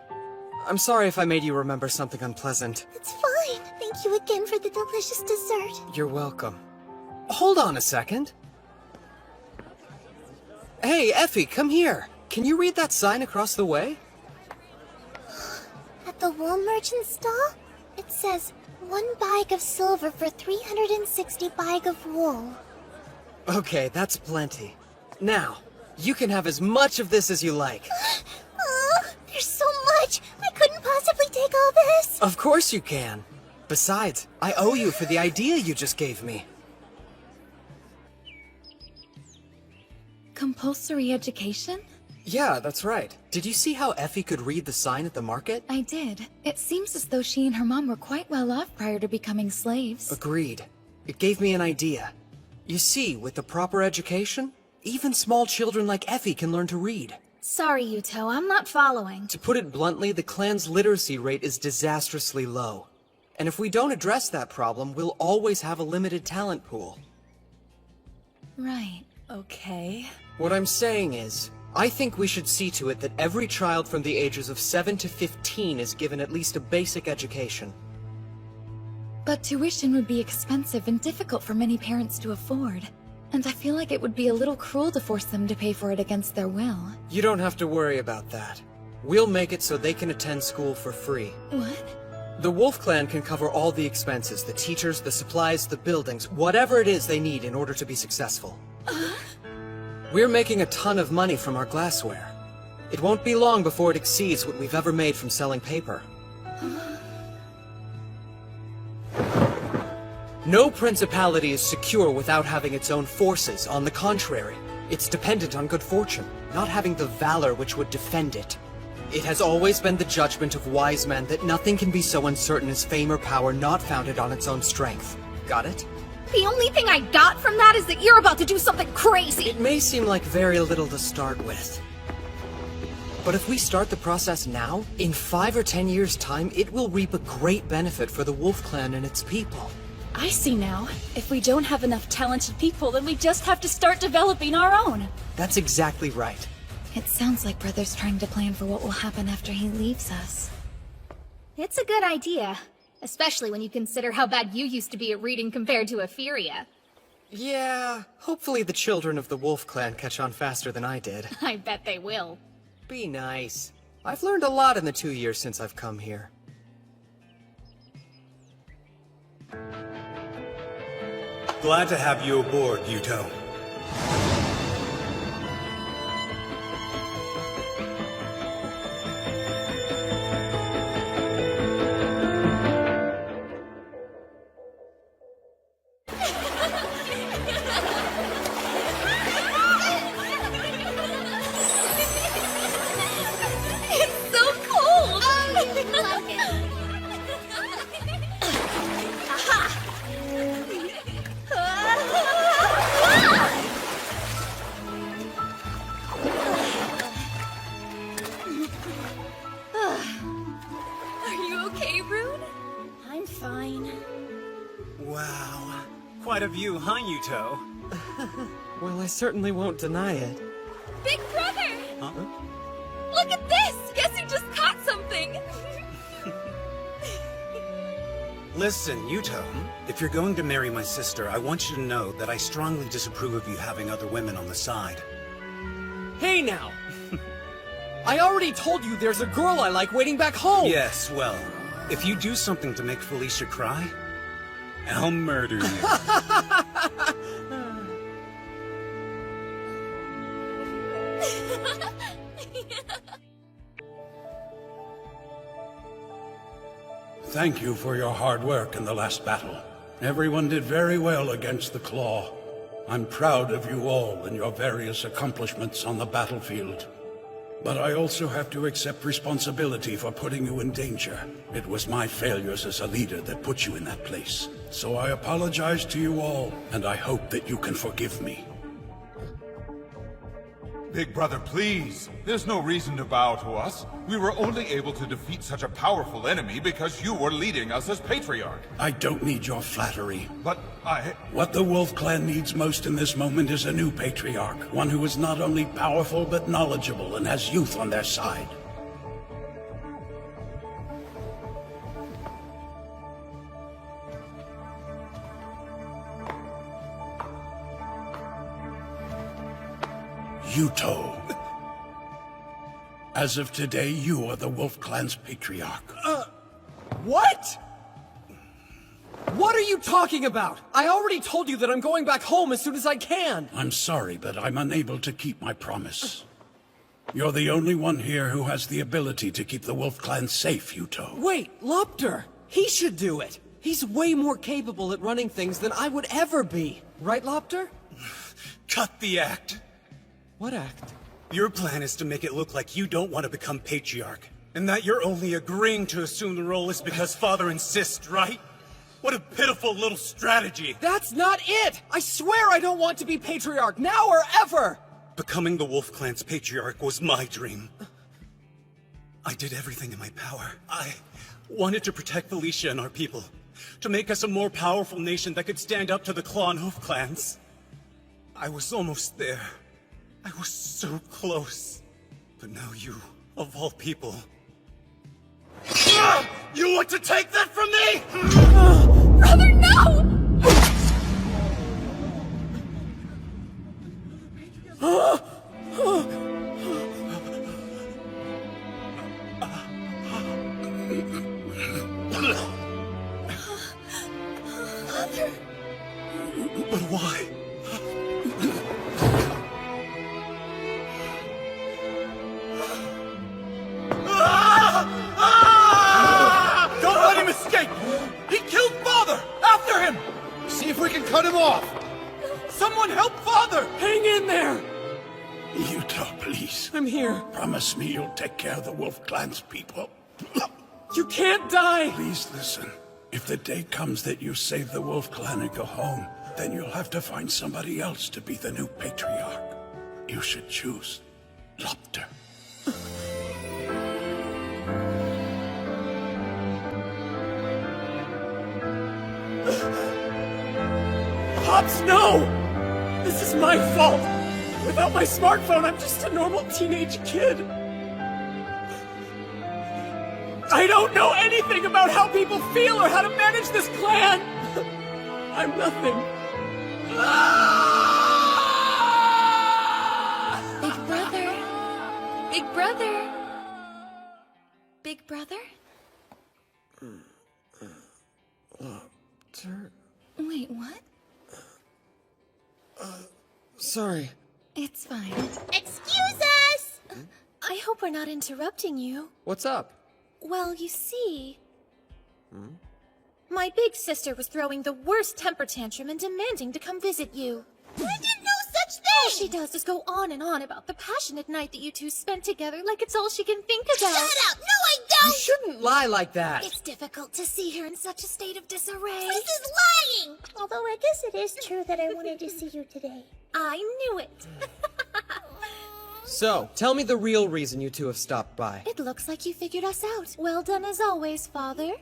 I'm sorry if I made you remember something unpleasant. It's fine. Thank you again for the delicious dessert. You're welcome. Hold on a second. Hey, Effie, come here. Can you read that sign across the way? At the wool merchant stall, it says, 1 bag of silver for 360 bag of wool. Okay, that's plenty. Now, you can have as much of this as you like. Oh, there's so much! I couldn't possibly take all this! Of course you can. Besides, I owe you for the idea you just gave me. Compulsory education? Yeah, that's right. Did you see how Effie could read the sign at the market? I did. It seems as though she and her mom were quite well off prior to becoming slaves. Agreed. It gave me an idea. You see, with the proper education, even small children like Effie can learn to read. Sorry, Yuto, I'm not following. To put it bluntly, the clan's literacy rate is disastrously low. And if we don't address that problem, we'll always have a limited talent pool. Right. Okay. What I'm saying is, I think we should see to it that every child from the ages of 7 to 15 is given at least a basic education. But tuition would be expensive and difficult for many parents to afford. And I feel like it would be a little cruel to force them to pay for it against their will. You don't have to worry about that. We'll make it so they can attend school for free. What? The Wolf Clan can cover all the expenses, the teachers, the supplies, the buildings, whatever it is they need in order to be successful. We're making a ton of money from our glassware. It won't be long before it exceeds what we've ever made from selling paper. No principality is secure without having its own forces. On the contrary, it's dependent on good fortune, not having the valor which would defend it. It has always been the judgment of wise men that nothing can be so uncertain as fame or power not founded on its own strength. Got it? The only thing I got from that is that you're about to do something crazy! It may seem like very little to start with. But if we start the process now, in 5 or 10 years' time, it will reap a great benefit for the Wolf Clan and its people. I see now. If we don't have enough talented people, then we just have to start developing our own. That's exactly right. It sounds like Brother's trying to plan for what will happen after he leaves us. It's a good idea. Especially when you consider how bad you used to be at reading compared to Etheria. Yeah, hopefully the children of the Wolf Clan catch on faster than I did. I bet they will. Be nice. I've learned a lot in the 2 years since I've come here. Glad to have you aboard, Yuto. It's so cold! Oh, you like it. Aha! Are you okay, Rune? I'm fine. Wow. Quite a view, huh, Yuto? Well, I certainly won't deny it. Big brother! Huh? Look at this! Guess who just caught something? Listen, Yuto, if you're going to marry my sister, I want you to know that I strongly disapprove of you having other women on the side. Hey now! I already told you there's a girl I like waiting back home! Yes, well, if you do something to make Felicia cry, I'll murder you. Thank you for your hard work in the last battle. Everyone did very well against the Claw. I'm proud of you all and your various accomplishments on the battlefield. But I also have to accept responsibility for putting you in danger. It was my failures as a leader that put you in that place. So I apologize to you all, and I hope that you can forgive me. Big brother, please. There's no reason to bow to us. We were only able to defeat such a powerful enemy because you were leading us as Patriarch. I don't need your flattery. But What the Wolf Clan needs most in this moment is a new Patriarch. One who is not only powerful, but knowledgeable and has youth on their side. Yuto. As of today, you are the Wolf Clan's Patriarch. What? What are you talking about? I already told you that I'm going back home as soon as I can. I'm sorry, but I'm unable to keep my promise. You're the only one here who has the ability to keep the Wolf Clan safe, Yuto. Wait, Lopter! He should do it! He's way more capable at running things than I would ever be. Right, Lopter? Cut the act. What act? Your plan is to make it look like you don't want to become Patriarch, and that you're only agreeing to assume the role is because Father insists, right? What a pitiful little strategy! That's not it! I swear I don't want to be Patriarch, now or ever! Becoming the Wolf Clan's Patriarch was my dream. I did everything in my power. I wanted to protect Felicia and our people, to make us a more powerful nation that could stand up to the Claw and Hoof clans. I was almost there. I was so close. But now you, of all people... You want to take that from me?! Brother, no! Mother. But why? Don't let him escape! He killed Father! After him! see if we can cut him off! Someone help Father! Hang in there! Yuto, please. I'm here. Promise me you'll take care of the Wolf Clan's people. You can't die! Please listen. If the day comes that you save the Wolf Clan and go home, then you'll have to find somebody else to be the new Patriarch. You should choose Lopter. Pops, no! This is my fault! Without my smartphone, I'm just a normal teenage kid. I don't know anything about how people feel or how to manage this clan! I'm nothing. Big brother. Big brother. Big brother? Wait, what? Sorry. It's fine. Excuse us! I hope we're not interrupting you. What's up? Well, you see... My big sister was throwing the worst temper tantrum and demanding to come visit you. I did no such thing! All she does is go on and on about the passionate night that you two spent together like it's all she can think about. Shut up! No, I don't! You shouldn't lie like that! It's difficult to see her in such a state of disarray. This is lying! Although I guess it is true that I wanted to see you today. I knew it. So, tell me the real reason you two have stopped by. It looks like you figured us out. Well done as always, Father.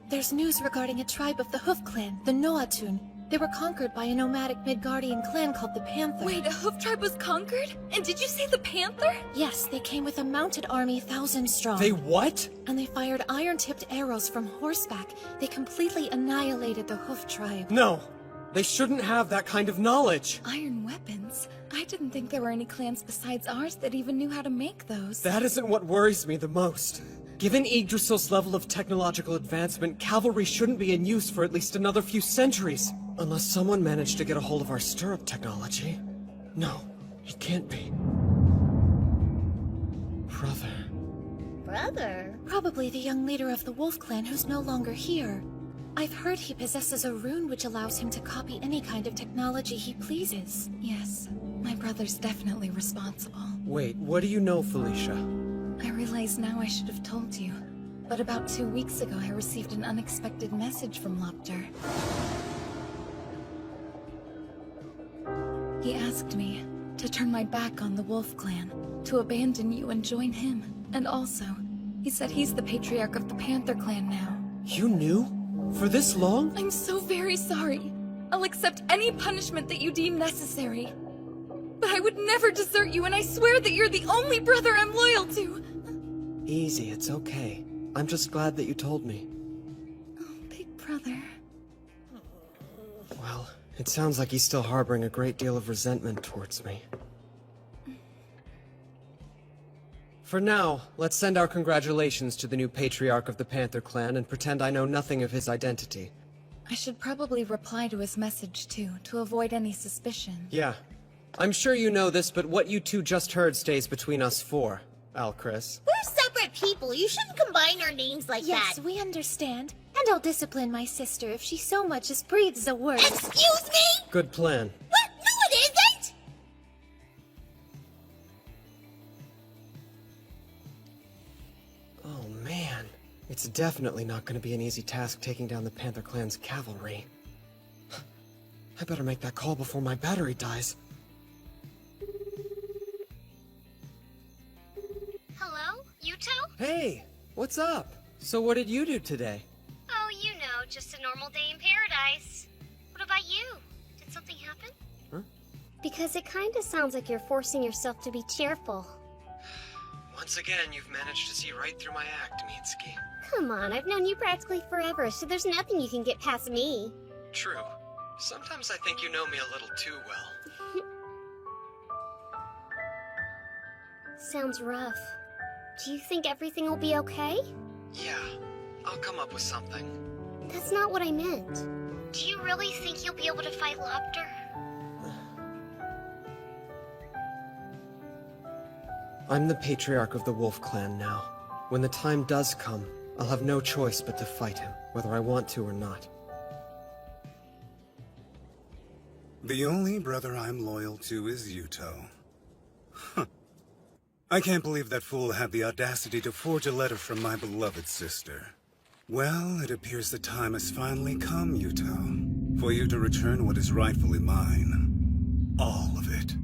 There's news regarding a tribe of the Hoof Clan, the Noatun. They were conquered by a nomadic Midgardian clan called the Panther. Wait, a hoof tribe was conquered? And did you say the Panther? Yes, they came with a mounted army 1,000 strong. They what? And they fired iron-tipped arrows from horseback. They completely annihilated the Hoof tribe. No, they shouldn't have that kind of knowledge. Iron weapons? I didn't think there were any clans besides ours that even knew how to make those. That isn't what worries me the most. Given Yggdrasil's level of technological advancement, cavalry shouldn't be in use for at least another few centuries. Unless someone managed to get a hold of our stirrup technology. No, it can't be. Brother. Brother? Probably the young leader of the Wolf Clan who's no longer here. I've heard he possesses a rune which allows him to copy any kind of technology he pleases. Yes, my brother's definitely responsible. Wait, what do you know, Felicia? I realize now I should have told you. But about 2 weeks ago, I received an unexpected message from Lopter. He asked me to turn my back on the Wolf Clan, to abandon you and join him. And also, he said he's the Patriarch of the Panther Clan now. You knew? For this long? I'm so very sorry. I'll accept any punishment that you deem necessary. But I would never desert you, and I swear that you're the only brother I'm loyal to. Easy, it's okay. I'm just glad that you told me. Oh, big brother. Well, it sounds like he's still harboring a great deal of resentment towards me. For now, let's send our congratulations to the new Patriarch of the Panther Clan and pretend I know nothing of his identity. I should probably reply to his message, too, to avoid any suspicion. Yeah. I'm sure you know this, but what you two just heard stays between us four, Alchris. We're separate people. You shouldn't combine our names like that. Yes, we understand. And I'll discipline my sister if she so much as breathes a word. Excuse me? Good plan. What? No, it isn't! Oh man, it's definitely not going to be an easy task taking down the Panther Clan's cavalry. I better make that call before my battery dies. Hello? Yuto? Hey, what's up? So what did you do today? Oh, you know, just a normal day in paradise. What about you? Did something happen? Huh? Because it kinda sounds like you're forcing yourself to be cheerful. Once again, you've managed to see right through my act, Mitsuki. Come on, I've known you practically forever, so there's nothing you can get past me. True. Sometimes I think you know me a little too well. Sounds rough. Do you think everything will be okay? Yeah, I'll come up with something. That's not what I meant. Do you really think you'll be able to fight Lopter? I'm the Patriarch of the Wolf Clan now. When the time does come, I'll have no choice but to fight him, whether I want to or not. The only brother I'm loyal to is Yuto. Huh. I can't believe that fool had the audacity to forge a letter from my beloved sister. Well, it appears the time has finally come, Yuto, for you to return what is rightfully mine. All of it.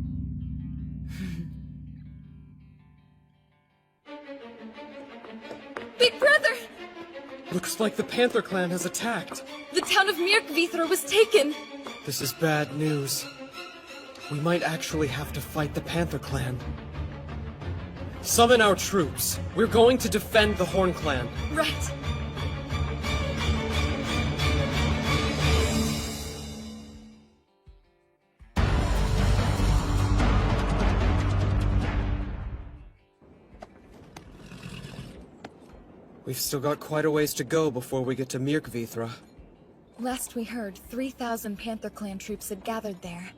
Big brother! Looks like the Panther Clan has attacked. The town of Mirkvithra was taken! This is bad news. We might actually have to fight the Panther Clan. Summon our troops. We're going to defend the Horn Clan. Right. We've still got quite a ways to go before we get to Mirkvithra. Last we heard, 3,000 Panther Clan troops had gathered there.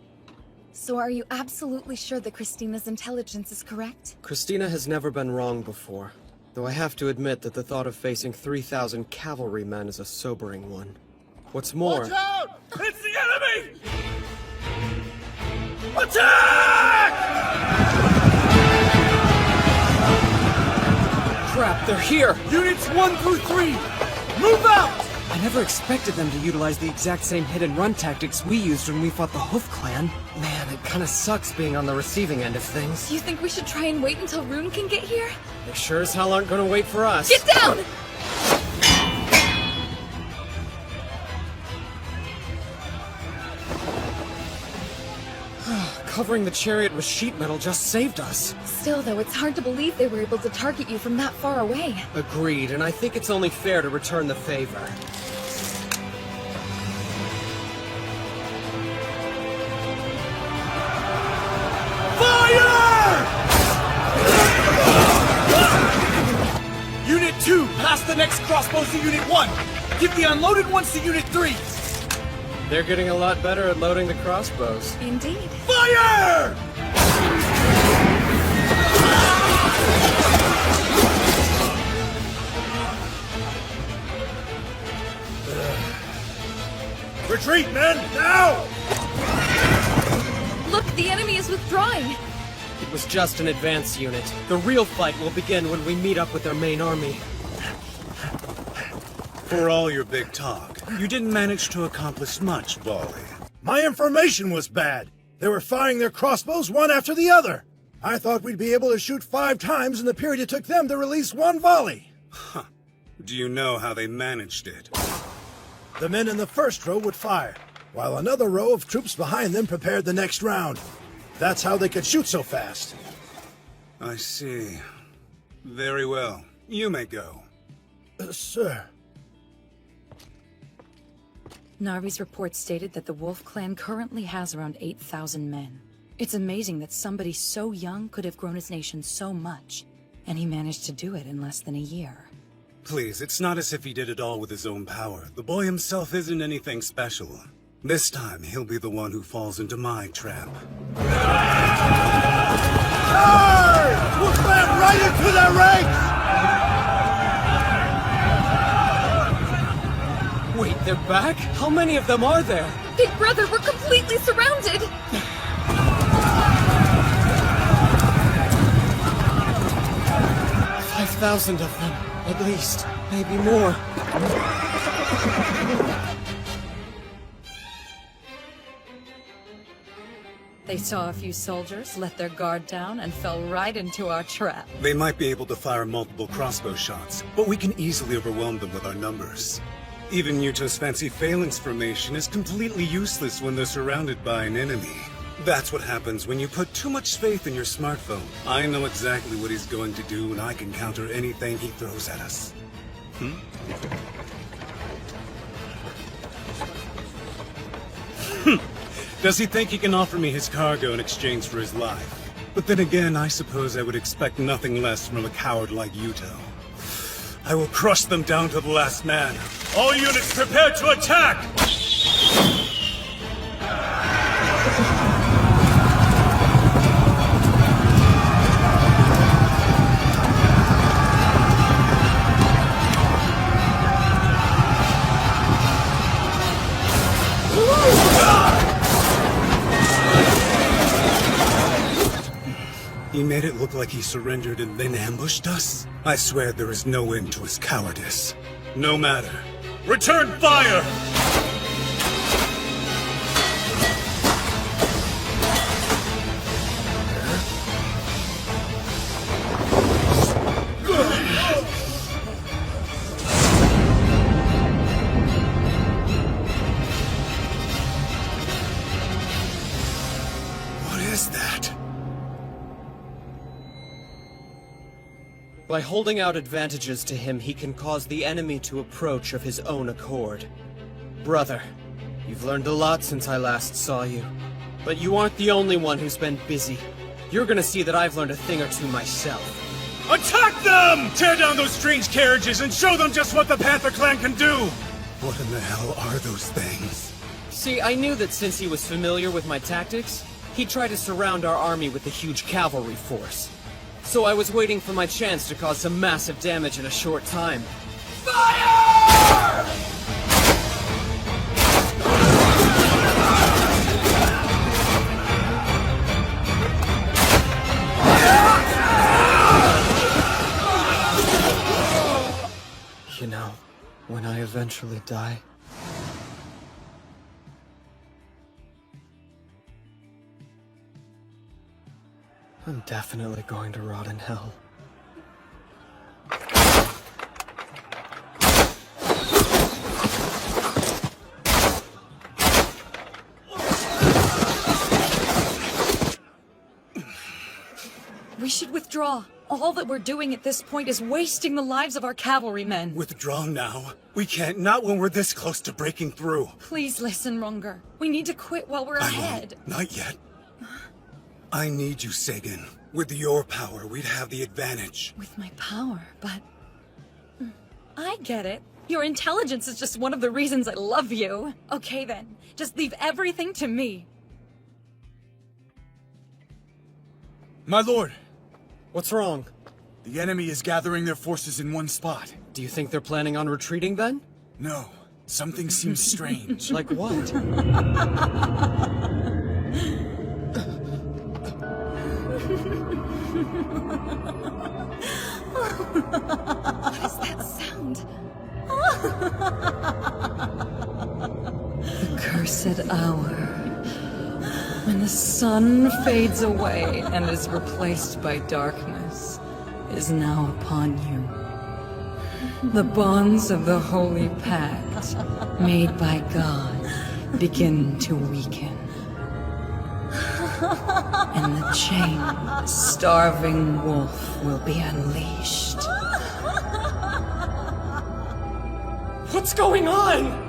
So are you absolutely sure that Christina's intelligence is correct? Christina has never been wrong before, though I have to admit that the thought of facing 3,000 cavalrymen is a sobering one. What's more... Watch out! It's the enemy! Attack! Crap, they're here! Units 1 through 3! Move out! I never expected them to utilize the exact same hit-and-run tactics we used when we fought the Hoof Clan. Man, it kinda sucks being on the receiving end of things. Do you think we should try and wait until Rune can get here? They sure as hell aren't gonna wait for us. Get down! Covering the chariot with sheet metal just saved us. Still, though, it's hard to believe they were able to target you from that far away. Agreed, and I think it's only fair to return the favor. Fire! Unit 2, pass the next crossbows to Unit 1. Give the unloaded ones to Unit 3. They're getting a lot better at loading the crossbows. Indeed. Fire! Retreat, men! Now! Look, the enemy is withdrawing! It was just an advance unit. The real fight will begin when we meet up with their main army. For all your big talk, you didn't manage to accomplish much, Volley. My information was bad. They were firing their crossbows one after the other. I thought we'd be able to shoot 5 times in the period it took them to release 1 volley. Huh. Do you know how they managed it? The men in the first row would fire, while another row of troops behind them prepared the next round. That's how they could shoot so fast. I see. Very well. You may go. Sir. Narvi's report stated that the Wolf Clan currently has around 8,000 men. It's amazing that somebody so young could have grown his nation so much, and he managed to do it in less than a year. Please, it's not as if he did it all with his own power. The boy himself isn't anything special. This time, he'll be the one who falls into my trap. Charge! We'll slam right into their ranks! Wait, they're back? How many of them are there? Big Brother, we're completely surrounded! 5,000 of them, at least. Maybe more. They saw a few soldiers, let their guard down, and fell right into our trap. They might be able to fire multiple crossbow shots, but we can easily overwhelm them with our numbers. Even Yuto's fancy phalanx formation is completely useless when they're surrounded by an enemy. That's what happens when you put too much faith in your smartphone. I know exactly what he's going to do, and I can counter anything he throws at us. Does he think he can offer me his cargo in exchange for his life? But then again, I suppose I would expect nothing less from a coward like Yuto. I will crush them down to the last man. All units prepare to attack! He made it look like he surrendered and then ambushed us? I swear there is no end to his cowardice. No matter. Return fire! What is that? By holding out advantages to him, he can cause the enemy to approach of his own accord. Brother, you've learned a lot since I last saw you. But you aren't the only one who's been busy. You're gonna see that I've learned a thing or two myself. Attack them! Tear down those strange carriages and show them just what the Panther Clan can do! What in the hell are those things? See, I knew that since he was familiar with my tactics, he'd try to surround our army with a huge cavalry force. So I was waiting for my chance to cause some massive damage in a short time. Fire! You know, when I eventually die, I'm definitely going to rot in hell. We should withdraw. All that we're doing at this point is wasting the lives of our cavalrymen. Withdraw now? We can't, not when we're this close to breaking through. Please listen, Runger. We need to quit while we're ahead. Not yet. I need you, Sagan. With your power, we'd have the advantage. With my power, but... I get it. Your intelligence is just one of the reasons I love you. Okay then, just leave everything to me. My lord! What's wrong? The enemy is gathering their forces in one spot. Do you think they're planning on retreating then? No. Something seems strange. Like what? What is that sound? The cursed hour. When the sun fades away and is replaced by darkness, is now upon you. The bonds of the Holy Pact, made by God, begin to weaken. And the chained, starving wolf will be unleashed. What's going on?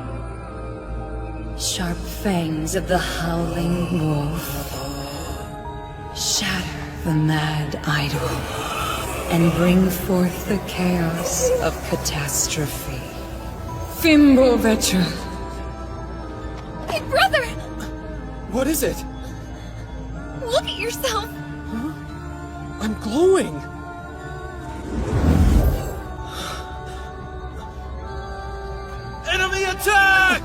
Sharp fangs of the howling wolf shatter the mad idol and bring forth the chaos of catastrophe. Fimbo Vetra. Big brother! What is it? Look at yourself! I'm glowing! Enemy attack!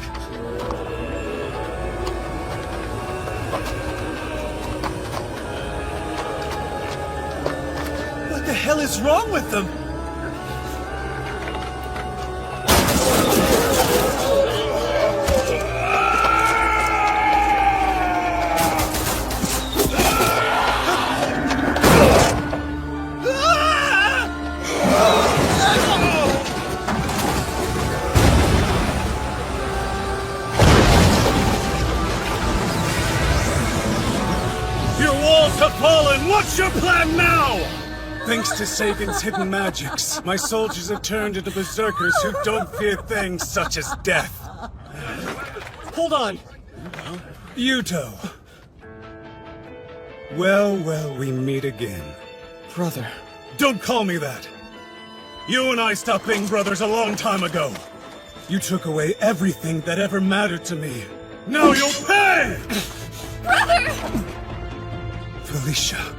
What the hell is wrong with them? Your walls have fallen! What's your plan now? Thanks to Sagan's hidden magics, my soldiers have turned into berserkers who don't fear things such as death. Hold on! Yuto. Well, we meet again. Brother. Don't call me that. You and I stopped being brothers a long time ago. You took away everything that ever mattered to me. Now you'll pay! Brother! Felicia,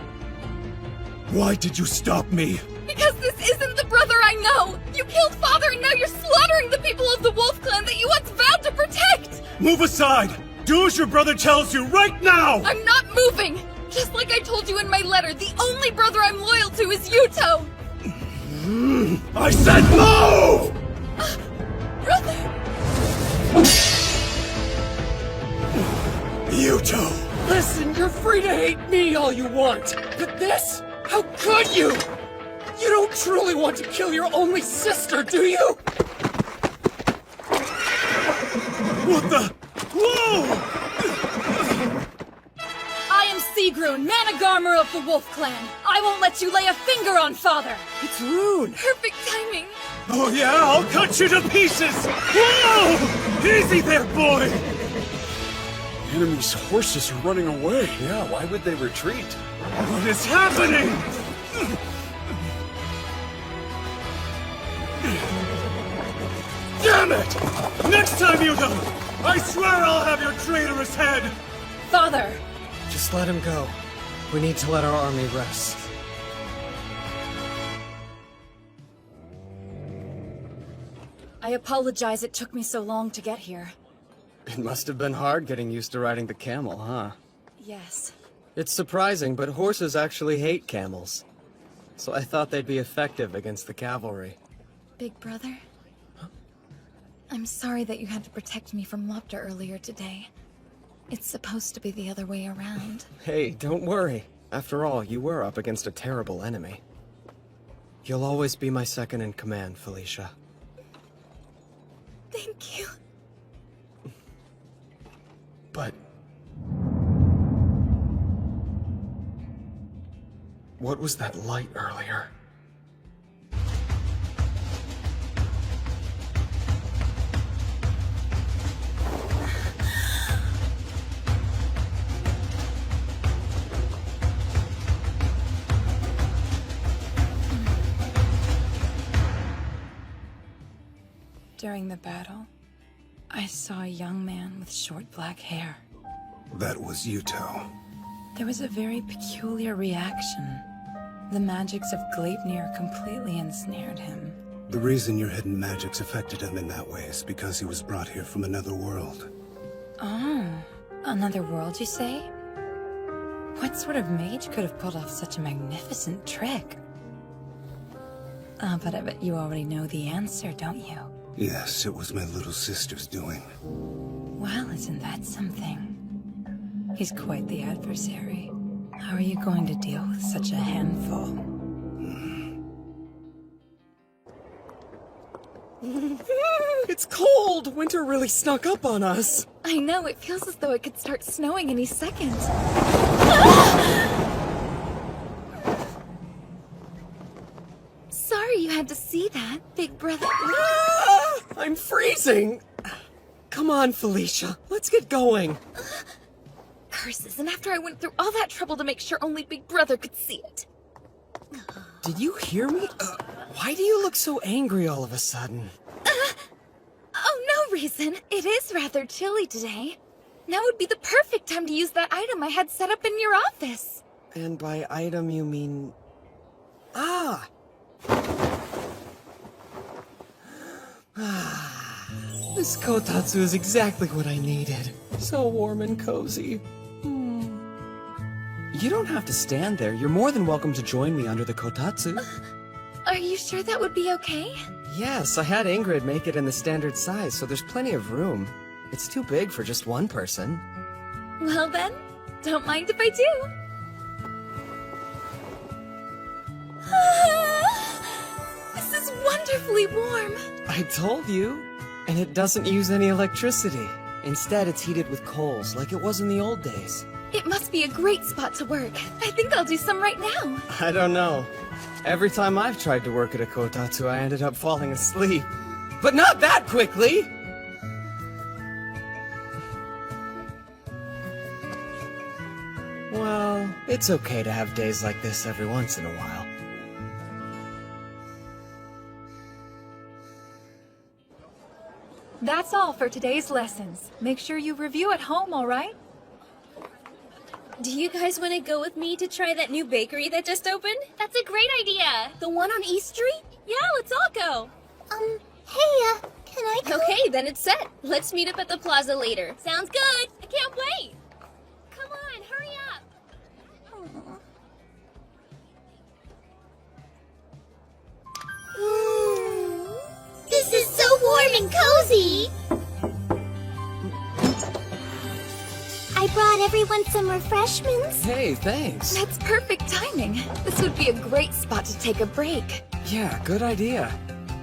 why did you stop me? Because this isn't the brother I know! You killed Father and now you're slaughtering the people of the Wolf Clan that you once vowed to protect! Move aside! Do as your brother tells you right now! I'm not moving! Just like I told you in my letter, the only brother I'm loyal to is Yuto! I said move! Brother! Yuto! Listen, you're free to hate me all you want, but this? How could you? You don't truly want to kill your only sister, do you? What the? Whoa! I am Sigrun, Managarmer of the Wolf Clan. I won't let you lay a finger on Father. It's Rune. Perfect timing. Oh yeah, I'll cut you to pieces! Whoa! Easy there, boy! The enemy's horses are running away. Yeah, why would they retreat? What is happening? Damn it! Next time you go, I swear I'll have your traitorous head! Father! Just let him go. We need to let our army rest. I apologize it took me so long to get here. It must have been hard getting used to riding the camel, huh? Yes. It's surprising, but horses actually hate camels. So I thought they'd be effective against the cavalry. Big brother? I'm sorry that you had to protect me from Lopter earlier today. It's supposed to be the other way around. Hey, don't worry. After all, you were up against a terrible enemy. You'll always be my second in command, Felicia. Thank you. But... what was that light earlier? During the battle, I saw a young man with short black hair. That was Yuto. There was a very peculiar reaction. The magics of Gleipnir completely ensnared him. The reason your hidden magics affected him in that way is because he was brought here from another world. Oh, another world, you say? What sort of mage could have pulled off such a magnificent trick? But I bet you already know the answer, don't you? Yes, it was my little sister's doing. Well, isn't that something? He's quite the adversary. How are you going to deal with such a handful? It's cold! Winter really snuck up on us. I know, it feels as though it could start snowing any second. Sorry you had to see that, big brother. Ah! I'm freezing! Come on, Felicia. Let's get going. Curses, and after I went through all that trouble to make sure only big brother could see it. Did you hear me? Why do you look so angry all of a sudden? Oh, no reason. It is rather chilly today. Now would be the perfect time to use that item I had set up in your office. And by item you mean... Ah! This kotatsu is exactly what I needed. So warm and cozy. You don't have to stand there. You're more than welcome to join me under the kotatsu. Are you sure that would be okay? Yes, I had Ingrid make it in the standard size, so there's plenty of room. It's too big for just one person. Well then, don't mind if I do. This is wonderfully warm. I told you. And it doesn't use any electricity. Instead, it's heated with coals, like it was in the old days. It must be a great spot to work. I think I'll do some right now. I don't know. Every time I've tried to work at a kotatsu, I ended up falling asleep. But not that quickly! Well, it's okay to have days like this every once in a while. That's all for today's lessons. Make sure you review at home, all right? Do you guys want to go with me to try that new bakery that just opened? That's a great idea. The one on East Street? Yeah, let's all go. Hey, can I go? Okay, then it's set. Let's meet up at the plaza later. Sounds good. I can't wait. Come on, hurry up. This is so warm and cozy. I brought everyone some refreshments. Hey, thanks. That's perfect timing. This would be a great spot to take a break. Yeah, good idea.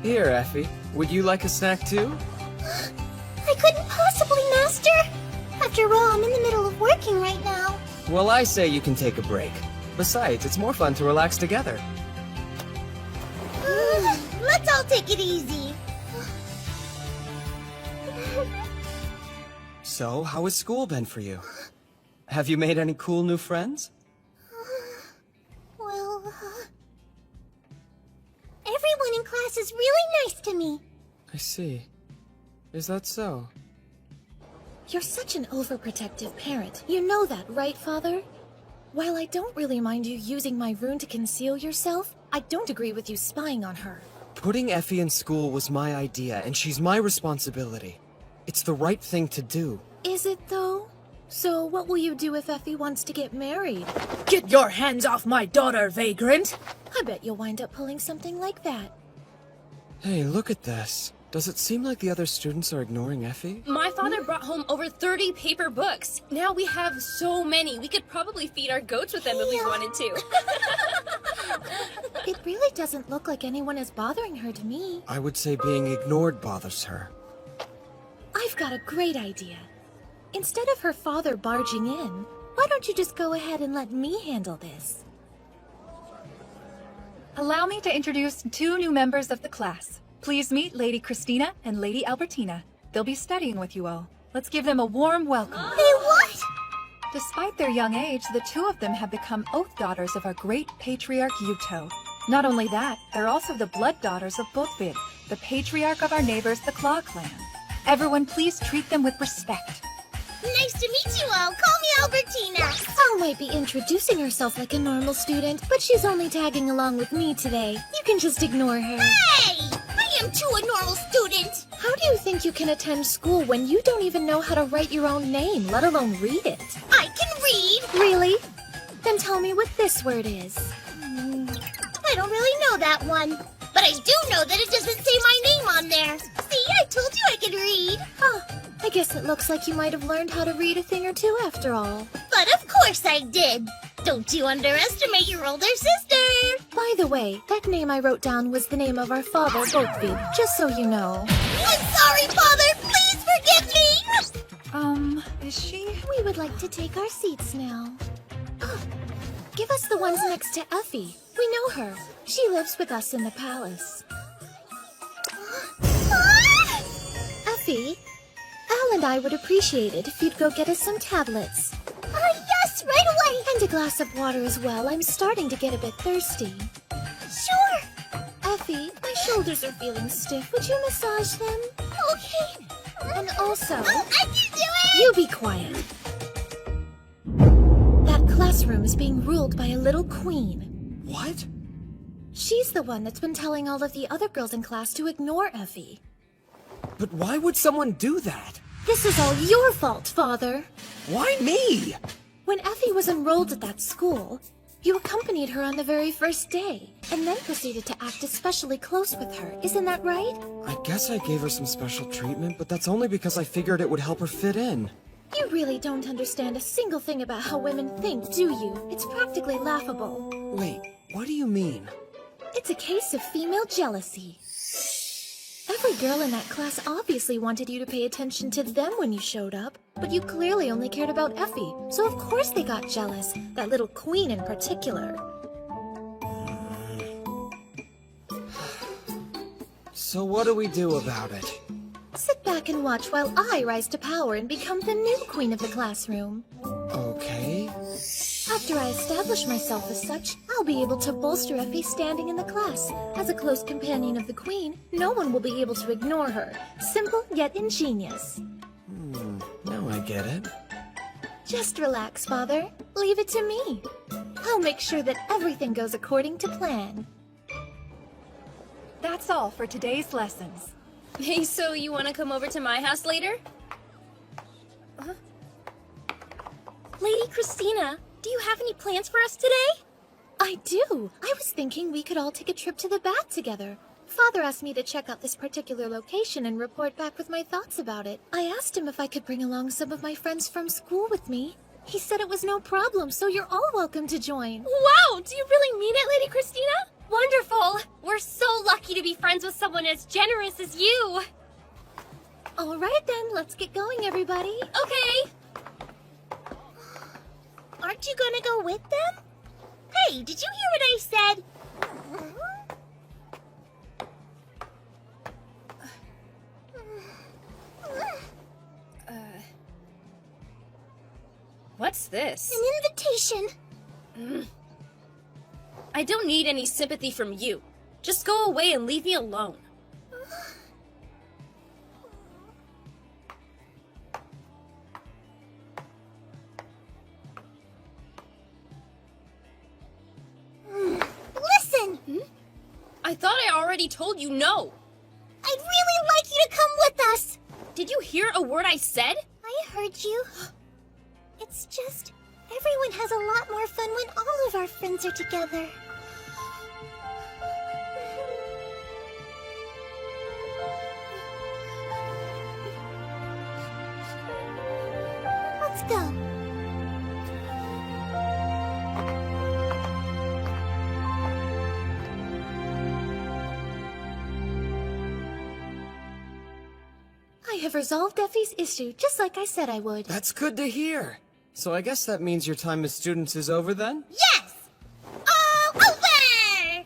Here, Effie. Would you like a snack too? I couldn't possibly, Master. After all, I'm in the middle of working right now. Well, I say you can take a break. Besides, it's more fun to relax together. Let's all take it easy. So, how has school been for you? Have you made any cool new friends? Well, everyone in class is really nice to me. I see. Is that so? You're such an overprotective parent. You know that, right, Father? While I don't really mind you using my rune to conceal yourself, I don't agree with you spying on her. Putting Effie in school was my idea, and she's my responsibility. It's the right thing to do. Is it, though? So what will you do if Effie wants to get married? Get your hands off my daughter, vagrant! I bet you'll wind up pulling something like that. Hey, look at this. Does it seem like the other students are ignoring Effie? My father brought home over 30 paper books. Now we have so many. We could probably feed our goats with them if we wanted to. It really doesn't look like anyone is bothering her to me. I would say being ignored bothers her. I've got a great idea. Instead of her father barging in, why don't you just go ahead and let me handle this? Allow me to introduce 2 new members of the class. Please meet Lady Christina and Lady Albertina. They'll be studying with you all. Let's give them a warm welcome. They what? Despite their young age, the 2 of them have become oath daughters of our great patriarch Yuto. Not only that, they're also the blood daughters of Botvid, the patriarch of our neighbors, the Claw clan. Everyone, please treat them with respect. Nice to meet you all. Call me Albertina. Song might be introducing herself like a normal student, but she's only tagging along with me today. You can just ignore her. Hey! I'm too a normal student. How do you think you can attend school when you don't even know how to write your own name, let alone read it? I can read. Really? Then tell me what this word is. I don't really know that one. But I do know that it doesn't say my name on there. See, I told you I could read. Huh. I guess it looks like you might have learned how to read a thing or two after all. But of course I did. Don't you underestimate your older sister. By the way, that name I wrote down was the name of our father, Bothby, just so you know. I'm sorry, Father. Please forgive me. Is she? We would like to take our seats now. Give us the ones next to Effie. We know her. She lives with us in the palace. Effie, Al and I would appreciate it if you'd go get us some tablets. Yes, right away. And a glass of water as well. I'm starting to get a bit thirsty. Sure. Effie, my shoulders are feeling stiff. Would you massage them? Okay. And also... I can do it! You be quiet. That classroom is being ruled by a little queen. What? She's the one that's been telling all of the other girls in class to ignore Effie. But why would someone do that? This is all your fault, Father. Why me? When Effie was enrolled at that school, you accompanied her on the very first day, and then proceeded to act especially close with her. Isn't that right? I guess I gave her some special treatment, but that's only because I figured it would help her fit in. You really don't understand a single thing about how women think, do you? It's practically laughable. Wait, what do you mean? It's a case of female jealousy. Every girl in that class obviously wanted you to pay attention to them when you showed up, but you clearly only cared about Effie, so of course they got jealous, that little queen in particular. So what do we do about it? Sit back and watch while I rise to power and become the new queen of the classroom. Okay. After I establish myself as such, I'll be able to bolster Effie's standing in the class. As a close companion of the queen, no one will be able to ignore her. Simple yet ingenious. Now I get it. Just relax, Father. Leave it to me. I'll make sure that everything goes according to plan. That's all for today's lessons. Hey, so you want to come over to my house later? Lady Christina, do you have any plans for us today? I do. I was thinking we could all take a trip to the bath together. Father asked me to check out this particular location and report back with my thoughts about it. I asked him if I could bring along some of my friends from school with me. He said it was no problem, so you're all welcome to join. Wow, do you really mean it, Lady Christina? Wonderful! We're so lucky to be friends with someone as generous as you! All right then, let's get going, everybody. Okay! Aren't you gonna go with them? Hey, did you hear what I said? What's this? An invitation. I don't need any sympathy from you. Just go away and leave me alone. Listen! I thought I already told you no. I'd really like you to come with us. Did you hear a word I said? I heard you. It's just, everyone has a lot more fun when all of our friends are together. Let's go. I have resolved Effie's issue, just like I said I would. That's good to hear. So I guess that means your time as students is over then? Yes! All over!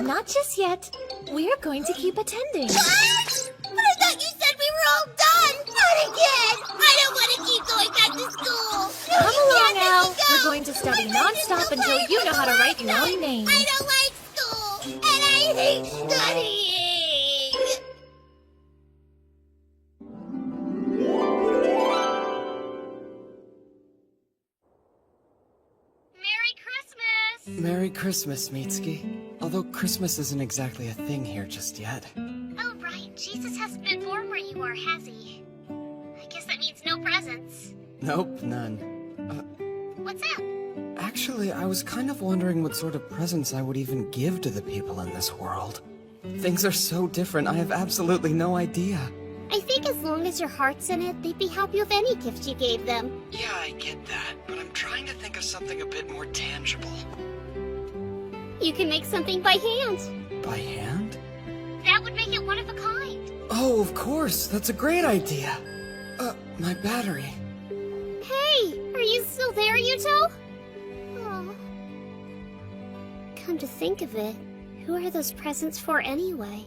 Not just yet. We're going to keep attending. What? But I thought you said we were all done! Not again! I don't want to keep going back to school! No, Come along, Al. Go. We're going to study non-stop until you know how to write your own name. I don't like school! And I hate studying! Merry Christmas, Mitsuki. Although Christmas isn't exactly a thing here just yet. Jesus hasn't been born where you are, has he? I guess that means no presents. Nope, none. What's that? Actually, I was kind of wondering what sort of presents I would even give to the people in this world. Things are so different, I have absolutely no idea. I think as long as your heart's in it, they'd be happy with any gift you gave them. Yeah, I get that, but I'm trying to think of something a bit more tangible. You can make something by hand. By hand? That would make it one of a kind. Oh, of course, that's a great idea. My battery. Hey, are you still there, Yuto? Oh. Come to think of it, who are those presents for anyway?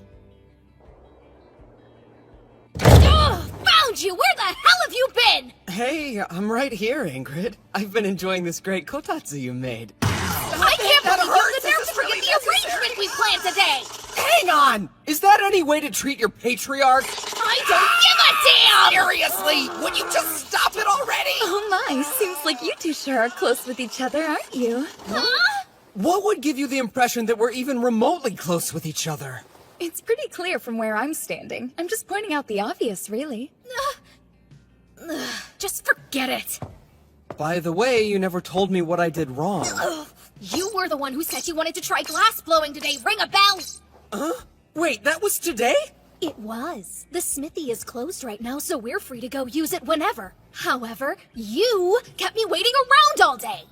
Found you! Where the hell have you been? Hey, I'm right here, Ingrid. I've been enjoying this great kotatsu you made. I can't believe you were there to forget the arrangement we planned today! Hang on! Is that any way to treat your patriarch? I don't give a damn! Seriously, would you just stop it already? Oh my, seems like you two sure are close with each other, aren't you? Huh? What would give you the impression that we're even remotely close with each other? It's pretty clear from where I'm standing. I'm just pointing out the obvious, really. Just forget it. By the way, you never told me what I did wrong. You were the one who said you wanted to try glass blowing today. Ring a bell! Huh? Wait, that was today? It was. The smithy is closed right now, so we're free to go use it whenever. However, you kept me waiting around all day.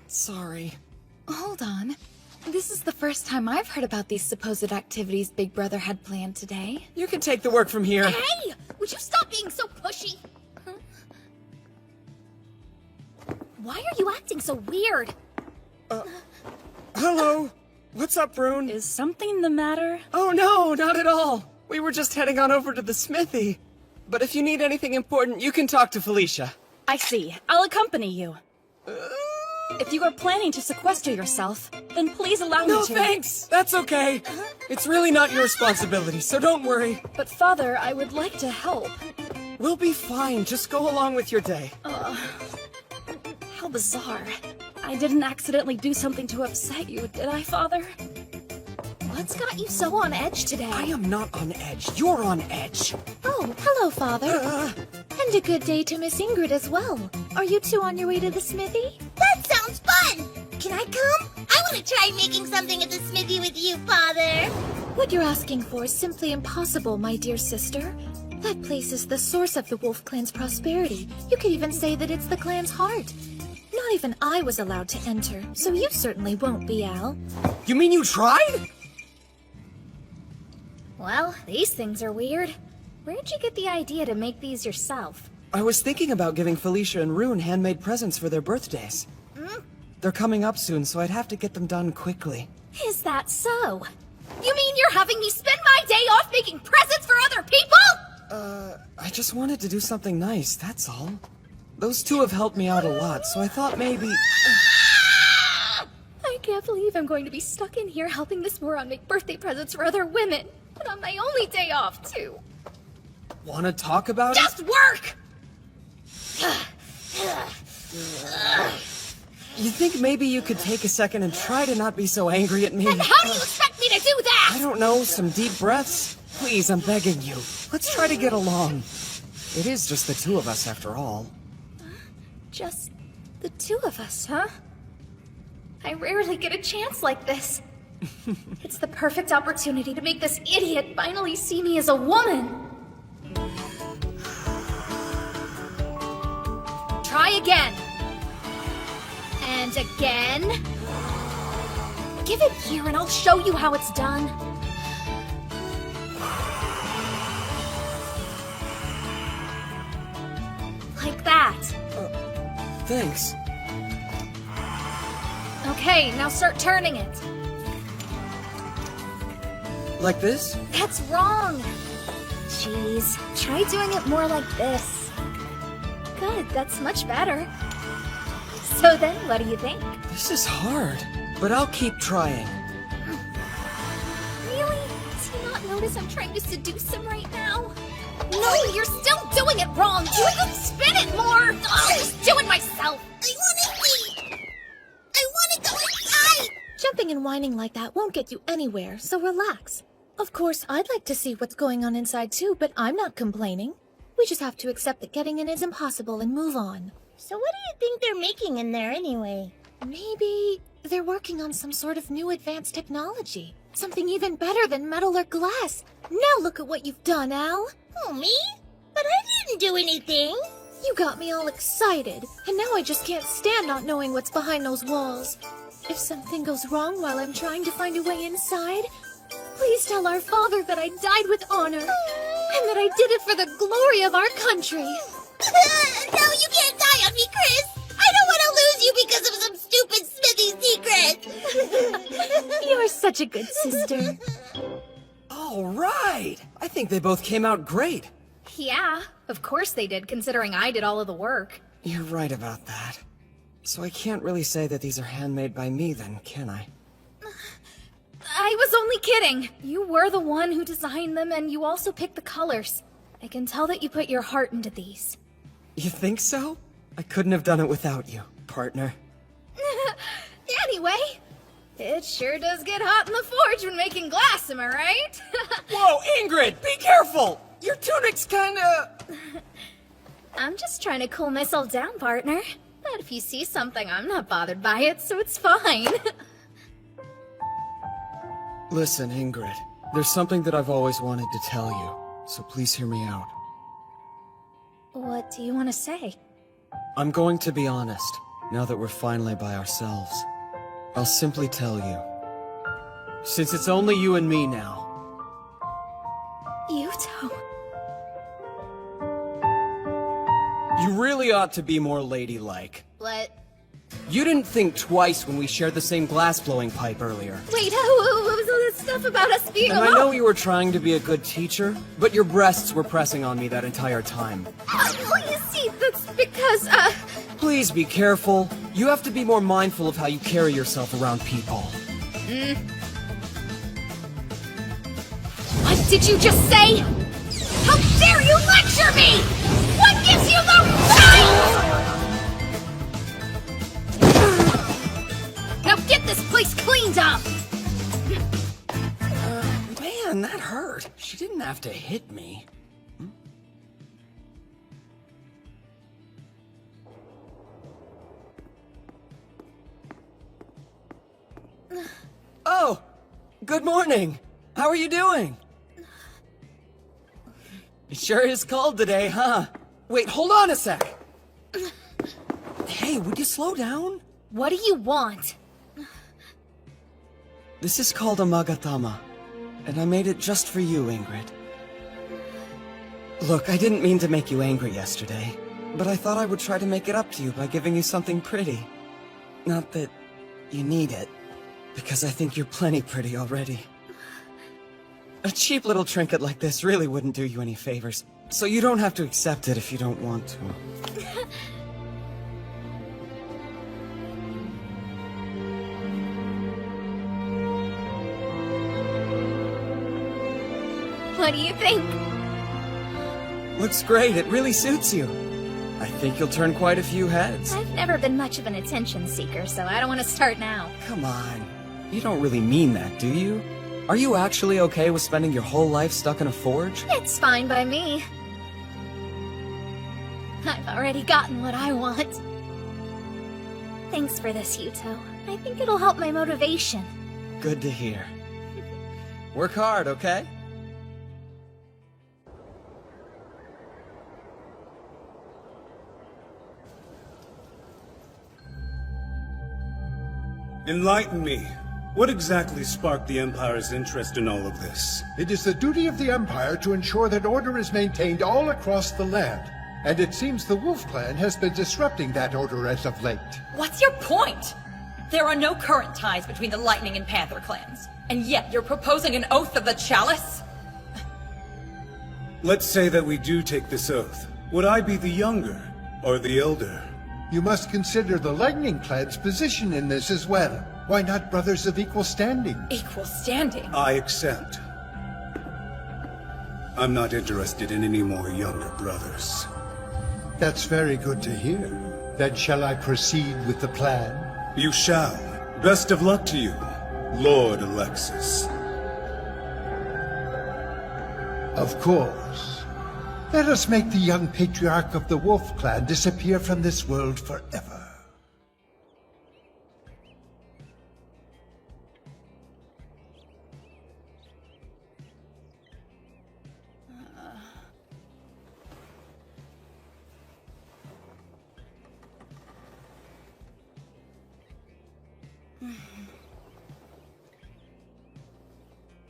Sorry. Hold on. This is the first time I've heard about these supposed activities Big Brother had planned today. You can take the work from here. Hey! Would you stop being so pushy? Huh? Why are you acting so weird? Hello. What's up, Brune? Is something the matter? Oh no, not at all. We were just heading on over to the smithy. But if you need anything important, you can talk to Felicia. I see. I'll accompany you. If you are planning to sequester yourself, then please allow me to. No, thanks. That's okay. It's really not your responsibility, so don't worry. But Father, I would like to help. We'll be fine. Just go along with your day. How bizarre. I didn't accidentally do something to upset you, did I, Father? What's got you so on edge today? I am not on edge. You're on edge. Oh, hello, Father. And a good day to Miss Ingrid as well. Are you two on your way to the smithy? That sounds fun! Can I come? I want to try making something at the smithy with you, Father. What you're asking for is simply impossible, my dear sister. That place is the source of the Wolf Clan's prosperity. You could even say that it's the clan's heart. Not even I was allowed to enter, so you certainly won't be, Al. You mean you tried? Well, these things are weird. Where'd you get the idea to make these yourself? I was thinking about giving Felicia and Rune handmade presents for their birthdays. They're coming up soon, so I'd have to get them done quickly. Is that so? You mean you're having me spend my day off making presents for other people? I just wanted to do something nice, that's all. Those two have helped me out a lot, so I thought maybe... I can't believe I'm going to be stuck in here helping this moron make birthday presents for other women. And on my only day off, too. Wanna talk about Just work! You think maybe you could take a second and try to not be so angry at me? And how do you expect me to do that? I don't know, some deep breaths? Please, I'm begging you. Let's try to get along. It is just the two of us, after all. Just the two of us, huh? I rarely get a chance like this. It's the perfect opportunity to make this idiot finally see me as a woman. Try again. And again. Give it here and I'll show you how it's done. Like that. Thanks. Okay, now start turning it. Like this? That's wrong. Jeez, try doing it more like this. Good, that's much better. So then, what do you think? This is hard, but I'll keep trying. Really? Do you not notice I'm trying to seduce him right now? No, you're still doing it wrong! You can spin it more! I'll just do it myself! I want to eat! I want to go inside! Jumping and whining like that won't get you anywhere, so relax. Of course, I'd like to see what's going on inside too, but I'm not complaining. We just have to accept that getting in is impossible and move on. So what do you think they're making in there anyway? Maybe they're working on some sort of new advanced technology. Something even better than metal or glass. Now look at what you've done, Al. Oh, me? But I didn't do anything. You got me all excited, and now I just can't stand not knowing what's behind those walls. If something goes wrong while I'm trying to find a way inside, please tell our father that I died with honor, and that I did it for the glory of our country. No, you can't die on me, Chris. I don't want to lose you because of some stupid smithy secret. You're such a good sister. All right! I think they both came out great. Yeah, of course they did, considering I did all of the work. You're right about that. So I can't really say that these are handmade by me then, can I? I was only kidding. You were the one who designed them, and you also picked the colors. I can tell that you put your heart into these. You think so? I couldn't have done it without you, partner. Anyway, it sure does get hot in the forge when making glass, am I right? Whoa, Ingrid, be careful! Your tunic's kinda... I'm just trying to cool myself down, partner. But if you see something, I'm not bothered by it, so it's fine. Listen, Ingrid, there's something that I've always wanted to tell you, so please hear me out. What do you want to say? I'm going to be honest, now that we're finally by ourselves. I'll simply tell you. Since it's only you and me now. Yuto. You really ought to be more ladylike. What? You didn't think twice when we shared the same glass-blowing pipe earlier. Wait, what was all that stuff about us being And alone? I know you were trying to be a good teacher, but your breasts were pressing on me that entire time. Well, you see, that's because, Please be careful. You have to be more mindful of how you carry yourself around people. What did you just say? How dare you lecture me? What gives you the right? Now get this place cleaned up! Man, that hurt. She didn't have to hit me. Oh, good morning. How are you doing? It sure is cold today, huh? Wait, hold on a sec. Hey, would you slow down? What do you want? This is called a magatama, and I made it just for you, Ingrid. Look, I didn't mean to make you angry yesterday, but I thought I would try to make it up to you by giving you something pretty. Not that you need it, because I think you're plenty pretty already. A cheap little trinket like this really wouldn't do you any favors, so you don't have to accept it if you don't want to. What do you think? Looks great, it really suits you. I think you'll turn quite a few heads. I've never been much of an attention seeker, so I don't want to start now. Come on, you don't really mean that, do you? Are you actually okay with spending your whole life stuck in a forge? It's fine by me. I've already gotten what I want. Thanks for this, Yuto. I think it'll help my motivation. Good to hear. Work hard, okay? Enlighten me. What exactly sparked the Empire's interest in all of this? It is the duty of the Empire to ensure that order is maintained all across the land. And it seems the Wolf Clan has been disrupting that order as of late. What's your point? There are no current ties between the Lightning and Panther clans. And yet you're proposing an oath of the Chalice? Let's say that we do take this oath. Would I be the younger or the elder? You must consider the Lightning Clan's position in this as well. Why not brothers of equal standing? Equal standing? I accept. I'm not interested in any more younger brothers. That's very good to hear. Then shall I proceed with the plan? You shall. Best of luck to you, Lord Alexis. Of course. Let us make the young patriarch of the Wolf Clan disappear from this world forever.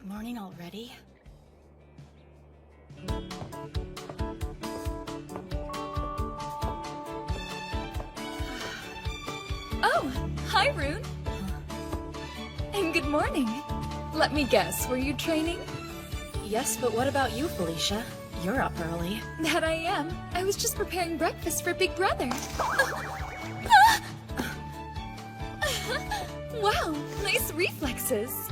Morning already? Oh, hi, Rune. And good morning. Let me guess, were you training? Yes, but what about you, Felicia? You're up early. That I am. I was just preparing breakfast for Big Brother. Wow, nice reflexes.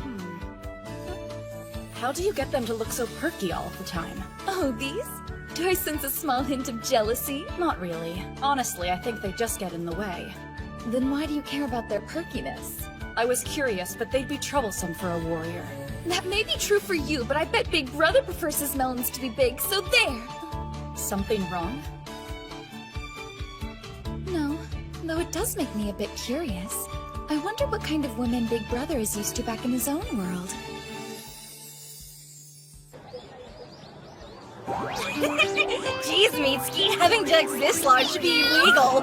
How do you get them to look so perky all the time? Oh, these? Do I sense a small hint of jealousy? Not really. Honestly, I think they just get in the way. Then why do you care about their perkiness? I was curious, but they'd be troublesome for a warrior. That may be true for you, but I bet Big Brother prefers his melons to be big, so there! Something wrong? No, though it does make me a bit curious. I wonder what kind of women Big Brother is used to back in his own world. Jeez, Mitsuki, having jugs this large should be illegal.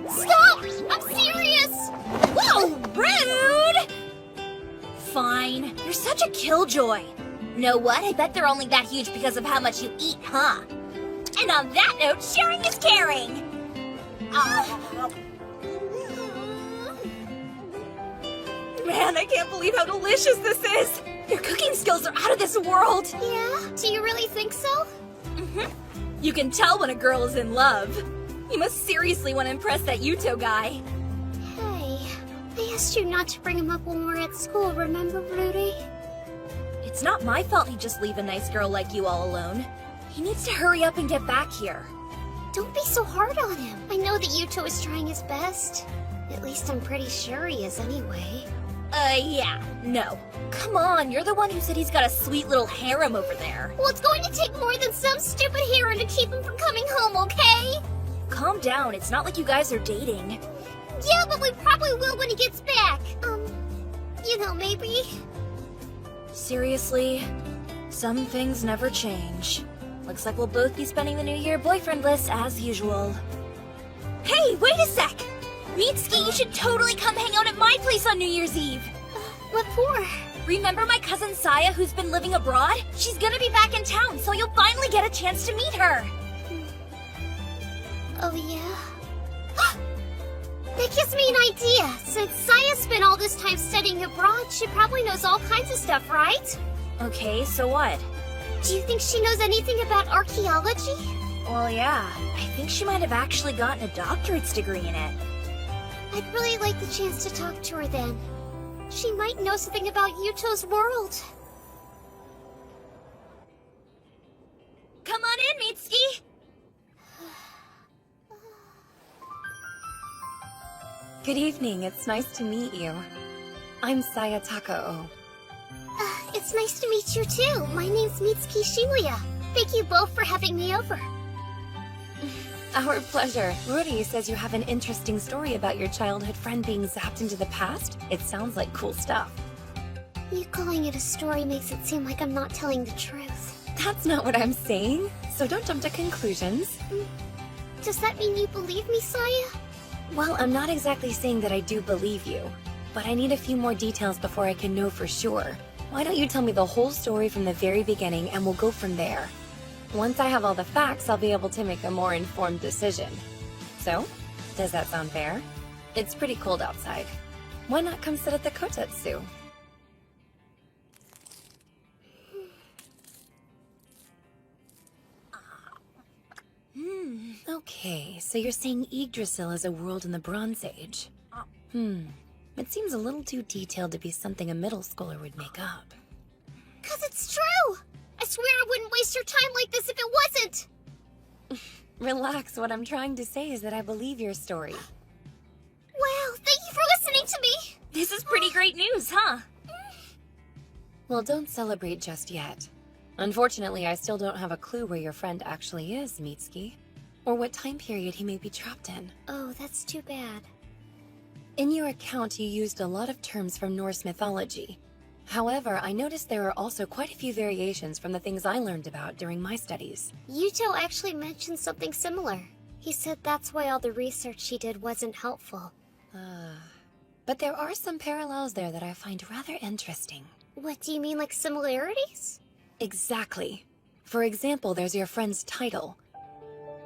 Stop! I'm serious! Whoa, rude! Fine, you're such a killjoy. Know what? I bet they're only that huge because of how much you eat, huh? And on that note, sharing is caring. Man, I can't believe how delicious this is! Your cooking skills are out of this world! Yeah? Do you really think so? You can tell when a girl is in love. You must seriously want to impress that Yuto guy. Hey, I asked you not to bring him up when we were at school, remember, Rudy? It's not my fault he'd just leave a nice girl like you all alone. He needs to hurry up and get back here. Don't be so hard on him. I know that Yuto is trying his best. At least I'm pretty sure he is anyway. Yeah, no. Come on, you're the one who said he's got a sweet little harem over there. Well, it's going to take more than some stupid hero to keep him from coming home, okay? Calm down, it's not like you guys are dating. Yeah, but we probably will when he gets back. You know, maybe. Seriously? Some things never change. Looks like we'll both be spending the new year boyfriendless as usual. Hey, wait a sec! Mitsuki, you should totally come hang out at my place on New Year's Eve! What for? Remember my cousin Saya who's been living abroad? She's gonna be back in town, so you'll finally get a chance to meet her! Oh, yeah? That gives me an idea! Since Saya spent all this time studying abroad, she probably knows all kinds of stuff, right? Okay, so what? Do you think she knows anything about archaeology? Well, yeah. I think she might have actually gotten a doctorate's degree in it. I'd really like the chance to talk to her then. She might know something about Yuto's world. Come on in, Mitsuki! Good evening, it's nice to meet you. I'm Saya Takao. It's nice to meet you too. My name's Mitsuki Shibuya. Thank you both for having me over. Our pleasure. Rudy says you have an interesting story about your childhood friend being zapped into the past. It sounds like cool stuff. You calling it a story makes it seem like I'm not telling the truth. That's not what I'm saying, so don't jump to conclusions. Does that mean you believe me, Saya? Well, I'm not exactly saying that I do believe you, but I need a few more details before I can know for sure. Why don't you tell me the whole story from the very beginning and we'll go from there. Once I have all the facts, I'll be able to make a more informed decision. So, does that sound fair? It's pretty cold outside. Why not come sit at the kotetsu? Okay, so you're saying Yggdrasil is a world in the Bronze Age. It seems a little too detailed to be something a middle schooler would make up. 'Cause it's true! I swear I wouldn't waste your time like this if it wasn't! Relax, what I'm trying to say is that I believe your story. Wow, thank you for listening to me! This is pretty great news, huh? Well, don't celebrate just yet. Unfortunately, I still don't have a clue where your friend actually is, Mitsuki. Or what time period he may be trapped in. Oh, that's too bad. In your account, you used a lot of terms from Norse mythology. However, I noticed there are also quite a few variations from the things I learned about during my studies. Yuto actually mentioned something similar. He said that's why all the research he did wasn't helpful. But there are some parallels there that I find rather interesting. What do you mean, like similarities? Exactly. For example, there's your friend's title.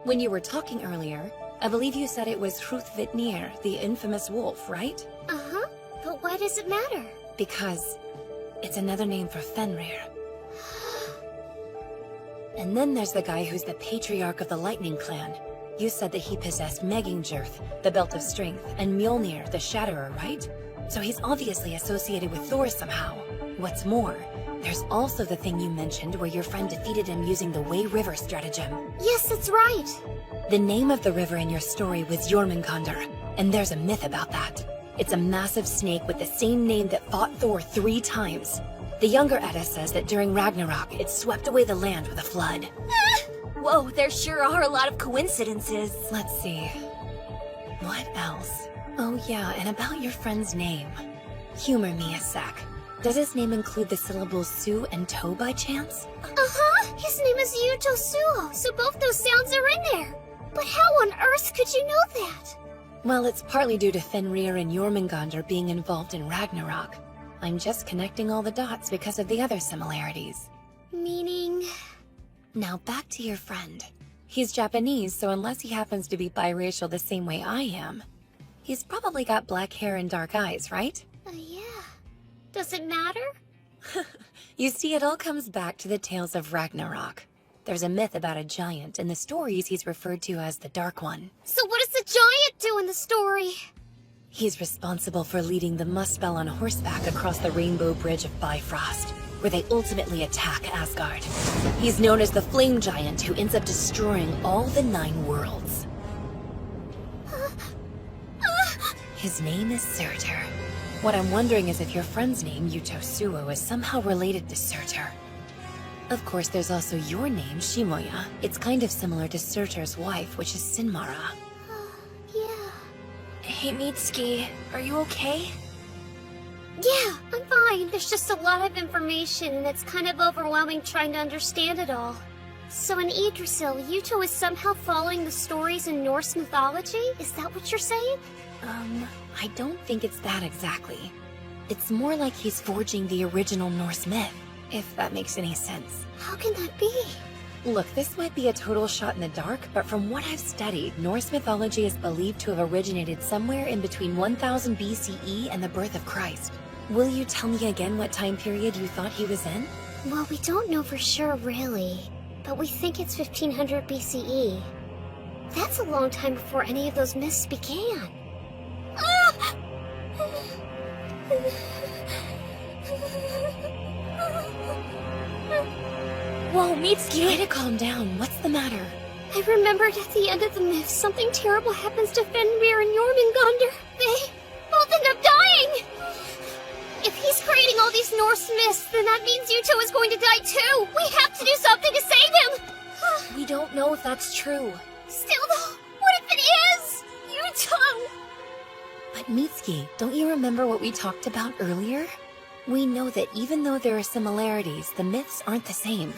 When you were talking earlier, I believe you said it was Hrúthvitnir, the infamous wolf, right? Uh-huh. But why does it matter? Because it's another name for Fenrir. And then there's the guy who's the patriarch of the Lightning Clan. You said that he possessed Megingjörth, the Belt of Strength, and Mjolnir, the Shatterer, right? So he's obviously associated with Thor somehow. What's more, there's also the thing you mentioned where your friend defeated him using the Way River stratagem. Yes, that's right. The name of the river in your story was Jormungandr, and there's a myth about that. It's a massive snake with the same name that fought Thor 3 times. The younger Edda says that during Ragnarok, it swept away the land with a flood. Whoa, there sure are a lot of coincidences. Let's see. What else? Oh yeah, and about your friend's name. Humor me a sec. Does his name include the syllables Su and To by chance? Uh-huh! His name is Yuto Suo, so both those sounds are in there. But how on earth could you know that? Well, it's partly due to Fenrir and Jormungandr being involved in Ragnarok. I'm just connecting all the dots because of the other similarities. Meaning? Now back to your friend. He's Japanese, so unless he happens to be biracial the same way I am, he's probably got black hair and dark eyes, right? Yeah. Does it matter? You see, it all comes back to the tales of Ragnarok. There's a myth about a giant. In the stories, he's referred to as the Dark One. So what does the giant do in the story? He's responsible for leading the Muspel on horseback across the Rainbow Bridge of Bifrost, where they ultimately attack Asgard. He's known as the Flame Giant, who ends up destroying all the 9 worlds. His name is Surtur. What I'm wondering is if your friend's name, Yuto Suo, is somehow related to Surtur. Of course, there's also your name, Shimoya. It's kind of similar to Surtur's wife, which is Sinmara. Yeah. Hey, Mitsuki, are you okay? Yeah, I'm fine. There's just a lot of information, and it's kind of overwhelming trying to understand it all. So in Yggdrasil, Yuto is somehow following the stories in Norse mythology? Is that what you're saying? I don't think it's that exactly. It's more like he's forging the original Norse myth, if that makes any sense. How can that be? Look, this might be a total shot in the dark, but from what I've studied, Norse mythology is believed to have originated somewhere in between 1000 BCE and the birth of Christ. Will you tell me again what time period you thought he was in? Well, we don't know for sure, really. But we think it's 1500 BCE. That's a long time before any of those myths began. Whoa, Mitsuki! Try to calm down. What's the matter? I remembered at the end of the myth, something terrible happens to Fenrir and Jormungandr. They both end up dying! If he's creating all these Norse myths, then that means Yuto is going to die too! We have to do something to save him! We don't know if that's true. Still though, what if it is? Yuto! But Mitsuki, don't you remember what we talked about earlier? We know that even though there are similarities, the myths aren't the same.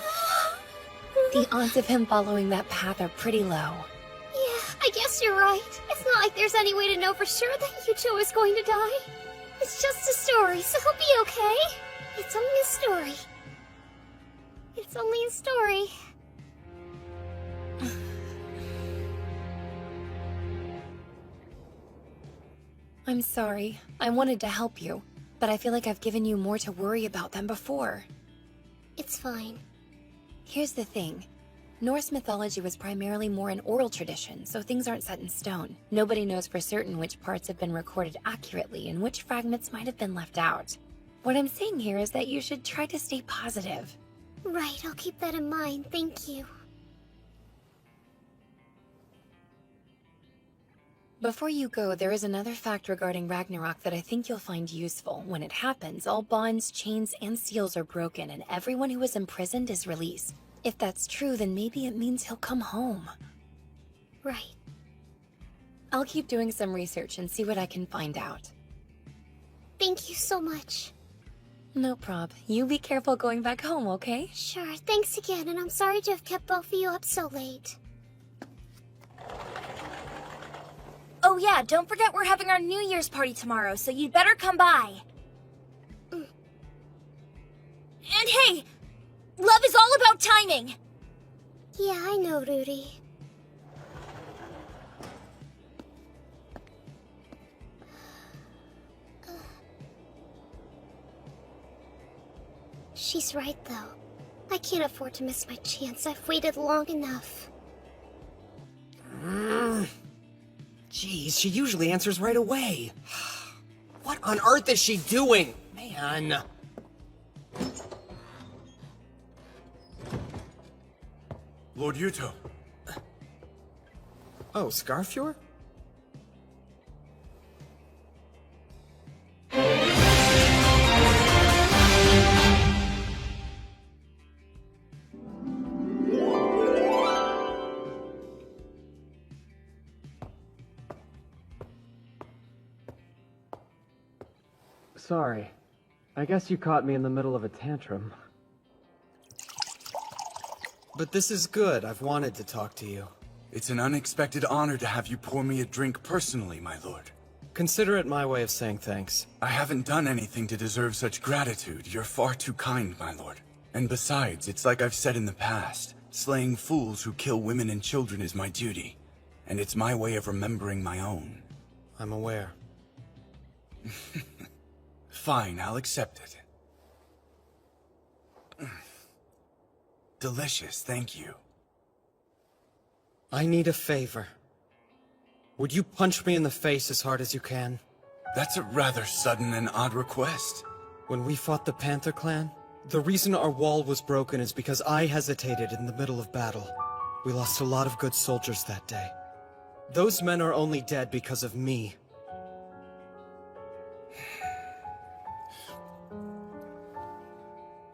The odds of him following that path are pretty low. Yeah, I guess you're right. It's not like there's any way to know for sure that Yuto is going to die. It's just a story, so he'll be okay. It's only a story. It's only a story. I'm sorry. I wanted to help you, but I feel like I've given you more to worry about than before. It's fine. Here's the thing. Norse mythology was primarily more an oral tradition, so things aren't set in stone. Nobody knows for certain which parts have been recorded accurately and which fragments might have been left out. What I'm saying here is that you should try to stay positive. Right, I'll keep that in mind, thank you. Before you go, there is another fact regarding Ragnarok that I think you'll find useful. When it happens, all bonds, chains, and seals are broken, and everyone who is imprisoned is released. If that's true, then maybe it means he'll come home. Right. I'll keep doing some research and see what I can find out. Thank you so much. No prob. You be careful going back home, okay? Sure, thanks again, and I'm sorry to have kept both of you up so late. Oh yeah, don't forget we're having our New Year's party tomorrow, so you'd better come by. And hey, love is all about timing! Yeah, I know, Rudy. She's right, though. I can't afford to miss my chance. I've waited long enough. Jeez, she usually answers right away. What on earth is she doing? Man. Lord Yuto. Oh, Scarfjord? Sorry. I guess you caught me in the middle of a tantrum. But this is good. I've wanted to talk to you. It's an unexpected honor to have you pour me a drink personally, my lord. Consider it my way of saying thanks. I haven't done anything to deserve such gratitude. You're far too kind, my lord. And besides, it's like I've said in the past. Slaying fools who kill women and children is my duty. And it's my way of remembering my own. I'm aware. Fine, I'll accept it. Delicious, thank you. I need a favor. Would you punch me in the face as hard as you can? That's a rather sudden and odd request. When we fought the Panther Clan, the reason our wall was broken is because I hesitated in the middle of battle. We lost a lot of good soldiers that day. Those men are only dead because of me.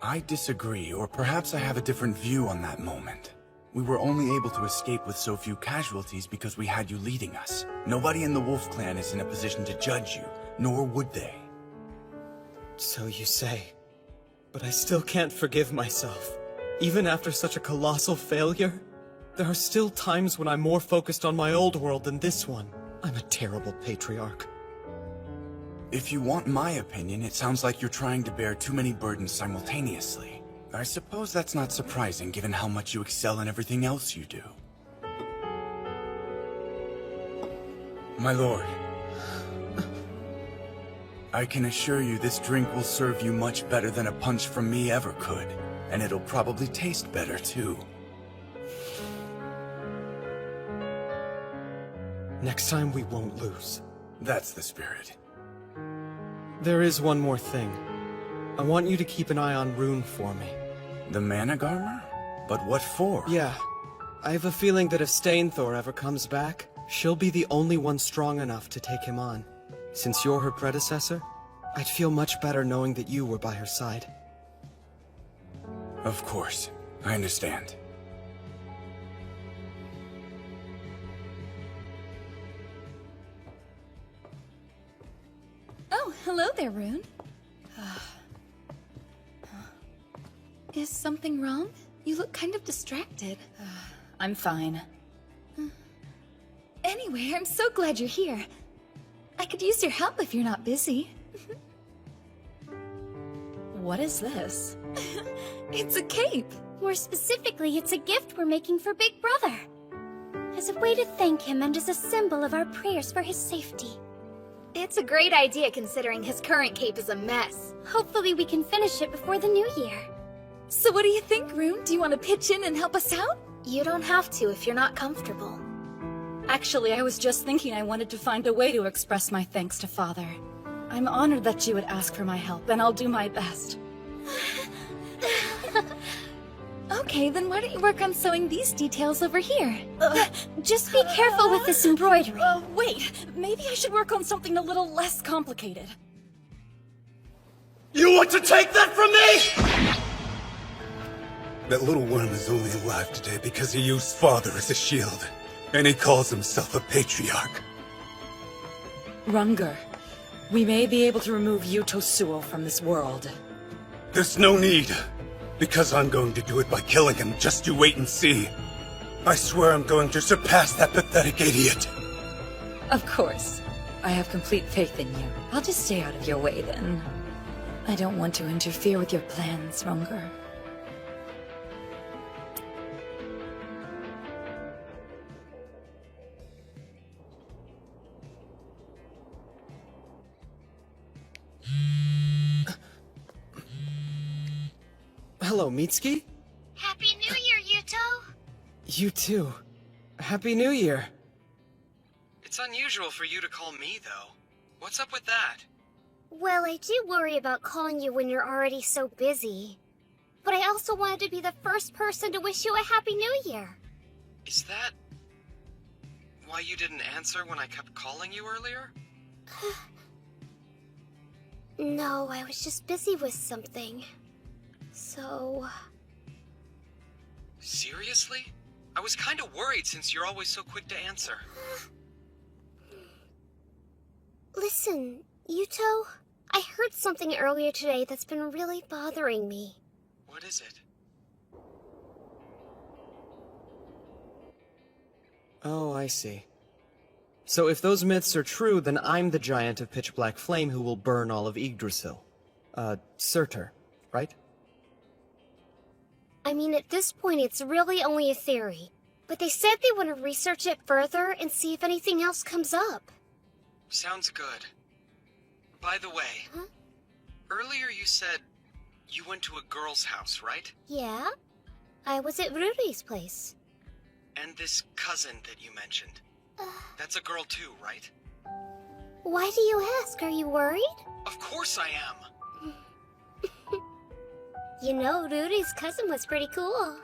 I disagree, or perhaps I have a different view on that moment. We were only able to escape with so few casualties because we had you leading us. Nobody in the Wolf Clan is in a position to judge you, nor would they. So you say. But I still can't forgive myself. Even after such a colossal failure, there are still times when I'm more focused on my old world than this one. I'm a terrible patriarch. If you want my opinion, it sounds like you're trying to bear too many burdens simultaneously. I suppose that's not surprising given how much you excel in everything else you do. My lord, I can assure you this drink will serve you much better than a punch from me ever could. And it'll probably taste better, too. Next time we won't lose. That's the spirit. There is one more thing. I want you to keep an eye on Rune for me. The Managarmer? But what for? Yeah. I have a feeling that if Stainthor ever comes back, she'll be the only one strong enough to take him on. Since you're her predecessor, I'd feel much better knowing that you were by her side. Of course. I understand. Oh, hello there, Rune. Is something wrong? You look kind of distracted. I'm fine. Anyway, I'm so glad you're here. I could use your help if you're not busy. What is this? It's a cape. More specifically, it's a gift we're making for Big Brother. As a way to thank him and as a symbol of our prayers for his safety. It's a great idea considering his current cape is a mess. Hopefully we can finish it before the new year. So what do you think, Rune? Do you want to pitch in and help us out? You don't have to if you're not comfortable. Actually, I was just thinking I wanted to find a way to express my thanks to Father. I'm honored that you would ask for my help, and I'll do my best. Okay. Okay, then why don't you work on sewing these details over here? Just be careful with this embroidery. Wait, maybe I should work on something a little less complicated. You want to take that from me?! That little worm is only alive today because he used Father as a shield. And he calls himself a patriarch. Runger, we may be able to remove Yuto Suo from this world. There's no need. Because I'm going to do it by killing him. Just you wait and see. I swear I'm going to surpass that pathetic idiot. Of course. I have complete faith in you. I'll just stay out of your way then. I don't want to interfere with your plans, Runger. Hello, Mitsuki? Happy New Year, Yuto! You too. Happy New Year. It's unusual for you to call me, though. What's up with that? Well, I do worry about calling you when you're already so busy. But I also wanted to be the first person to wish you a Happy New Year. Is that why you didn't answer when I kept calling you earlier? No, I was just busy with something. So... Seriously? I was kinda worried since you're always so quick to answer. Listen, Yuto, I heard something earlier today that's been really bothering me. What is it? Oh, I see. So if those myths are true, then I'm the giant of pitch black flame who will burn all of Yggdrasil. Surtur, right? I mean, at this point, it's really only a theory. But they said they want to research it further and see if anything else comes up. Sounds good. By the way, earlier you said you went to a girl's house, right? Yeah? I was at Rudy's place. And this cousin that you mentioned. That's a girl too, right? Why do you ask? Are you worried? Of course I am! You know, Rudy's cousin was pretty cool.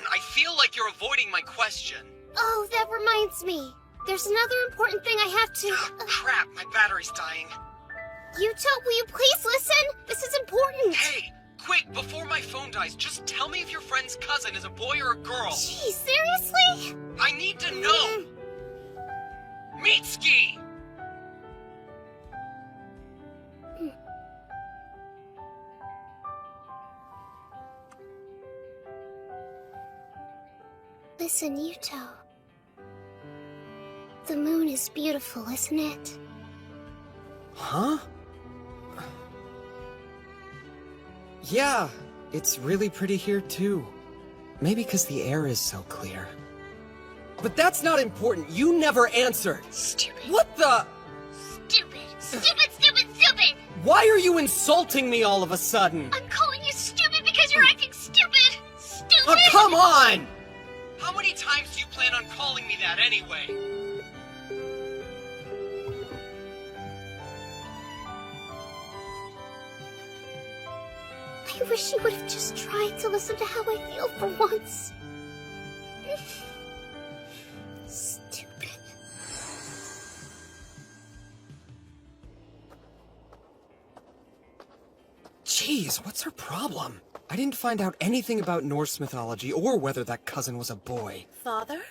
I feel like you're avoiding my question. Oh, that reminds me. There's another important thing I have to... Crap, my battery's dying. Yuto, will you please listen? This is important. Hey, quick, before my phone dies, just tell me if your friend's cousin is a boy or a girl. Gee, seriously? I need to know! Mitsuki! Listen, Yuto. The moon is beautiful, isn't it? Huh? Yeah, it's really pretty here too. Maybe because the air is so clear. But that's not important. You never answered. Stupid. What the? Stupid. Stupid, stupid, stupid! Why are you insulting me all of a sudden? I'm calling you stupid because you're acting stupid! Stupid! Oh, come on! How many times do you plan on calling me that anyway? I wish you would have just tried to listen to how I feel for once. Stupid. Jeez, what's her problem? I didn't find out anything about Norse mythology or whether that cousin was a boy. Father?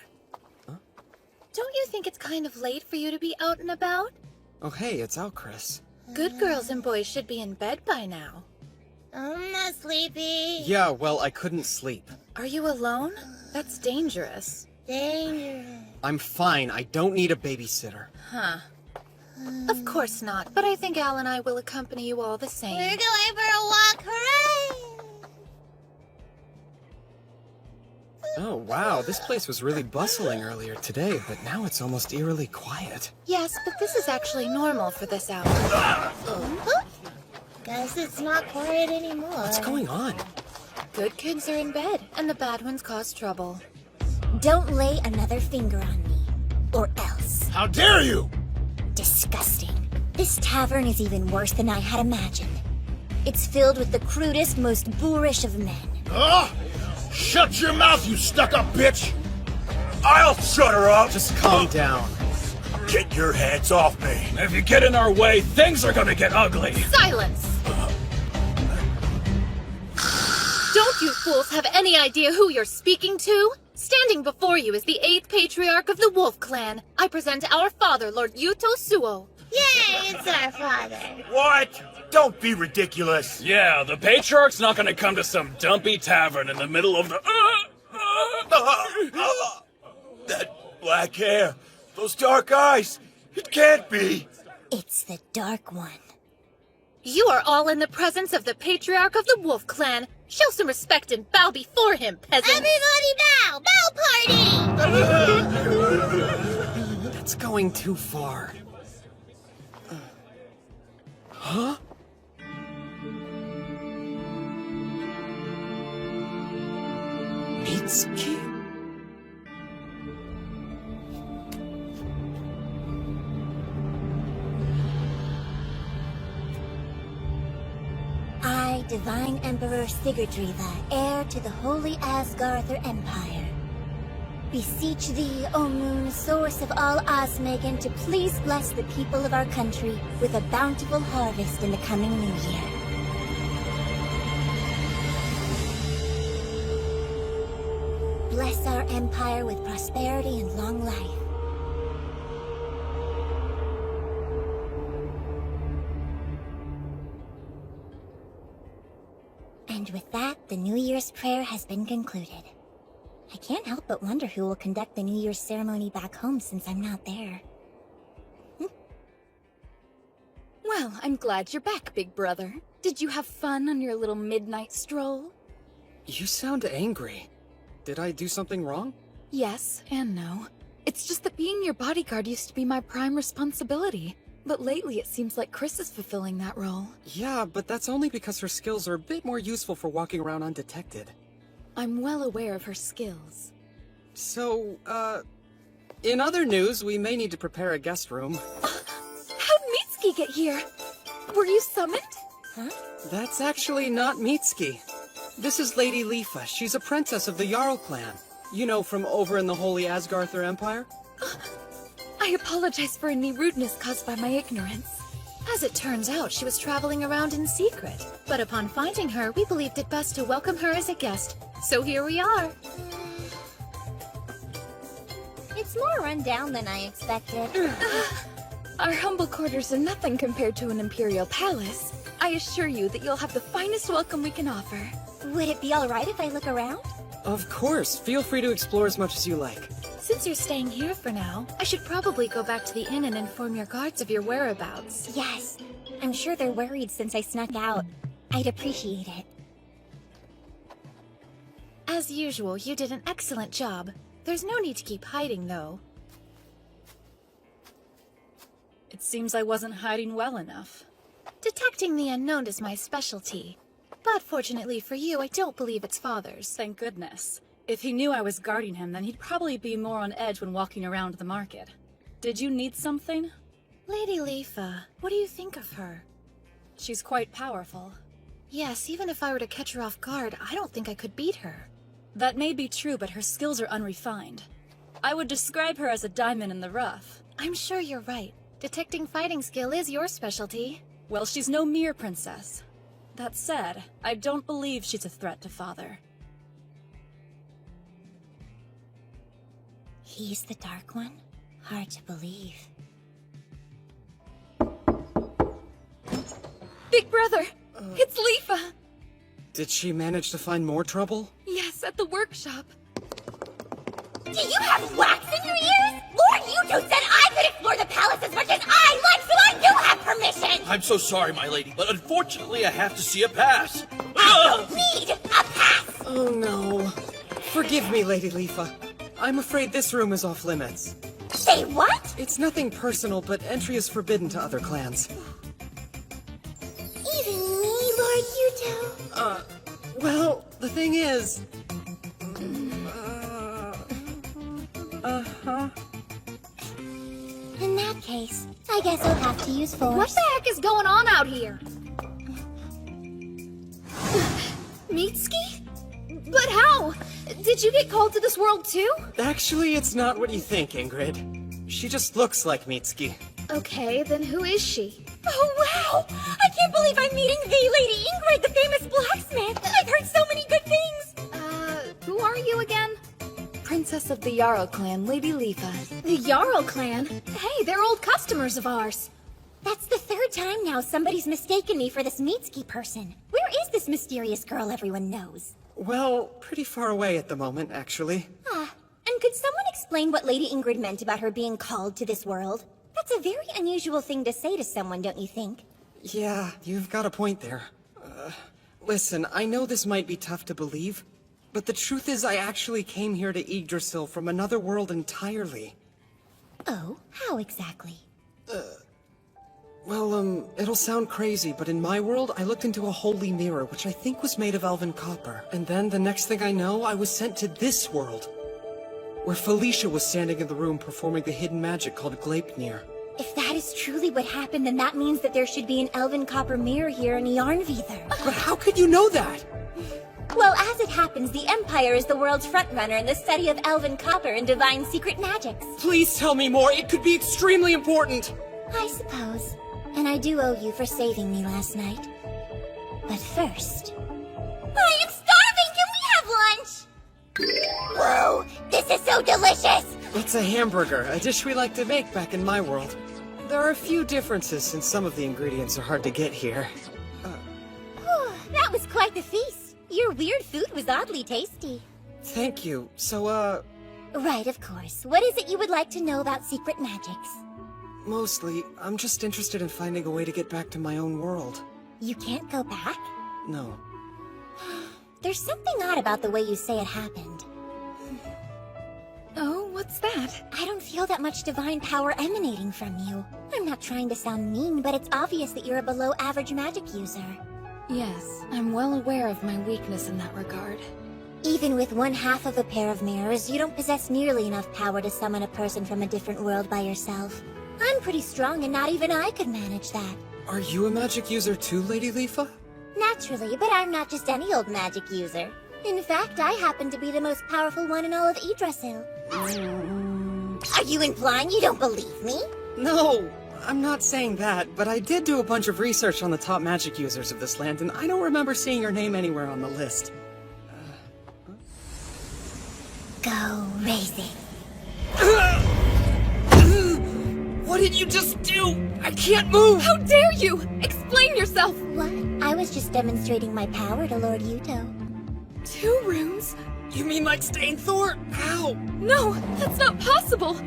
Don't you think it's kind of late for you to be out and about? Oh hey, it's Alchris. Good girls and boys should be in bed by now. I'm not sleepy. Yeah, well, I couldn't sleep. Are you alone? That's dangerous. Dangerous. I'm fine, I don't need a babysitter. Huh. Of course not, but I think Al and I will accompany you all the same. We're going for a walk, hooray! Oh wow, this place was really bustling earlier today, but now it's almost eerily quiet. Yes, but this is actually normal for this hour. Guess it's not quiet anymore. What's going on? Good kids are in bed, and the bad ones cause trouble. Don't lay another finger on me, or else. How dare you! Disgusting. This tavern is even worse than I had imagined. It's filled with the crudest, most boorish of men. Shut your mouth, you stuck-up bitch! I'll shut her up! Just calm down. Get your hands off me! If you get in our way, things are gonna get ugly! Silence! Don't you fools have any idea who you're speaking to? Standing before you is the 8th Patriarch of the Wolf Clan. I present our father, Lord Yuto Suo. Yay, it's our father. What? Don't be ridiculous. Yeah, the Patriarch's not gonna come to some dumpy tavern in the middle of the... That black hair, those dark eyes, it can't be. It's the Dark One. You are all in the presence of the Patriarch of the Wolf Clan. Show some respect and bow before him, peasant. Everybody bow! Bow party! That's going too far. Huh? Mitsuki? I, Divine Emperor Sigurdriva, heir to the Holy Asgarther Empire, beseech thee, O moon, source of all Osmegan, to please bless the people of our country with a bountiful harvest in the coming new year. Bless our empire with prosperity and long life. And with that, the New Year's prayer has been concluded. I can't help but wonder who will conduct the New Year's ceremony back home since I'm not there. Well, I'm glad you're back, big brother. Did you have fun on your little midnight stroll? You sound angry. Did I do something wrong? Yes and no. It's just that being your bodyguard used to be my prime responsibility. But lately it seems like Chris is fulfilling that role. Yeah, but that's only because her skills are a bit more useful for walking around undetected. I'm well aware of her skills. So, in other news, we may need to prepare a guest room. How'd Mitsuki get here? Were you summoned? Huh? That's actually not Mitsuki. This is Lady Lifa. She's a princess of the Jarl clan. You know, from over in the Holy Asgarther Empire? I apologize for any rudeness caused by my ignorance. As it turns out, she was traveling around in secret. But upon finding her, we believed it best to welcome her as a guest. So here we are. It's more run down than I expected. Our humble quarters are nothing compared to an imperial palace. I assure you that you'll have the finest welcome we can offer. Would it be alright if I look around? Of course. Feel free to explore as much as you like. Since you're staying here for now, I should probably go back to the inn and inform your guards of your whereabouts. Yes. I'm sure they're worried since I snuck out. I'd appreciate it. As usual, you did an excellent job. There's no need to keep hiding, though. It seems I wasn't hiding well enough. Detecting the unknown is my specialty. But fortunately for you, I don't believe it's Father's. Thank goodness. If he knew I was guarding him, then he'd probably be more on edge when walking around the market. Did you need something? Lady Lifa, what do you think of her? She's quite powerful. Yes, even if I were to catch her off guard, I don't think I could beat her. That may be true, but her skills are unrefined. I would describe her as a diamond in the rough. I'm sure you're right. Detecting fighting skill is your specialty. Well, she's no mere princess. That said, I don't believe she's a threat to Father. He's the Dark One? Hard to believe. Big brother! It's Lifa! Did she manage to find more trouble? Yes, at the workshop. Do you have wax in your ears? Lord Yuto said I could explore the palace as much as I like, so I do have permission! I'm so sorry, my lady, but unfortunately I have to see a pass. I don't need a pass! Oh no. Forgive me, Lady Lifa. I'm afraid this room is off limits. Say what? It's nothing personal, but entry is forbidden to other clans. Even me, Lord Yuto? Well, the thing is... In that case, I guess I'll have to use force. What the heck is going on out here? Mitsuki? But how? Did you get called to this world too? Actually, it's not what you think, Ingrid. She just looks like Mitsuki. Okay, then who is she? Oh, wow! I can't believe I'm meeting the Lady Ingrid, the famous blacksmith! I've heard so many good things! Who are you again? Princess of the Jarl clan, Lady Leafa. The Jarl clan? Hey, they're old customers of ours. That's the third time now somebody's mistaken me for this Mitsuki person. Where is this mysterious girl everyone knows? Well, pretty far away at the moment, actually. And could someone explain what Lady Ingrid meant about her being called to this world? That's a very unusual thing to say to someone, don't you think? Yeah, you've got a point there. Listen, I know this might be tough to believe, but the truth is I actually came here to Yggdrasil from another world entirely. Oh, how exactly? Well, it'll sound crazy, but in my world, I looked into a holy mirror, which I think was made of elven copper. And then, the next thing I know, I was sent to this world, where Felicia was standing in the room performing the hidden magic called Gleipnir. If that is truly what happened, then that means that there should be an elven copper mirror here in Yarnvidar. But how could you know that? Well, as it happens, the Empire is the world's frontrunner in the study of elven copper and divine secret magics. Please tell me more. It could be extremely important. I suppose. And I do owe you for saving me last night. But first... I am starving! Can we have lunch? Whoa! This is so delicious! It's a hamburger, a dish we like to make back in my world. There are a few differences since some of the ingredients are hard to get here. That was quite the feast. Your weird food was oddly tasty. Thank you. So, Right, of course. What is it you would like to know about secret magics? Mostly, I'm just interested in finding a way to get back to my own world. You can't go back? No. There's something odd about the way you say it happened. Oh, what's that? I don't feel that much divine power emanating from you. I'm not trying to sound mean, but it's obvious that you're a below-average magic user. Yes, I'm well aware of my weakness in that regard. Even with one half of a pair of mirrors, you don't possess nearly enough power to summon a person from a different world by yourself. I'm pretty strong and not even I could manage that. Are you a magic user too, Lady Leafa? Naturally, but I'm not just any old magic user. In fact, I happen to be the most powerful one in all of Yggdrasil. Are you implying you don't believe me? No, I'm not saying that, but I did do a bunch of research on the top magic users of this land, and I don't remember seeing your name anywhere on the list. Go racing. What did you just do? I can't move! How dare you! Explain yourself! What? I was just demonstrating my power to Lord Yuto. 2 rooms? You mean like Stain Thor? How? No, that's not possible!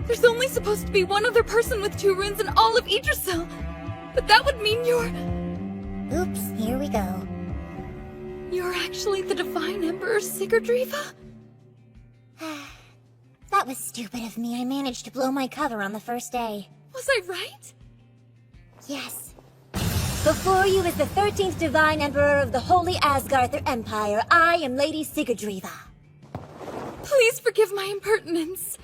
There's only supposed to be one other person with 2 runes in all of Yggdrasil! But that would mean you're... Oops, here we go. You're actually the Divine Emperor Sigurdriva? That was stupid of me. I managed to blow my cover on the first day. Was I right? Yes. Before you is the 13th Divine Emperor of the Holy Asgarther Empire. I am Lady Sigurdriva. Please forgive my impertinence.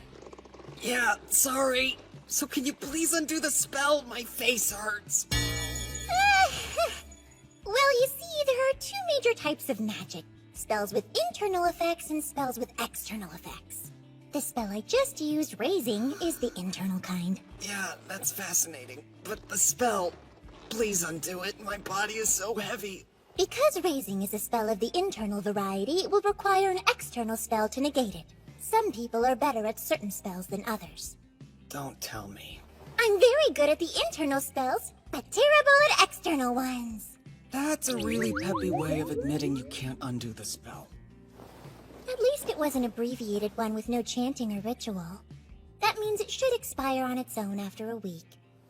Yeah, sorry. So can you please undo the spell? My face hurts. Well, you see, there are 2 major types of magic. Spells with internal effects and spells with external effects. The spell I just used, Raising, is the internal kind. Yeah, that's fascinating. But the spell, please undo it. My body is so heavy. Because Raising is a spell of the internal variety, it will require an external spell to negate it. Some people are better at certain spells than others. Don't tell me. I'm very good at the internal spells, but terrible at external ones. That's a really peppy way of admitting you can't undo the spell. At least it was an abbreviated one with no chanting or ritual. That means it should expire on its own after a week.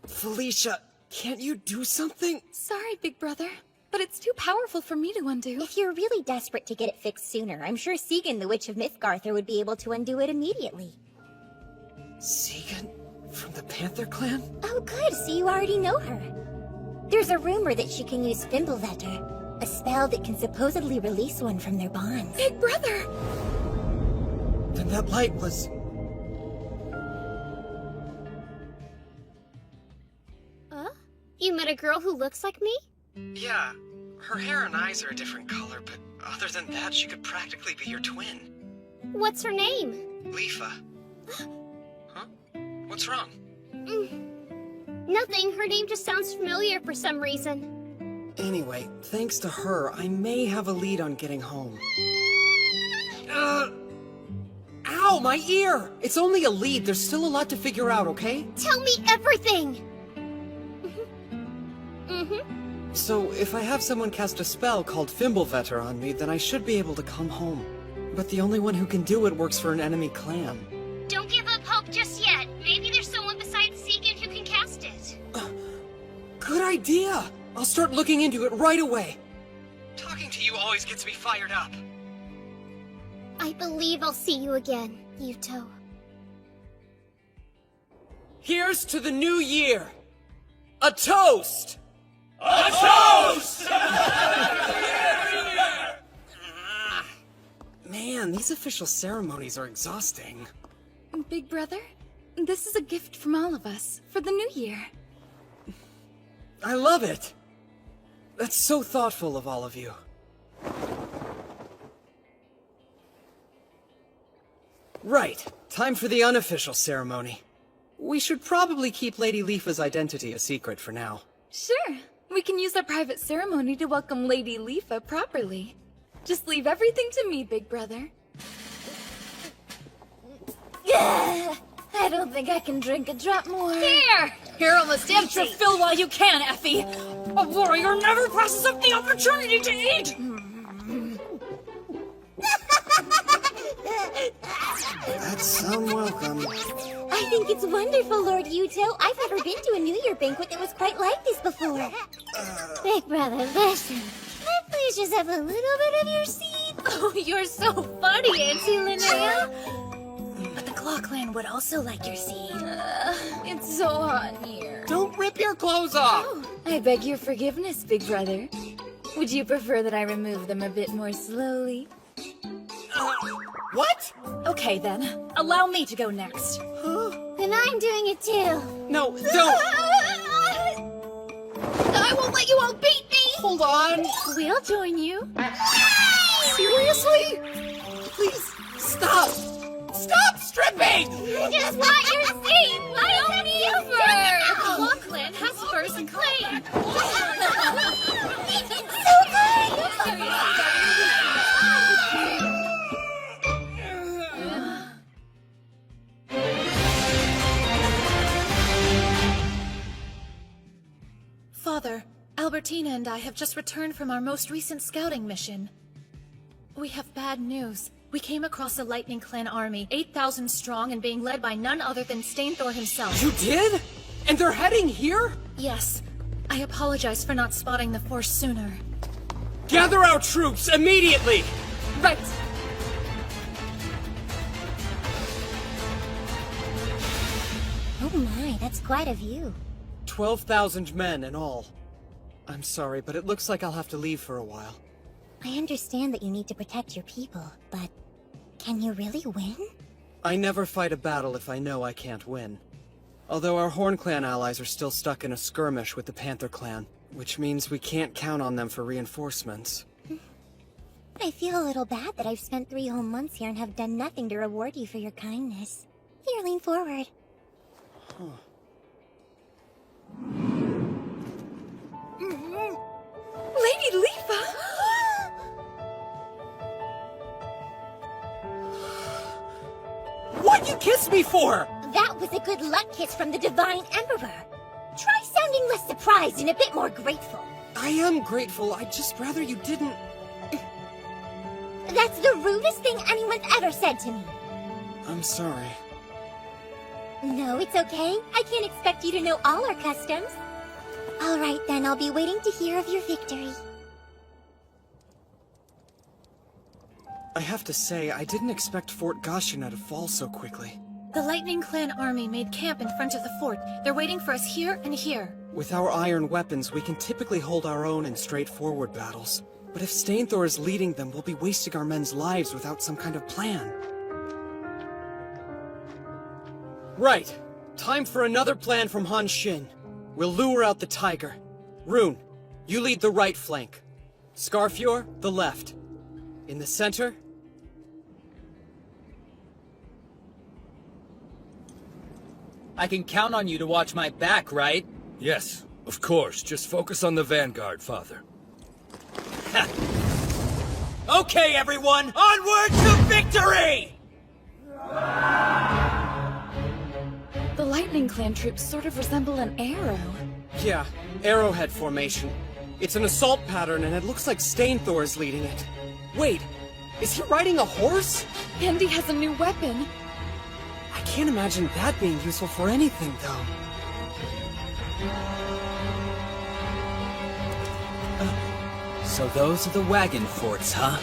Felicia, can't you do something? Sorry, big brother, but it's too powerful for me to undo. If you're really desperate to get it fixed sooner, I'm sure Segan, the Witch of Mythgarther, would be able to undo it immediately. Segan? From the Panther Clan? Oh good, so you already know her. There's a rumor that she can use Fimbulvetter, a spell that can supposedly release one from their bonds. Big brother! Then that light was... You met a girl who looks like me? Yeah. Her hair and eyes are a different color, but Other than that, she could practically be your twin. What's her name? Leafa. Huh? What's wrong? Nothing. Her name just sounds familiar for some reason. Anyway, thanks to her, I may have a lead on getting home. Ow, my ear! It's only a lead. There's still a lot to figure out, okay? Tell me everything! So, if I have someone cast a spell called Fimbulvetter on me, then I should be able to come home. But the only one who can do it works for an enemy clan. Don't give up hope just yet. Maybe there's someone besides Segan who can cast it. Good idea! I'll start looking into it right away. Talking to you always gets me fired up. I believe I'll see you again, Yuto. Here's to the new year! A toast! A toast! Man, these official ceremonies are exhausting. Big brother, this is a gift from all of us for the new year. I love it! That's so thoughtful of all of you. Right, time for the unofficial ceremony. We should probably keep Lady Leafa's identity a secret for now. Sure, we can use our private ceremony to welcome Lady Leafa properly. Just leave everything to me, big brother. I don't think I can drink a drop more. Here! You're almost empty. Extra fill while you can, Effie! A warrior never passes up the opportunity to eat! That's unwelcome. I think it's wonderful, Lord Yuto. I've never been to a New Year banquet that was quite like this before. Big brother, listen. Can I please just have a little bit of your seed? Oh, you're so funny, Auntie Linnea. But the Claw Clan would also like your seed. It's so hot in here. Don't rip your clothes off! I beg your forgiveness, big brother. Would you prefer that I remove them a bit more slowly? What? Okay then, allow me to go next. Then I'm doing it too. No, don't! I won't let you all beat me! Hold on! We'll join you. Seriously? Please, stop! Stop stripping! I just want your seed! I don't need your fur! The Claw Clan has furs and clay. So good! Father, Albertina and I have just returned from our most recent scouting mission. We have bad news. We came across a Lightning Clan army, 8,000 strong and being led by none other than Stainthor himself. You did? And they're heading here? Yes. I apologize for not spotting the force sooner. Gather our troops immediately! Right. Oh my, that's quite a view. 12,000 men in all. I'm sorry, but it looks like I'll have to leave for a while. I understand that you need to protect your people, but can you really win? I never fight a battle if I know I can't win. Although our Horn Clan allies are still stuck in a skirmish with the Panther Clan, which means we can't count on them for reinforcements. I feel a little bad that I've spent 3 whole months here and have done nothing to reward you for your kindness. Here, lean forward. Huh. Lady Leafa! What'd you kiss me for? That was a good luck kiss from the Divine Emperor. Try sounding less surprised and a bit more grateful. I am grateful, I'd just rather you didn't... That's the rudest thing anyone's ever said to me. I'm sorry. No, it's okay. I can't expect you to know all our customs. All right, then. I'll be waiting to hear of your victory. I have to say, I didn't expect Fort Gashina to fall so quickly. The Lightning Clan army made camp in front of the fort. They're waiting for us here and here. With our iron weapons, we can typically hold our own in straightforward battles. But if Stainthor is leading them, we'll be wasting our men's lives without some kind of plan. Right. Time for another plan from Han Xin. We'll lure out the tiger. Rune, you lead the right flank. Scarfior, the left. In the center? I can count on you to watch my back, right? Yes, of course. Just focus on the Vanguard, Father. Okay, everyone! Onward to victory! The Lightning Clan troops sort of resemble an arrow. Yeah, arrowhead formation. It's an assault pattern, and it looks like Stainthor is leading it. Wait, is he riding a horse? And he has a new weapon. I can't imagine that being useful for anything, though. So those are the wagon forts, huh?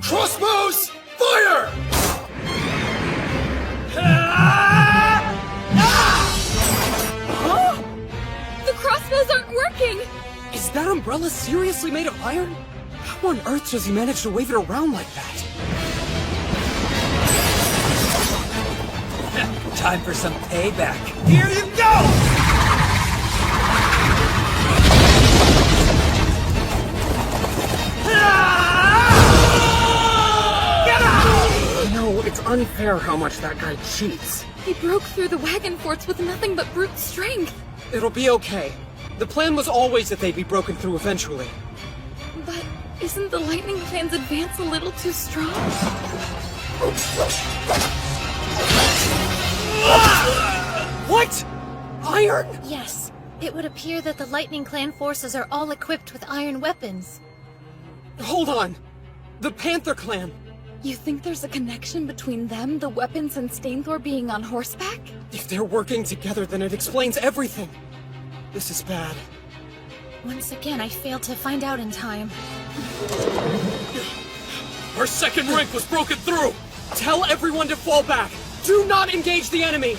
Crossbows! Fire! Huh? The crossbows aren't working! Is that umbrella seriously made of iron? How on earth does he manage to wave it around like that? Time for some payback. Here you go! No, it's unfair how much that guy cheats. He broke through the wagon forts with nothing but brute strength. It'll be okay. The plan was always that they'd be broken through eventually. But isn't the Lightning Clan's advance a little too strong? What? Iron? Yes. It would appear that the Lightning Clan forces are all equipped with iron weapons. Hold on. The Panther Clan. You think there's a connection between them, the weapons, and Stainthor being on horseback? If they're working together, then it explains everything. This is bad. Once again, I failed to find out in time. Our second rank was broken through! Tell everyone to fall back! Do not engage the enemy!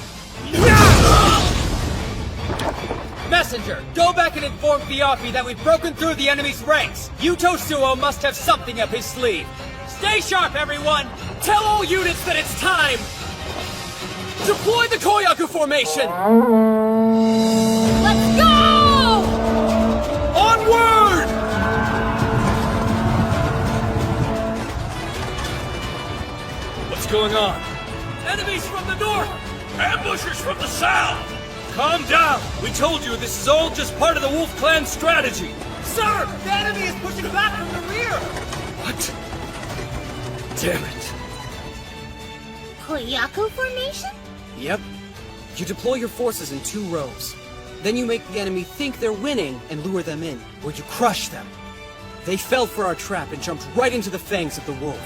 Messenger, go back and inform Fiofi that we've broken through the enemy's ranks. Yuto Suo must have something up his sleeve. Stay sharp, everyone! Tell all units that it's time! Deploy the Koyaku formation! Let's go! Onward! What's going on? Enemies from the north! Ambushers from the south! Calm down! We told you this is all just part of the Wolf Clan strategy! Sir! The enemy is pushing back from the rear! What? Damn it. Koyaku formation? Yep. You deploy your forces in 2 rows. Then you make the enemy think they're winning and lure them in, where you crush them. They fell for our trap and jumped right into the fangs of the wolf.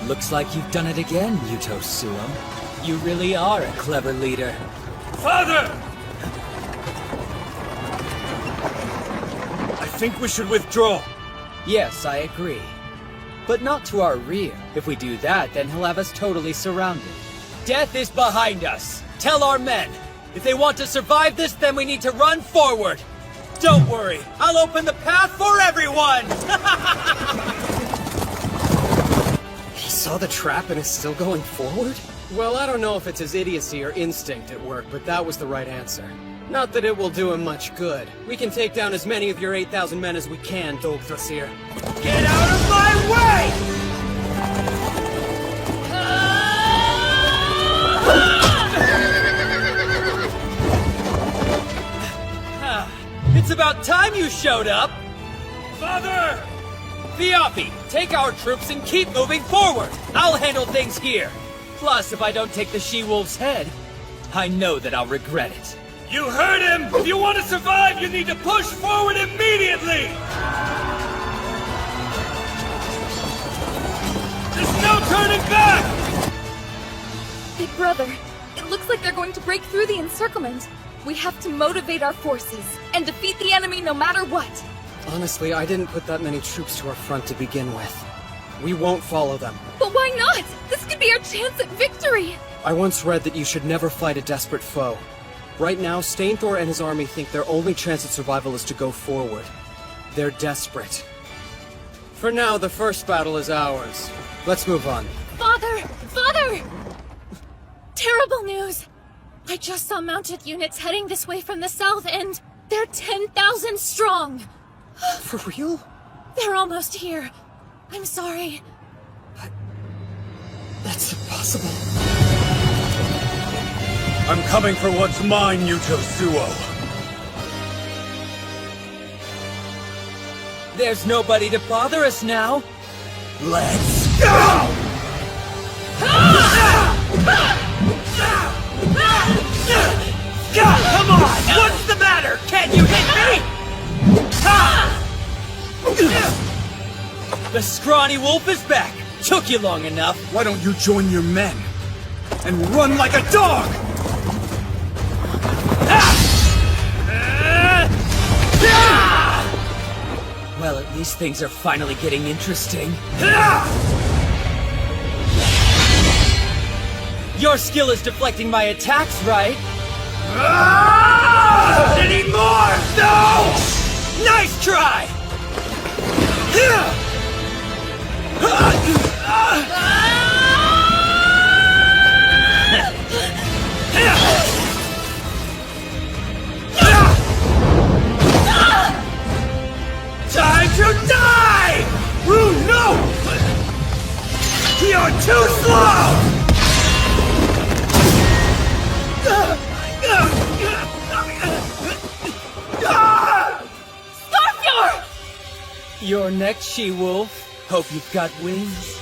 Looks like you've done it again, Yuto Suo. You really are a clever leader. Father! I think we should withdraw. Yes, I agree. But not to our rear. If we do that, then he'll have us totally surrounded. Death is behind us. Tell our men. If they want to survive this, then we need to run forward. Don't worry. I'll open the path for everyone! He saw the trap and is still going forward? Well, I don't know if it's his idiocy or instinct at work, but that was the right answer. Not that it will do him much good. We can take down as many of your 8,000 men as we can, Dolgthasir. Get out of my way! It's about time you showed up! Father! Fiofi, take our troops and keep moving forward! I'll handle things here! Plus, if I don't take the she-wolf's head, I know that I'll regret it. You heard him! If you want to survive, you need to push forward immediately! There's no turning back! Big brother, it looks like they're going to break through the encirclement. We have to motivate our forces and defeat the enemy no matter what. Honestly, I didn't put that many troops to our front to begin with. We won't follow them. But why not? This could be our chance at victory! I once read that you should never fight a desperate foe. Right now, Stainthor and his army think their only chance at survival is to go forward. They're desperate. For now, the first battle is ours. Let's move on. Father! Father! Terrible news! I just saw mounted units heading this way from the south, and they're 10,000 strong. For real? They're almost here. I'm sorry. That's impossible. I'm coming for what's mine, Yuto Suo. There's nobody to bother us now. Let's go! Come on! What's the matter? Can't you hit me? The scrawny wolf is back. Took you long enough. Why don't you join your men and run like a dog? Well, at least things are finally getting interesting. Your skill is deflecting my attacks, right? Any more? No! Nice try! Time to die! Rune, no! You're too slow! Scorpior! Your next, she-wolf. Hope you've got wings.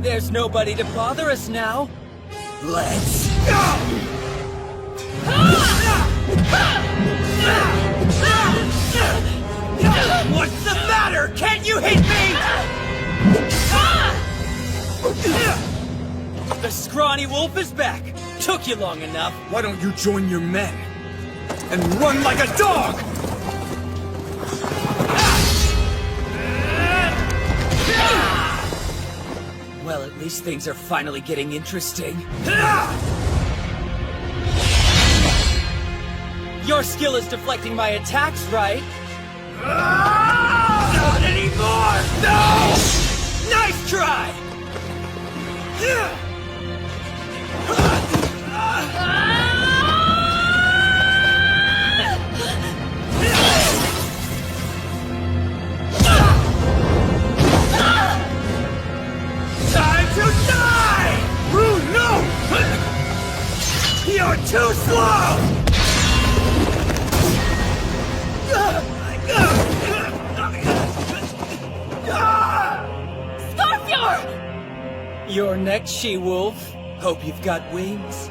There's nobody to bother us now. Let's go! What's the matter? Can't you hit me? The scrawny wolf is back. Took you long enough. Why don't you join your men and run like a dog? Well, at least things are finally getting interesting. Your skill is deflecting my attacks, right? Not anymore! No! Nice try! Time to die! Rune, no! You're too slow! Scorpior! Your next, she-wolf. Hope you've got wings.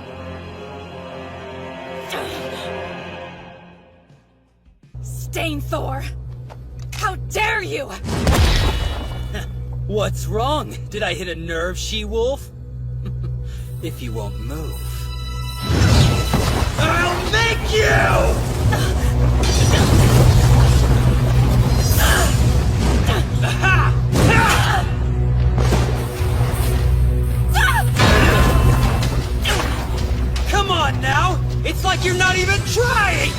Stainthor! How dare you! What's wrong? Did I hit a nerve, she-wolf? If you won't move... I'll make you! Come on now! It's like you're not even trying!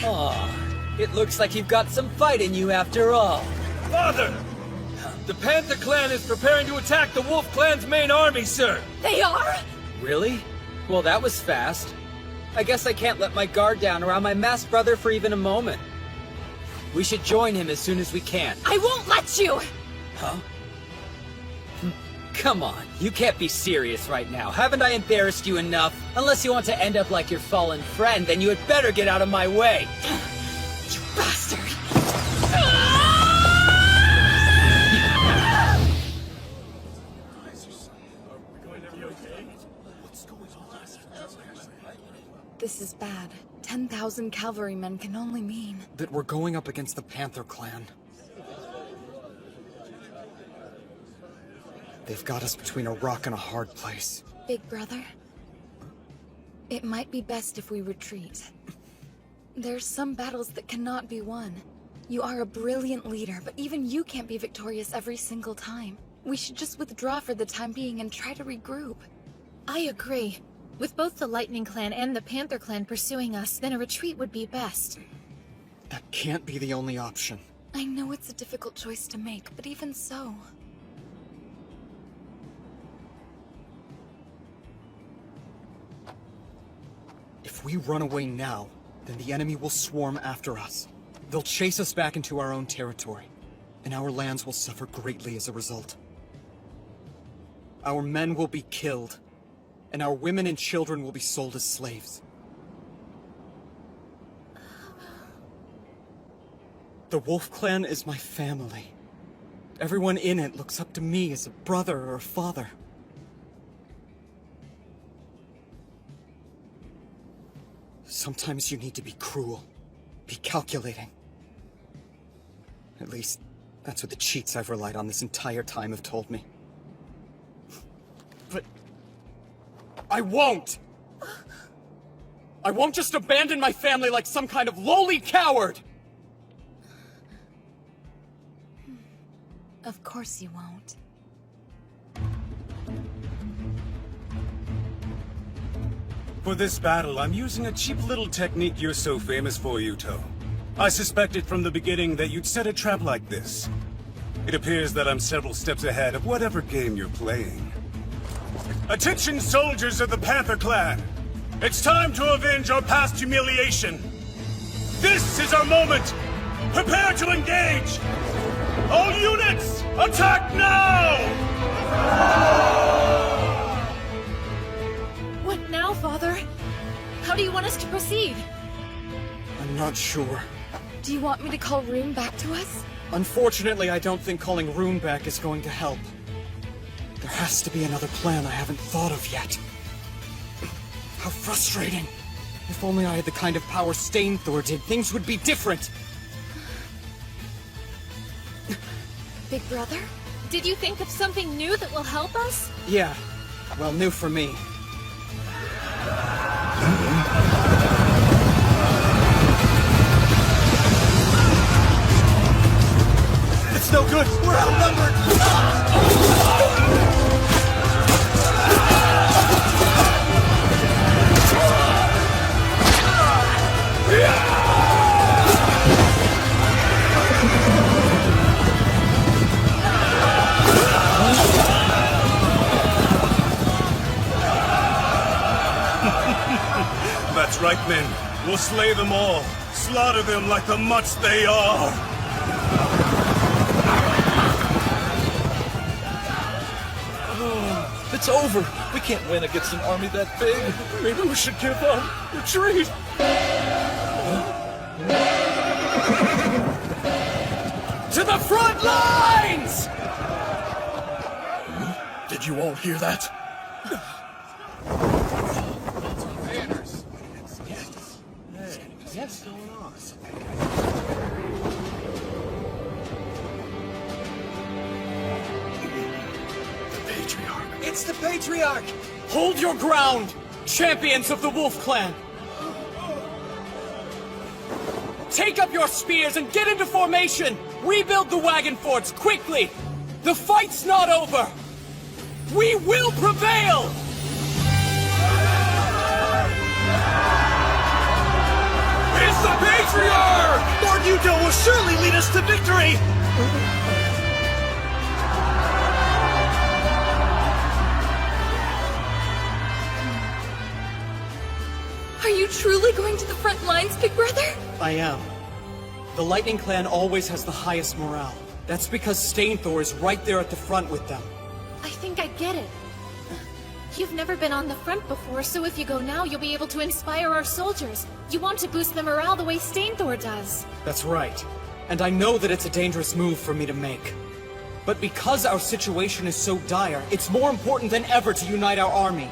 Aw, it looks like you've got some fight in you after all. Father! The Panther Clan is preparing to attack the Wolf Clan's main army, sir! They are? Really? Well, that was fast. I guess I can't let my guard down around my masked brother for even a moment. We should join him as soon as we can. I won't let you! Huh? Come on, you can't be serious right now. Haven't I embarrassed you enough? Unless you want to end up like your fallen friend, then you had better get out of my way. You bastard! This is bad. 10,000 cavalrymen can only mean... that we're going up against the Panther Clan. They've got us between a rock and a hard place. Big brother? It might be best if we retreat. There's some battles that cannot be won. You are a brilliant leader, but even you can't be victorious every single time. We should just withdraw for the time being and try to regroup. I agree. With both the Lightning Clan and the Panther Clan pursuing us, then a retreat would be best. That can't be the only option. I know it's a difficult choice to make, but even so... If we run away now, then the enemy will swarm after us. They'll chase us back into our own territory, and our lands will suffer greatly as a result. Our men will be killed, and our women and children will be sold as slaves. The Wolf Clan is my family. Everyone in it looks up to me as a brother or a father. Sometimes you need to be cruel, be calculating. At least, that's what the cheats I've relied on this entire time have told me. But... I won't! I won't just abandon my family like some kind of lowly coward! Of course you won't. For this battle, I'm using a cheap little technique you're so famous for, Yuto. I suspected from the beginning that you'd set a trap like this. It appears that I'm several steps ahead of whatever game you're playing. Attention, soldiers of the Panther Clan! It's time to avenge our past humiliation! This is our moment! Prepare to engage! All units, attack now! What now, Father? How do you want us to proceed? I'm not sure. Do you want me to call Rune back to us? Unfortunately, I don't think calling Rune back is going to help. There has to be another plan I haven't thought of yet. How frustrating. If only I had the kind of power Stainthor did, things would be different. Big brother? Did you think of something new that will help us? Yeah. Well, new for me. It's no good! We're outnumbered! That's right, men. We'll slay them all. Slaughter them like the mutts they are. It's over. We can't win against an army that big. Maybe we should give up. Retreat. To the front lines! Did you all hear that? What's going on? It's the Patriarch! Hold your ground, champions of the Wolf Clan! Take up your spears and get into formation! Rebuild the wagon forts, quickly! The fight's not over! We will prevail! It's the Patriarch! Lord Yuto will surely lead us to victory! Are you truly going to the front lines, Big Brother? I am. The Lightning Clan always has the highest morale. That's because Stainthor is right there at the front with them. I think I get it. You've never been on the front before, so if you go now, you'll be able to inspire our soldiers. You want to boost their morale the way Stainthor does. That's right. And I know that it's a dangerous move for me to make. But because our situation is so dire, it's more important than ever to unite our army.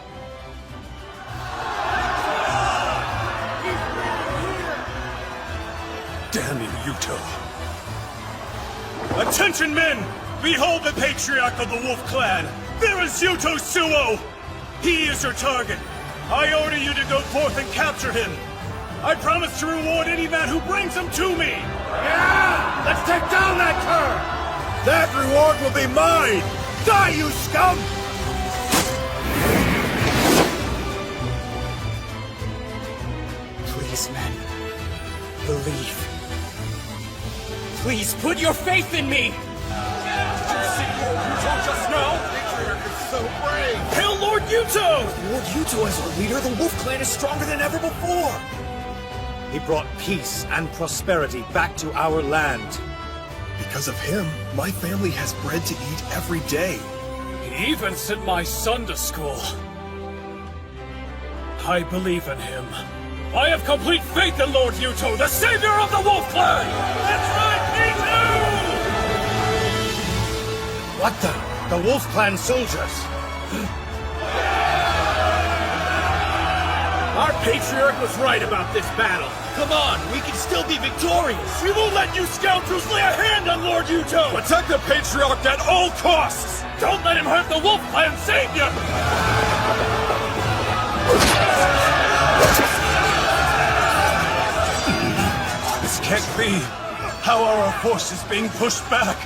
Damn you, Yuto. Attention, men! Behold the Patriarch of the Wolf Clan! There is Yuto Suo! He is your target. I order you to go forth and capture him. I promise to reward any man who brings him to me! Yeah! Let's take down that cur! That reward will be mine! Die, you scum! Please, men. Believe. Please, put your faith in me! Just now? Patriarch is so brave! Hail Lord Yuto! Lord Yuto as our leader, the Wolf Clan is stronger than ever before! He brought peace and prosperity back to our land. Because of him, my family has bread to eat every day. He even sent my son to school. I believe in him. I have complete faith in Lord Yuto, the savior of the Wolf Clan! That's right, me too! What the? The Wolf Clan soldiers! Our patriarch was right about this battle. Come on, we can still be victorious. We won't let you scoundrels lay a hand on Lord Yuto. Protect the patriarch at all costs. Don't let him hurt the Wolf Clan savior. This can't be. How are our forces being pushed back?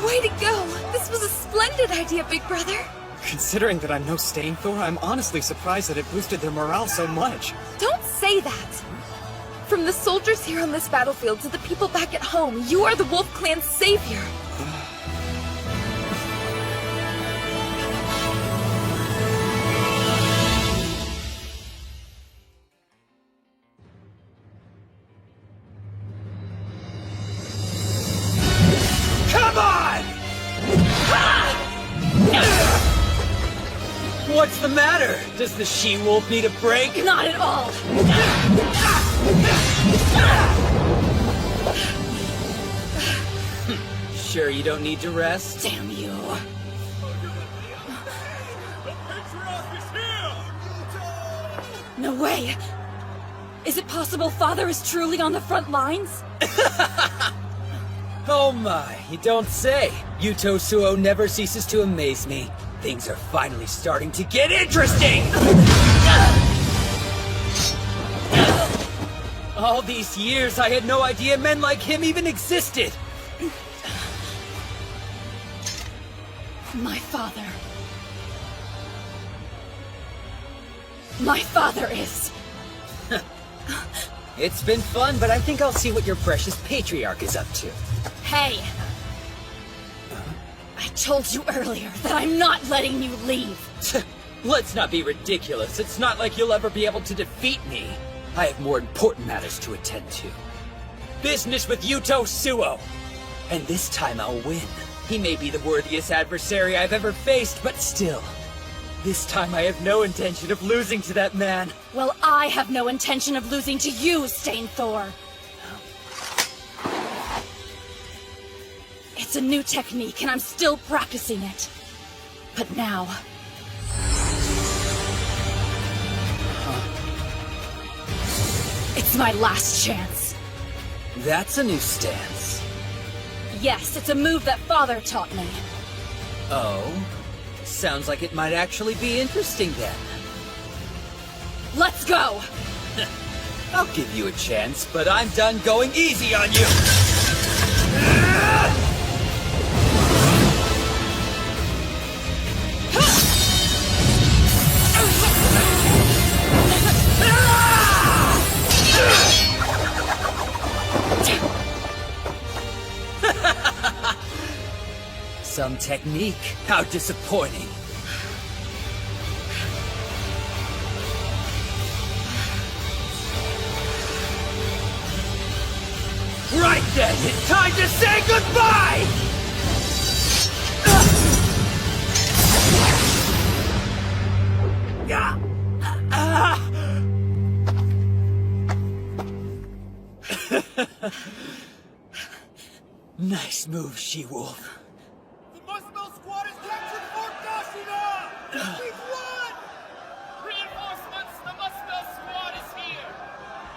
Way to go! This was a splendid idea, Big Brother! Considering that I'm no Stain Thor, I'm honestly surprised that it boosted their morale so much. Don't say that! From the soldiers here on this battlefield to the people back at home, you are the Wolf Clan's savior! Come on! What's the matter? Does the she-wolf need a break? Not at all! Sure you don't need to rest? Damn you. No way! Is it possible Father is truly on the front lines? Oh my, you don't say. Yuto Suo never ceases to amaze me. Things are finally starting to get interesting! All these years, I had no idea men like him even existed! My father. My father is... It's been fun, but I think I'll see what your precious patriarch is up to. Hey! I told you earlier that I'm not letting you leave! Let's not be ridiculous. It's not like you'll ever be able to defeat me. I have more important matters to attend to. Business with Yuto Suo! And this time I'll win. He may be the worthiest adversary I've ever faced, but still. This time I have no intention of losing to that man. Well, I have no intention of losing to you, Stain Thor. It's a new technique, and I'm still practicing it. But now... It's my last chance. That's a new stance. Yes, it's a move that Father taught me. Oh? Sounds like it might actually be interesting then. Let's go! I'll give you a chance, but I'm done going easy on you! Some technique. How disappointing. Right then, it's time to say goodbye! Nice move, She-Wolf. The Muspel squad has captured Fort Nashina! We've won! Reinforcements, the Muspel squad is here!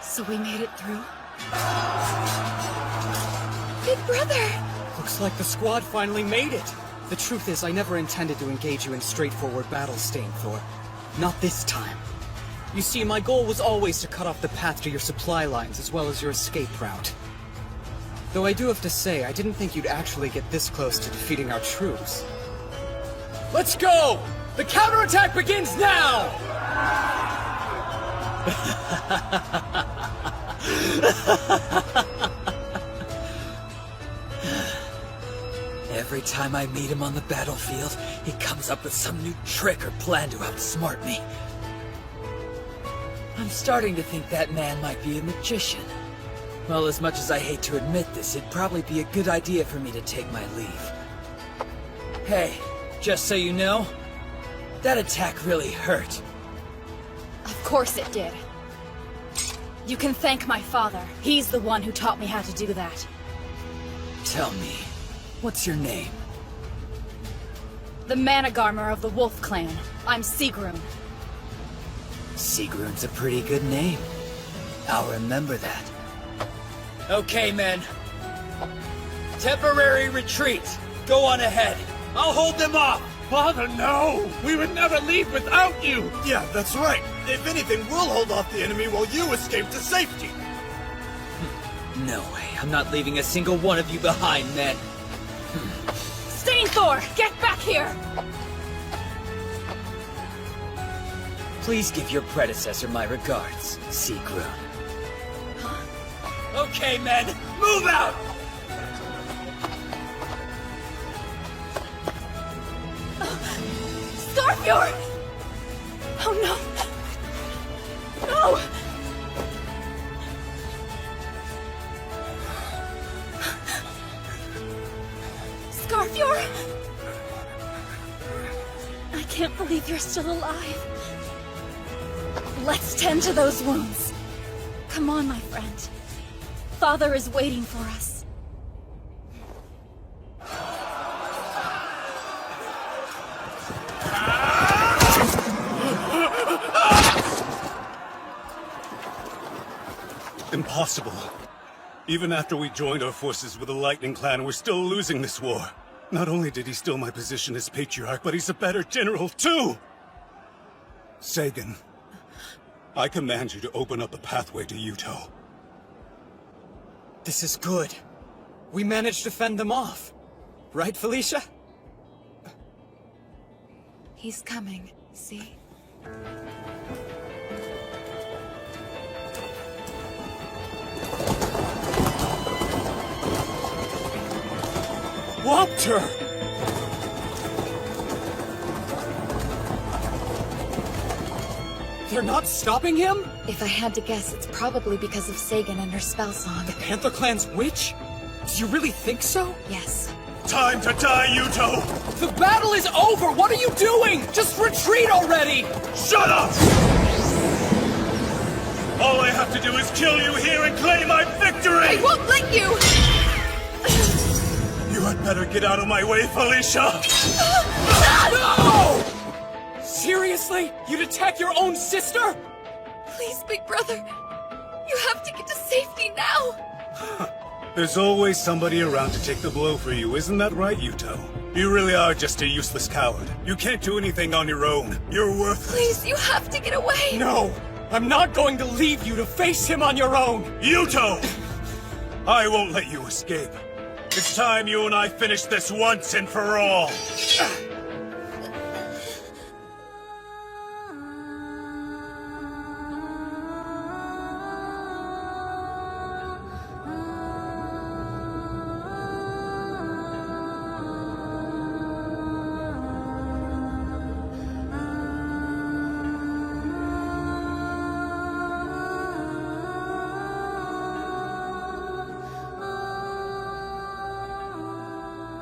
So we made it through? Big Brother! Looks like the squad finally made it. The truth is, I never intended to engage you in straightforward battle, Stain Thor. Not this time. You see, my goal was always to cut off the path to your supply lines as well as your escape route. Though I do have to say, I didn't think you'd actually get this close to defeating our troops. Let's go! The counterattack begins now! Every time I meet him on the battlefield, he comes up with some new trick or plan to outsmart me. I'm starting to think that man might be a magician. Well, as much as I hate to admit this, it'd probably be a good idea for me to take my leave. Hey, just so you know, that attack really hurt. Of course it did. You can thank my father. He's the one who taught me how to do that. Tell me, what's your name? The Managarmer of the Wolf Clan. I'm Sigrun. Sigrun's a pretty good name. I'll remember that. Okay, men. Temporary retreat. Go on ahead. I'll hold them off. Father, no! We would never leave without you! Yeah, that's right. If anything, we'll hold off the enemy while you escape to safety. No way. I'm not leaving a single one of you behind, men. Stainthor, get back here! Please give your predecessor my regards, Sigrun. Okay, men, move out! Starfjord! Oh no! No! Scarfjord! I can't believe you're still alive. Let's tend to those wounds. Come on, my friend. Father is waiting for us. Impossible. Even after we joined our forces with the Lightning Clan, we're still losing this war. Not only did he steal my position as Patriarch, but he's a better general, too! Sagan, I command you to open up a pathway to Yuto. This is good. We managed to fend them off. Right, Felicia? He's coming, see? Walter! They're not stopping him? If I had to guess, it's probably because of Sagan and her spell song. The Panther Clan's witch? Do you really think so? Yes. Time to die, Yuto! The battle is over! What are you doing? Just retreat already! Shut up! All I have to do is kill you here and claim my victory! I won't let you! You had better get out of my way, Felicia! No! Seriously? You'd attack your own sister? Please, big brother. You have to get to safety now. There's always somebody around to take the blow for you, isn't that right, Yuto? You really are just a useless coward. You can't do anything on your own. You're worthless. Please, you have to get away. No! I'm not going to leave you to face him on your own! Yuto! I won't let you escape. It's time you and I finish this once and for all.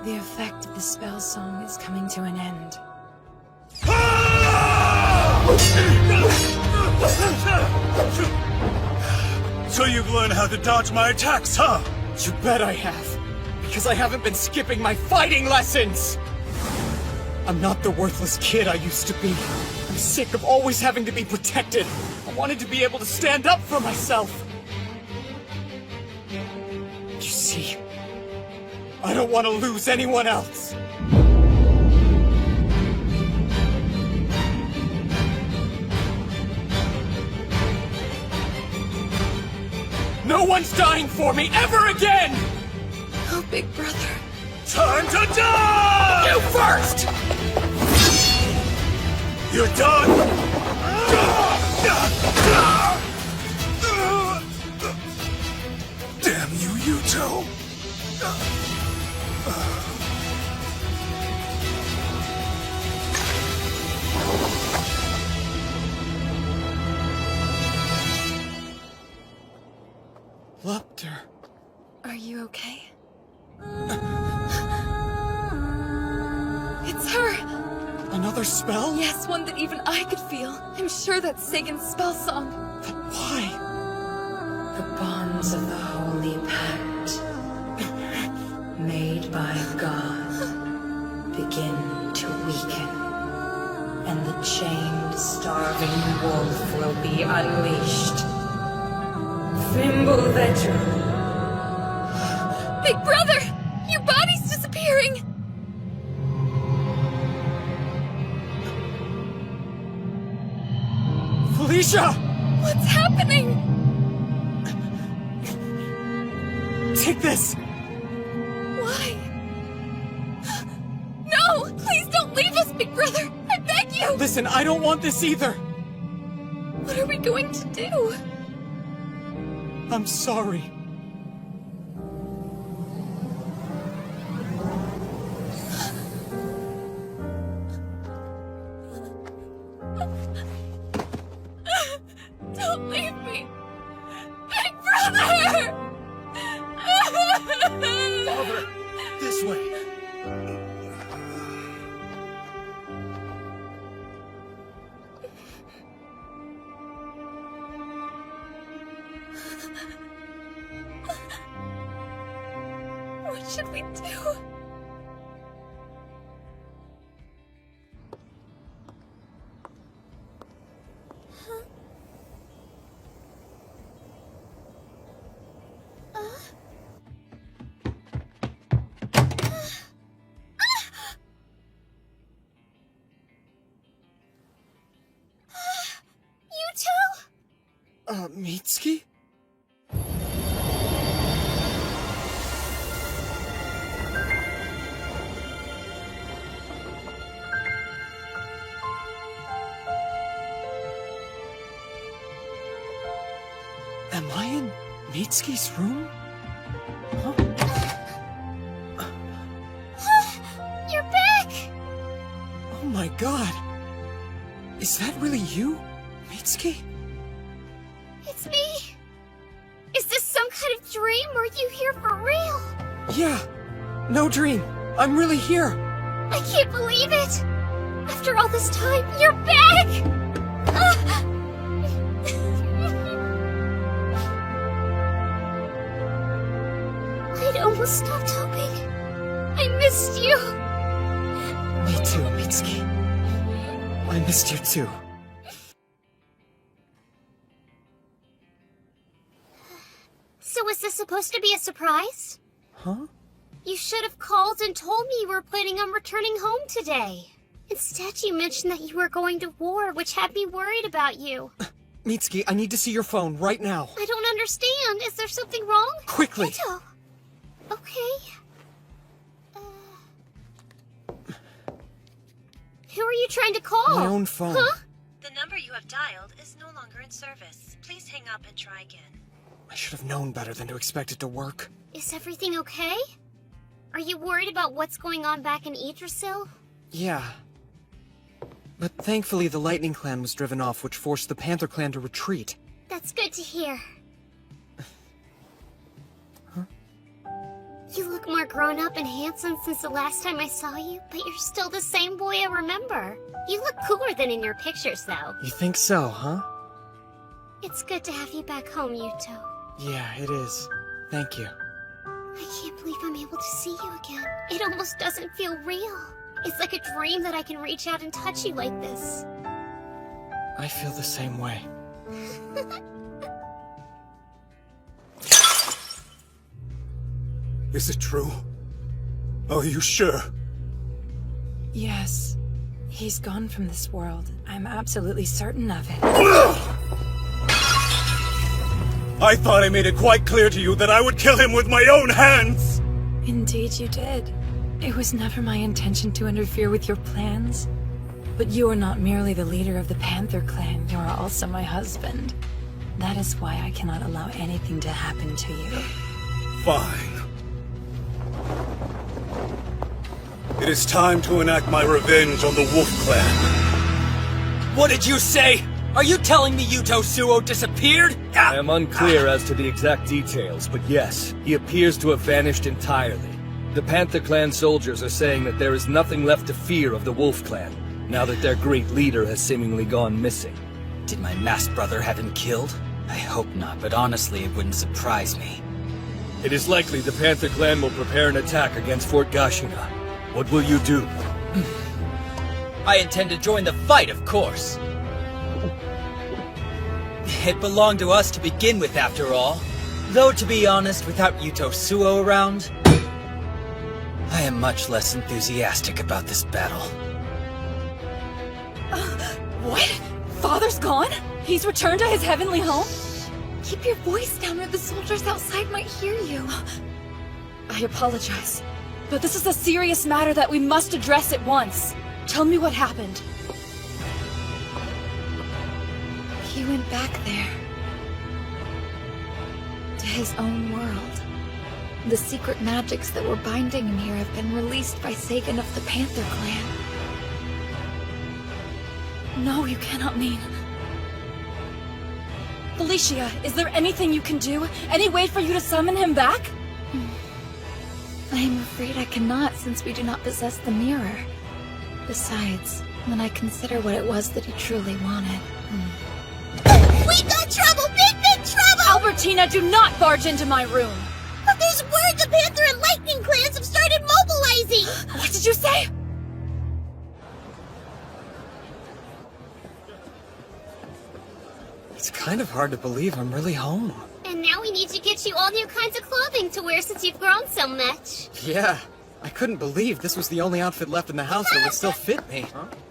The effect of the spell song is coming to an end. So you've learned how to dodge my attacks, huh? You bet I have. Because I haven't been skipping my fighting lessons! I'm not the worthless kid I used to be. I'm sick of always having to be protected. I wanted to be able to stand up for myself. You see, I don't want to lose anyone else. No one's dying for me ever again! Big Brother. Time to die! You first! You're done! Damn you, Yuto! Lupter. Are you okay? It's her! Another spell? Yes, one that even I could feel. I'm sure that's Sagan's spell song. Why? The bonds of the Holy Pact, made by God, begin to weaken, and the chained, starving wolf will be unleashed. Fimbulvetra! Big Brother! Your body's disappearing! Felicia! What's happening? Take this! Why? No! Please don't leave us, Big Brother! I beg you! Listen, I don't want this either! What are we going to do? I'm sorry. Don't leave me! Big Brother! Father, this way. What should we do? Mitsuki? Am I in Mitsuki's room? Huh? You're back! Oh my god! Is that really you, Mitsuki? It's me! Is this some kind of dream, or are you here for real? Yeah! No dream! I'm really here! I can't believe it! After all this time, you're back! I'd almost stopped hoping. I missed you! Me too, Mitsuki. I missed you too. So was this supposed to be a surprise? Huh? You should have called and told me you were planning on returning home today. Instead, you mentioned that you were going to war, which had me worried about you. Mitsuki, I need to see your phone right now. I don't understand. Is there something wrong? Quickly! Yuto. Okay. Who are you trying to call? My own phone. Huh? The number you have dialed is no longer in service. Please hang up and try again. I should have known better than to expect it to work. Is everything okay? Are you worried about what's going on back in Yggdrasil? Yeah. But thankfully the Lightning Clan was driven off, which forced the Panther Clan to retreat. That's good to hear. Huh? You look more grown up and handsome since the last time I saw you, but you're still the same boy I remember. You look cooler than in your pictures, though. You think so, huh? It's good to have you back home, Yuto. Yeah, it is. Thank you. I can't believe I'm able to see you again. It almost doesn't feel real. It's like a dream that I can reach out and touch you like this. I feel the same way. Is it true? Are you sure? Yes. He's gone from this world. I'm absolutely certain of it. I thought I made it quite clear to you that I would kill him with my own hands! Indeed you did. It was never my intention to interfere with your plans. But you are not merely the leader of the Panther clan, you are also my husband. That is why I cannot allow anything to happen to you. Fine. It is time to enact my revenge on the Wolf Clan. What did you say? Are you telling me Yuto Suo disappeared? I am unclear as to the exact details, but yes, he appears to have vanished entirely. The Panther Clan soldiers are saying that there is nothing left to fear of the Wolf Clan, now that their great leader has seemingly gone missing. Did my masked brother have him killed? I hope not, but honestly, it wouldn't surprise me. It is likely the Panther Clan will prepare an attack against Fort Gashina. What will you do? I intend to join the fight, of course. It belonged to us to begin with, after all. Though, to be honest, without Yuto Suo around, I am much less enthusiastic about this battle. What? Father's gone? He's returned to his heavenly home? Keep your voice down or the soldiers outside might hear you. I apologize, but this is a serious matter that we must address at once. Tell me what happened. He went back there. To his own world. The secret magics that were binding him here have been released by Sagan of the Panther Clan. No, you cannot mean... Felicia, is there anything you can do? Any way for you to summon him back? I am afraid I cannot, since we do not possess the mirror. Besides, when I consider what it was that he truly wanted... We got trouble! Big trouble! Albertina, do not barge into my room! But there's word the Panther and Lightning clans have started mobilizing! What did you say? It's kind of hard to believe I'm really home. And now we need to get you all new kinds of clothing to wear since you've grown so much. Yeah, I couldn't believe this was the only outfit left in the house that would still fit me.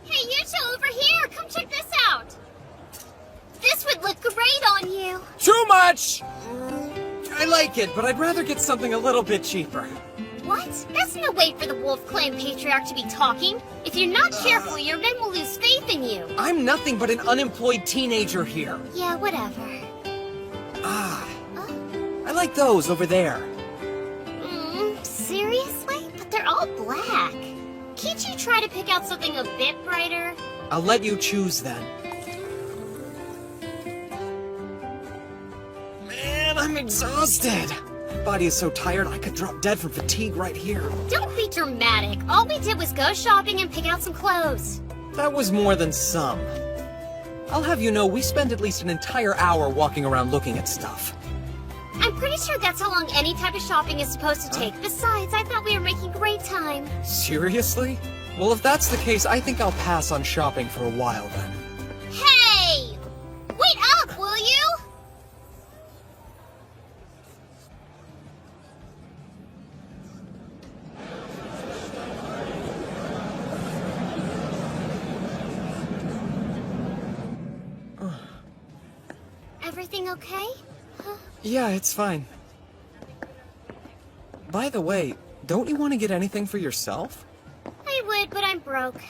Hey, you two over here, come check this out. This would look great on you. Too much! I like it, but I'd rather get something a little bit cheaper. What? That's no way for the Wolf Clan Patriarch to be talking. If you're not careful, your men will lose faith in you. I'm nothing but an unemployed teenager here. Yeah, whatever. I like those over there. Seriously? But they're all black. Can't you try to pick out something a bit brighter? I'll let you choose then. Man, I'm exhausted. My body is so tired I could drop dead from fatigue right here. Don't be dramatic. All we did was go shopping and pick out some clothes. That was more than some. I'll have you know we spend at least an entire hour walking around looking at stuff. I'm pretty sure that's how long any type of shopping is supposed to take. Besides, I thought we were making great time. Seriously? Well, if that's the case, I think I'll pass on shopping for a while then. Hey! Wait up, will you? Everything okay? Yeah, it's fine. By the way, don't you want to get anything for yourself? I would, but I'm broke.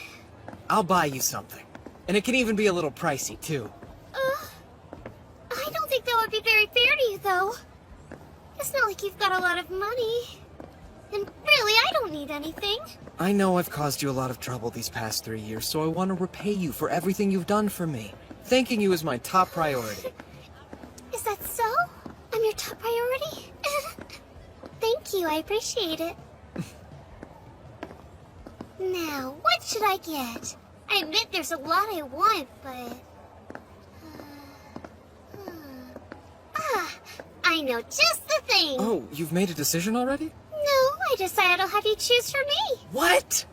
I'll buy you something. And it can even be a little pricey, too. I don't think that would be very fair to you, though. It's not like you've got a lot of money. And really, I don't need anything. I know I've caused you a lot of trouble these past 3 years, so I want to repay you for everything you've done for me. Thanking you is my top priority. Is that so? I'm your top priority? Thank you, I appreciate it. Now, what should I get? I admit there's a lot I want, but... I know just the thing! Oh, you've made a decision already? No, I decided I'll have you choose for me. What?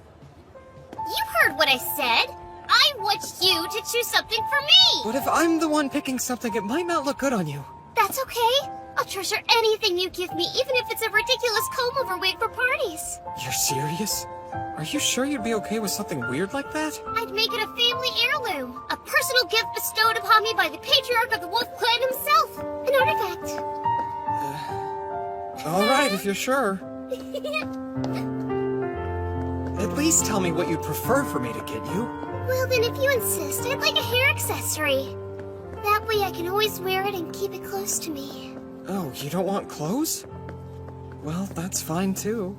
You heard what I said! I want you to choose something for me! What if I'm the one picking something? It might not look good on you. That's okay. I'll treasure anything you give me, even if it's a ridiculous comb-over wig for parties. You're serious? Are you sure you'd be okay with something weird like that? I'd make it a family heirloom. A personal gift bestowed upon me by the Patriarch of the Wolf Clan himself. An artifact. All right, if you're sure. at least tell me what you'd prefer for me to get you. Well, then if you insist, I'd like a hair accessory. That way I can always wear it and keep it close to me. Oh, you don't want clothes? Well, that's fine too.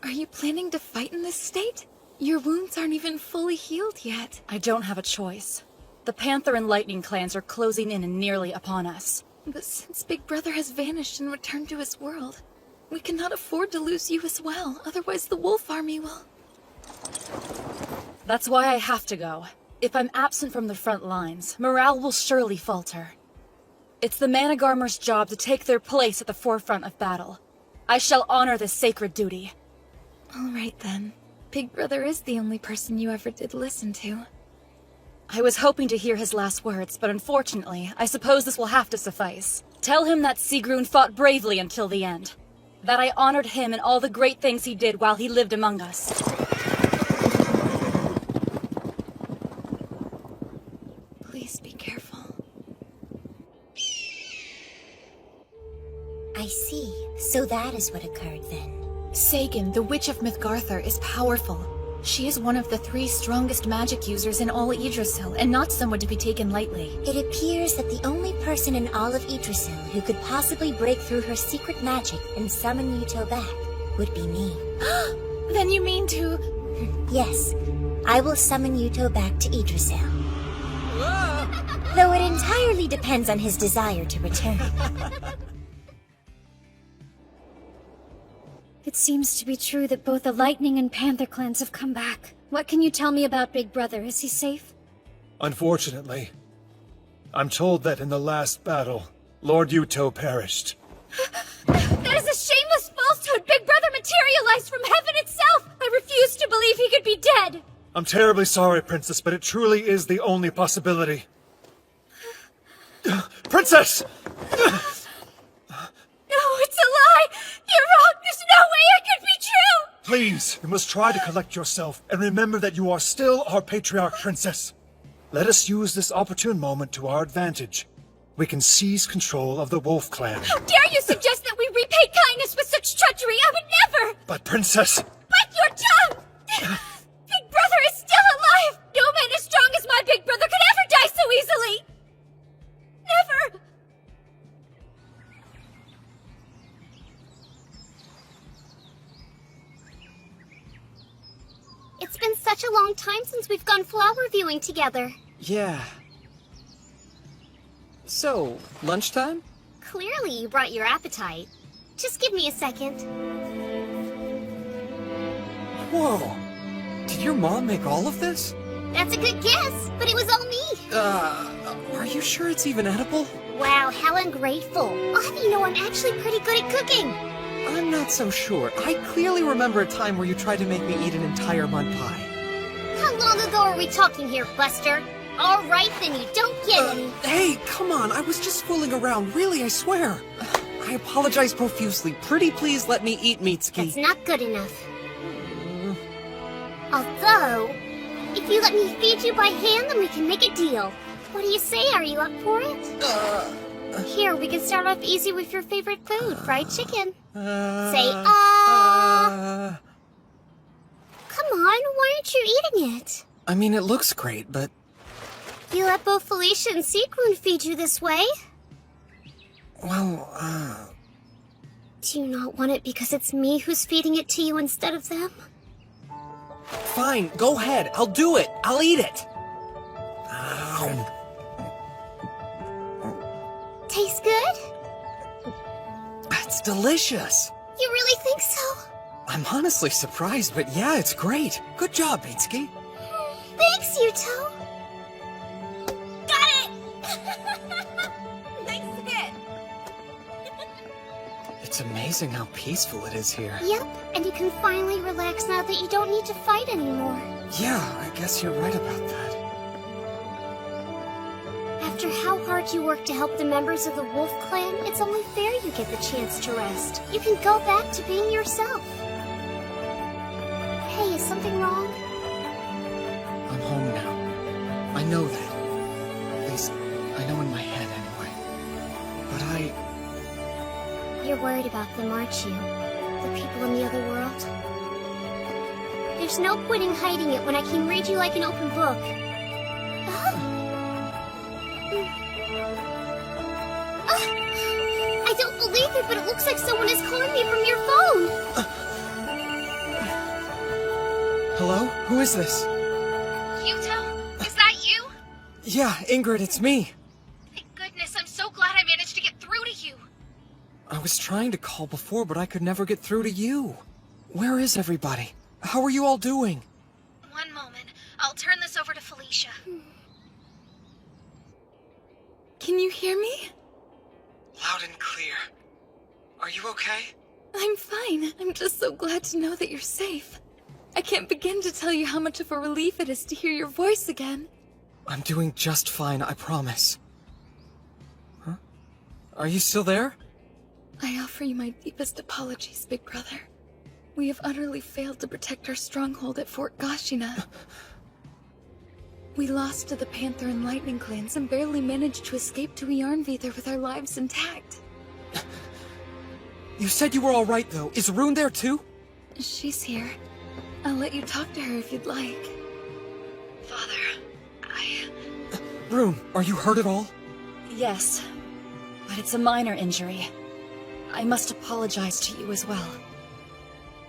Are you planning to fight in this state? Your wounds aren't even fully healed yet. I don't have a choice. The Panther and Lightning clans are closing in and nearly upon us. But since Big Brother has vanished and returned to his world, we cannot afford to lose you as well. Otherwise the Wolf Army will... That's why I have to go. If I'm absent from the front lines, morale will surely falter. It's the Managarmer's job to take their place at the forefront of battle. I shall honor this sacred duty. All right then. Big Brother is the only person you ever did listen to. I was hoping to hear his last words, but unfortunately, I suppose this will have to suffice. Tell him that Sigrun fought bravely until the end. That I honored him and all the great things he did while he lived among us. Please be careful. I see. So that is what occurred then. Sagan, the Witch of Mythgarthur, is powerful. She is one of the 3 strongest magic users in all Yggdrasil, and not someone to be taken lightly. It appears that the only person in all of Yggdrasil who could possibly break through her secret magic and summon Yuto back would be me. Then you mean to... Yes, I will summon Yuto back to Yggdrasil. Though it entirely depends on his desire to return. It seems to be true that both the Lightning and Panther clans have come back. What can you tell me about Big Brother? Is he safe? Unfortunately, I'm told that in the last battle, Lord Yuto perished. That is a shameless falsehood! Big Brother materialized from heaven itself! I refuse to believe he could be dead! I'm terribly sorry, Princess, but it truly is the only possibility. Princess! No, it's a lie! You're wrong! There's no way it could be true! Please, you must try to collect yourself and remember that you are still our patriarch, Princess. Let us use this opportune moment to our advantage. We can seize control of the Wolf Clan. How dare you suggest that we repay kindness with such treachery? I would never! But, Princess... Bite your tongue! Big Brother is still alive! No man as strong as my Big Brother could ever die so easily! Never! It's been such a long time since we've gone flower viewing together. Yeah. So, lunchtime? Clearly you brought your appetite. Just give me a second. Whoa! Did your mom make all of this? That's a good guess, but it was all me. Are you sure it's even edible? Wow, how ungrateful. I'll have you know I'm actually pretty good at cooking. I'm not so sure. I clearly remember a time where you tried to make me eat an entire mud pie. How long ago are we talking here, Buster? All right, then you don't get any. Hey, come on. I was just fooling around. Really, I swear. I apologize profusely. Pretty please let me eat, Mitsuki. That's not good enough. Although, if you let me feed you by hand, then we can make a deal. What do you say? Are you up for it? Here, we can start off easy with your favorite food, fried chicken. Say, Come on, why aren't you eating it? I mean, it looks great, but... You let both Felicia and Sigrun feed you this way? Well, Do you not want it because it's me who's feeding it to you instead of them? Fine, go ahead. I'll do it. I'll eat it. Tastes good? It's delicious. You really think so? I'm honestly surprised, but yeah, it's great. Good job, Mitsuki. Thanks, Yuto. Got it! Nice hit! It's amazing how peaceful it is here. Yep, and you can finally relax now that you don't need to fight anymore. Yeah, I guess you're right about that. After how hard you work to help the members of the Wolf Clan, it's only fair you get the chance to rest. You can go back to being yourself. Hey, is something wrong? I'm home now. I know that. At least, I know in my head anyway. But You're You're worried about them, aren't you? The people in the other world? There's no point in hiding it when I can read you like an open book. I don't believe it, but it looks like someone is calling me from your phone. Hello? Who is this? Yuto? Is that you? Yeah, Ingrid, it's me. Thank goodness, I'm so glad I managed to get through to you. I was trying to call before, but I could never get through to you. Where is everybody? How are you all doing? One moment. I'll turn this over to Felicia. Can you hear me? Loud and clear. Are you okay? I'm fine. I'm just so glad to know that you're safe. I can't begin to tell you how much of a relief it is to hear your voice again. I'm doing just fine, I promise. Huh? Are you still there? I offer you my deepest apologies, Big Brother. We have utterly failed to protect our stronghold at Fort Gashina. We lost to the Panther and Lightning clans and barely managed to escape to Yarnveather with our lives intact. You said you were alright, though. Is Rune there, too? She's here. I'll let you talk to her if you'd like. Rune, are you hurt at all? Yes, but it's a minor injury. I must apologize to you as well.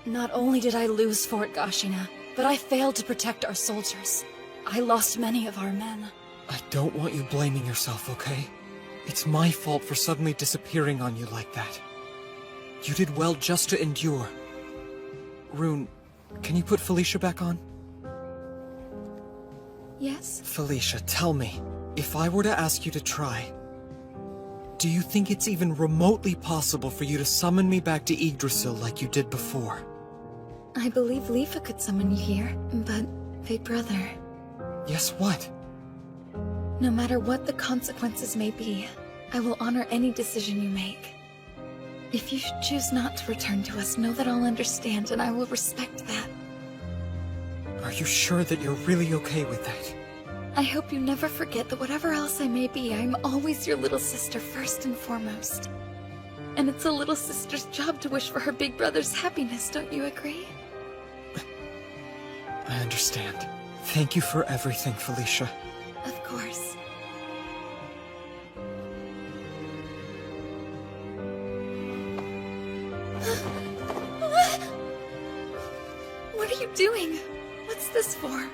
Not only did I lose Fort Gashina, but I failed to protect our soldiers. I lost many of our men. I don't want you blaming yourself, okay? It's my fault for suddenly disappearing on you like that. You did well just to endure. Rune, can you put Felicia back on? Yes? Felicia, tell me, if I were to ask you to try, do you think it's even remotely possible for you to summon me back to Yggdrasil like you did before? I believe Leafa could summon you here, but, Big Brother... Yes, what? No matter what the consequences may be, I will honor any decision you make. If you should choose not to return to us, know that I'll understand and I will respect that. Are you sure that you're really okay with that? I hope you never forget that whatever else I may be, I'm always your little sister first and foremost. And it's a little sister's job to wish for her big brother's happiness, don't you agree? I understand. Thank you for everything, Felicia. Of course. What are you doing? What's this for?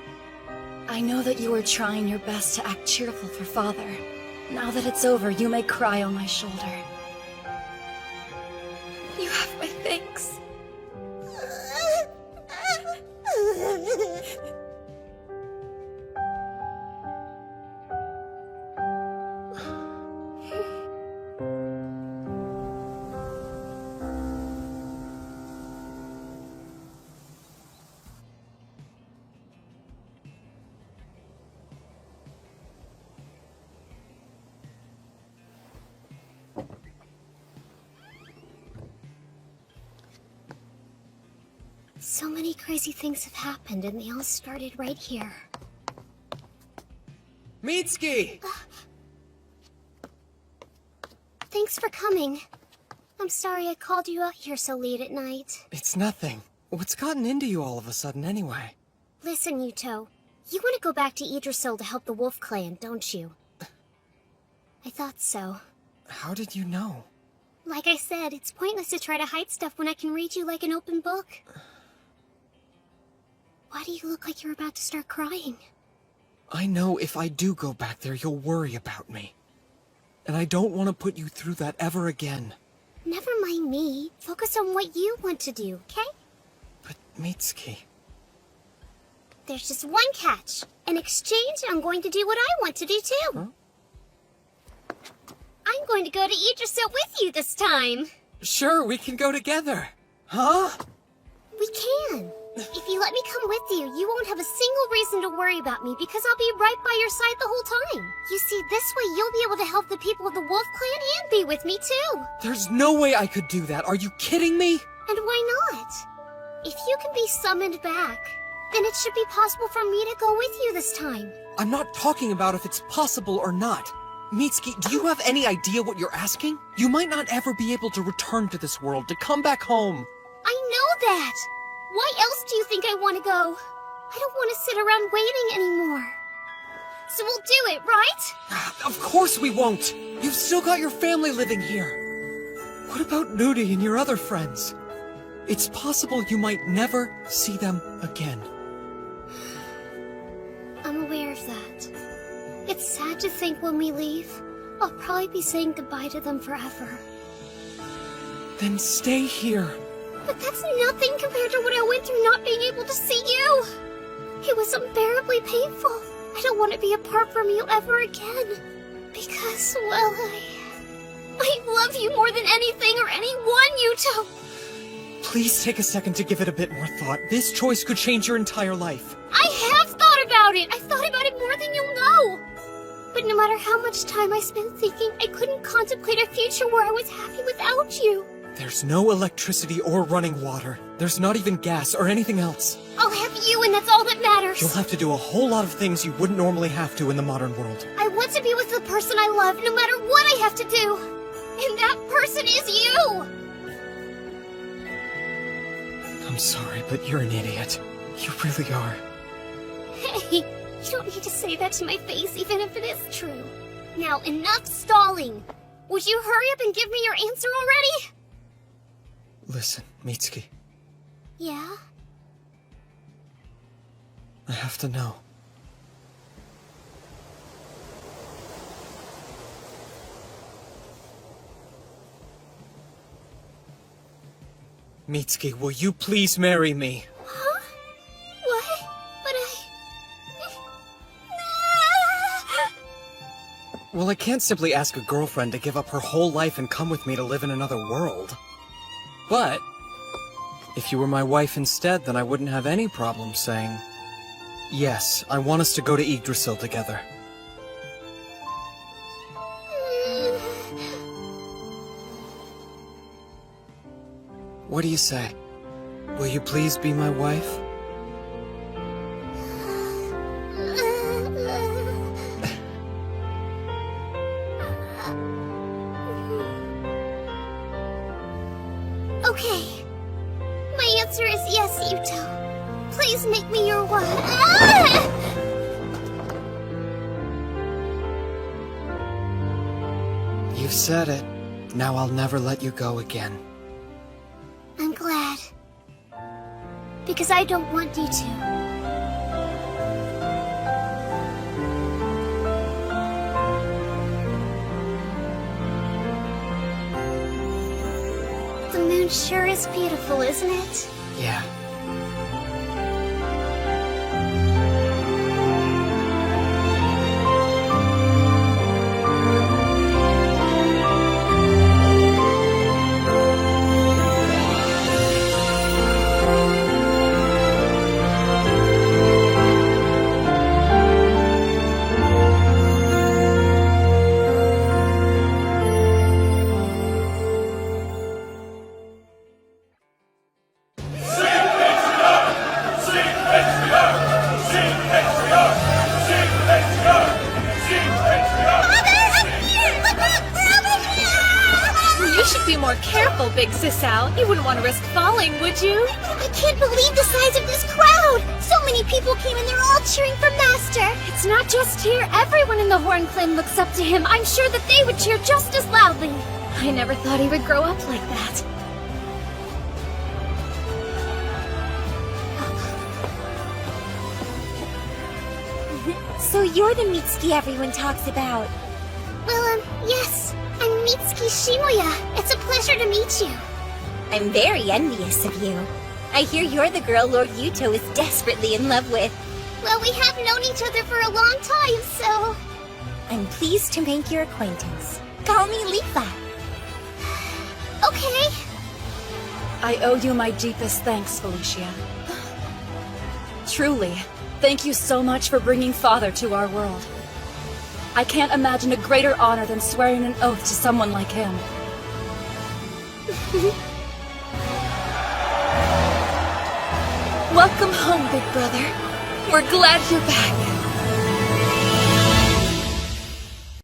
I know that you are trying your best to act cheerful for Father. Now that it's over, you may cry on my shoulder. You have my thanks. So many crazy things have happened, and they all started right here. Mitsuki! Thanks for coming. I'm sorry I called you out here so late at night. It's nothing. What's gotten into you all of a sudden, anyway? Listen, Yuto. You want to go back to Yggdrasil to help the Wolf Clan, don't you? I thought so. How did you know? Like I said, it's pointless to try to hide stuff when I can read you like an open book. Why do you look like you're about to start crying? I know if I do go back there, you'll worry about me. And I don't want to put you through that ever again. Never mind me. Focus on what you want to do, okay? But, Mitsuki... There's just one catch. In exchange, I'm going to do what I want to do too. Huh? I'm going to go to Yggdrasil with you this time. Sure, we can go together. Huh? We can. If you let me come with you, you won't have a single reason to worry about me because I'll be right by your side the whole time. You see, this way you'll be able to help the people of the Wolf Clan and be with me too. There's no way I could do that. Are you kidding me? And why not? If you can be summoned back, then it should be possible for me to go with you this time. I'm not talking about if it's possible or not. Mitsuki, do you have any idea what you're asking? You might not ever be able to return to this world, to come back home. I know that! Why else do you think I want to go? I don't want to sit around waiting anymore. So we'll do it, right? Of course we won't! You've still got your family living here. What about Nudi and your other friends? It's possible you might never see them again. I'm aware of that. It's sad to think when we leave, I'll probably be saying goodbye to them forever. Then stay here. But that's nothing compared to what I went through not being able to see you. It was unbearably painful. I don't want to be apart from you ever again. Because, well, I love you more than anything or anyone, Yuto. Please take a second to give it a bit more thought. This choice could change your entire life. I have thought about it. I've thought about it more than you'll know. But no matter how much time I spent thinking, I couldn't contemplate a future where I was happy without you. There's no electricity or running water. There's not even gas or anything else. I'll have you, and that's all that matters. You'll have to do a whole lot of things you wouldn't normally have to in the modern world. I want to be with the person I love, no matter what I have to do. And that person is you! I'm sorry, but you're an idiot. You really are. Hey, you don't need to say that to my face, even if it is true. Now, enough stalling. Would you hurry up and give me your answer already? Listen, Mitsuki. Yeah? I have to know. Mitsuki, will you please marry me? Huh? What? But Well, I can't simply ask a girlfriend to give up her whole life and come with me to live in another world. But if you were my wife instead, then I wouldn't have any problem saying, yes, I want us to go to Yggdrasil together. What do you say? Will you please be my wife? Okay. My answer is yes, Yuto. Please make me your wife. You've said it. Now I'll never let you go again. I'm glad. Because I don't want you to. The moon sure is beautiful, isn't it? Yeah. Big sis Al. You wouldn't want to risk falling, would you? I can't believe the size of this crowd! So many people came and they're all cheering for Master! It's not just here. Everyone in the Horn Clan looks up to him. I'm sure that they would cheer just as loudly. I never thought he would grow up like that. So you're the Mitsuki everyone talks about. Well, yes. I'm Mitsuki Shimuya. It's a pleasure to meet you. I'm very envious of you. I hear you're the girl Lord Yuto is desperately in love with. Well, we have known each other for a long time, so... I'm pleased to make your acquaintance. Call me Lifa. Okay. I owe you my deepest thanks, Felicia. Truly, thank you so much for bringing Father to our world. I can't imagine a greater honor than swearing an oath to someone like him. Welcome home, big brother. We're glad you're back.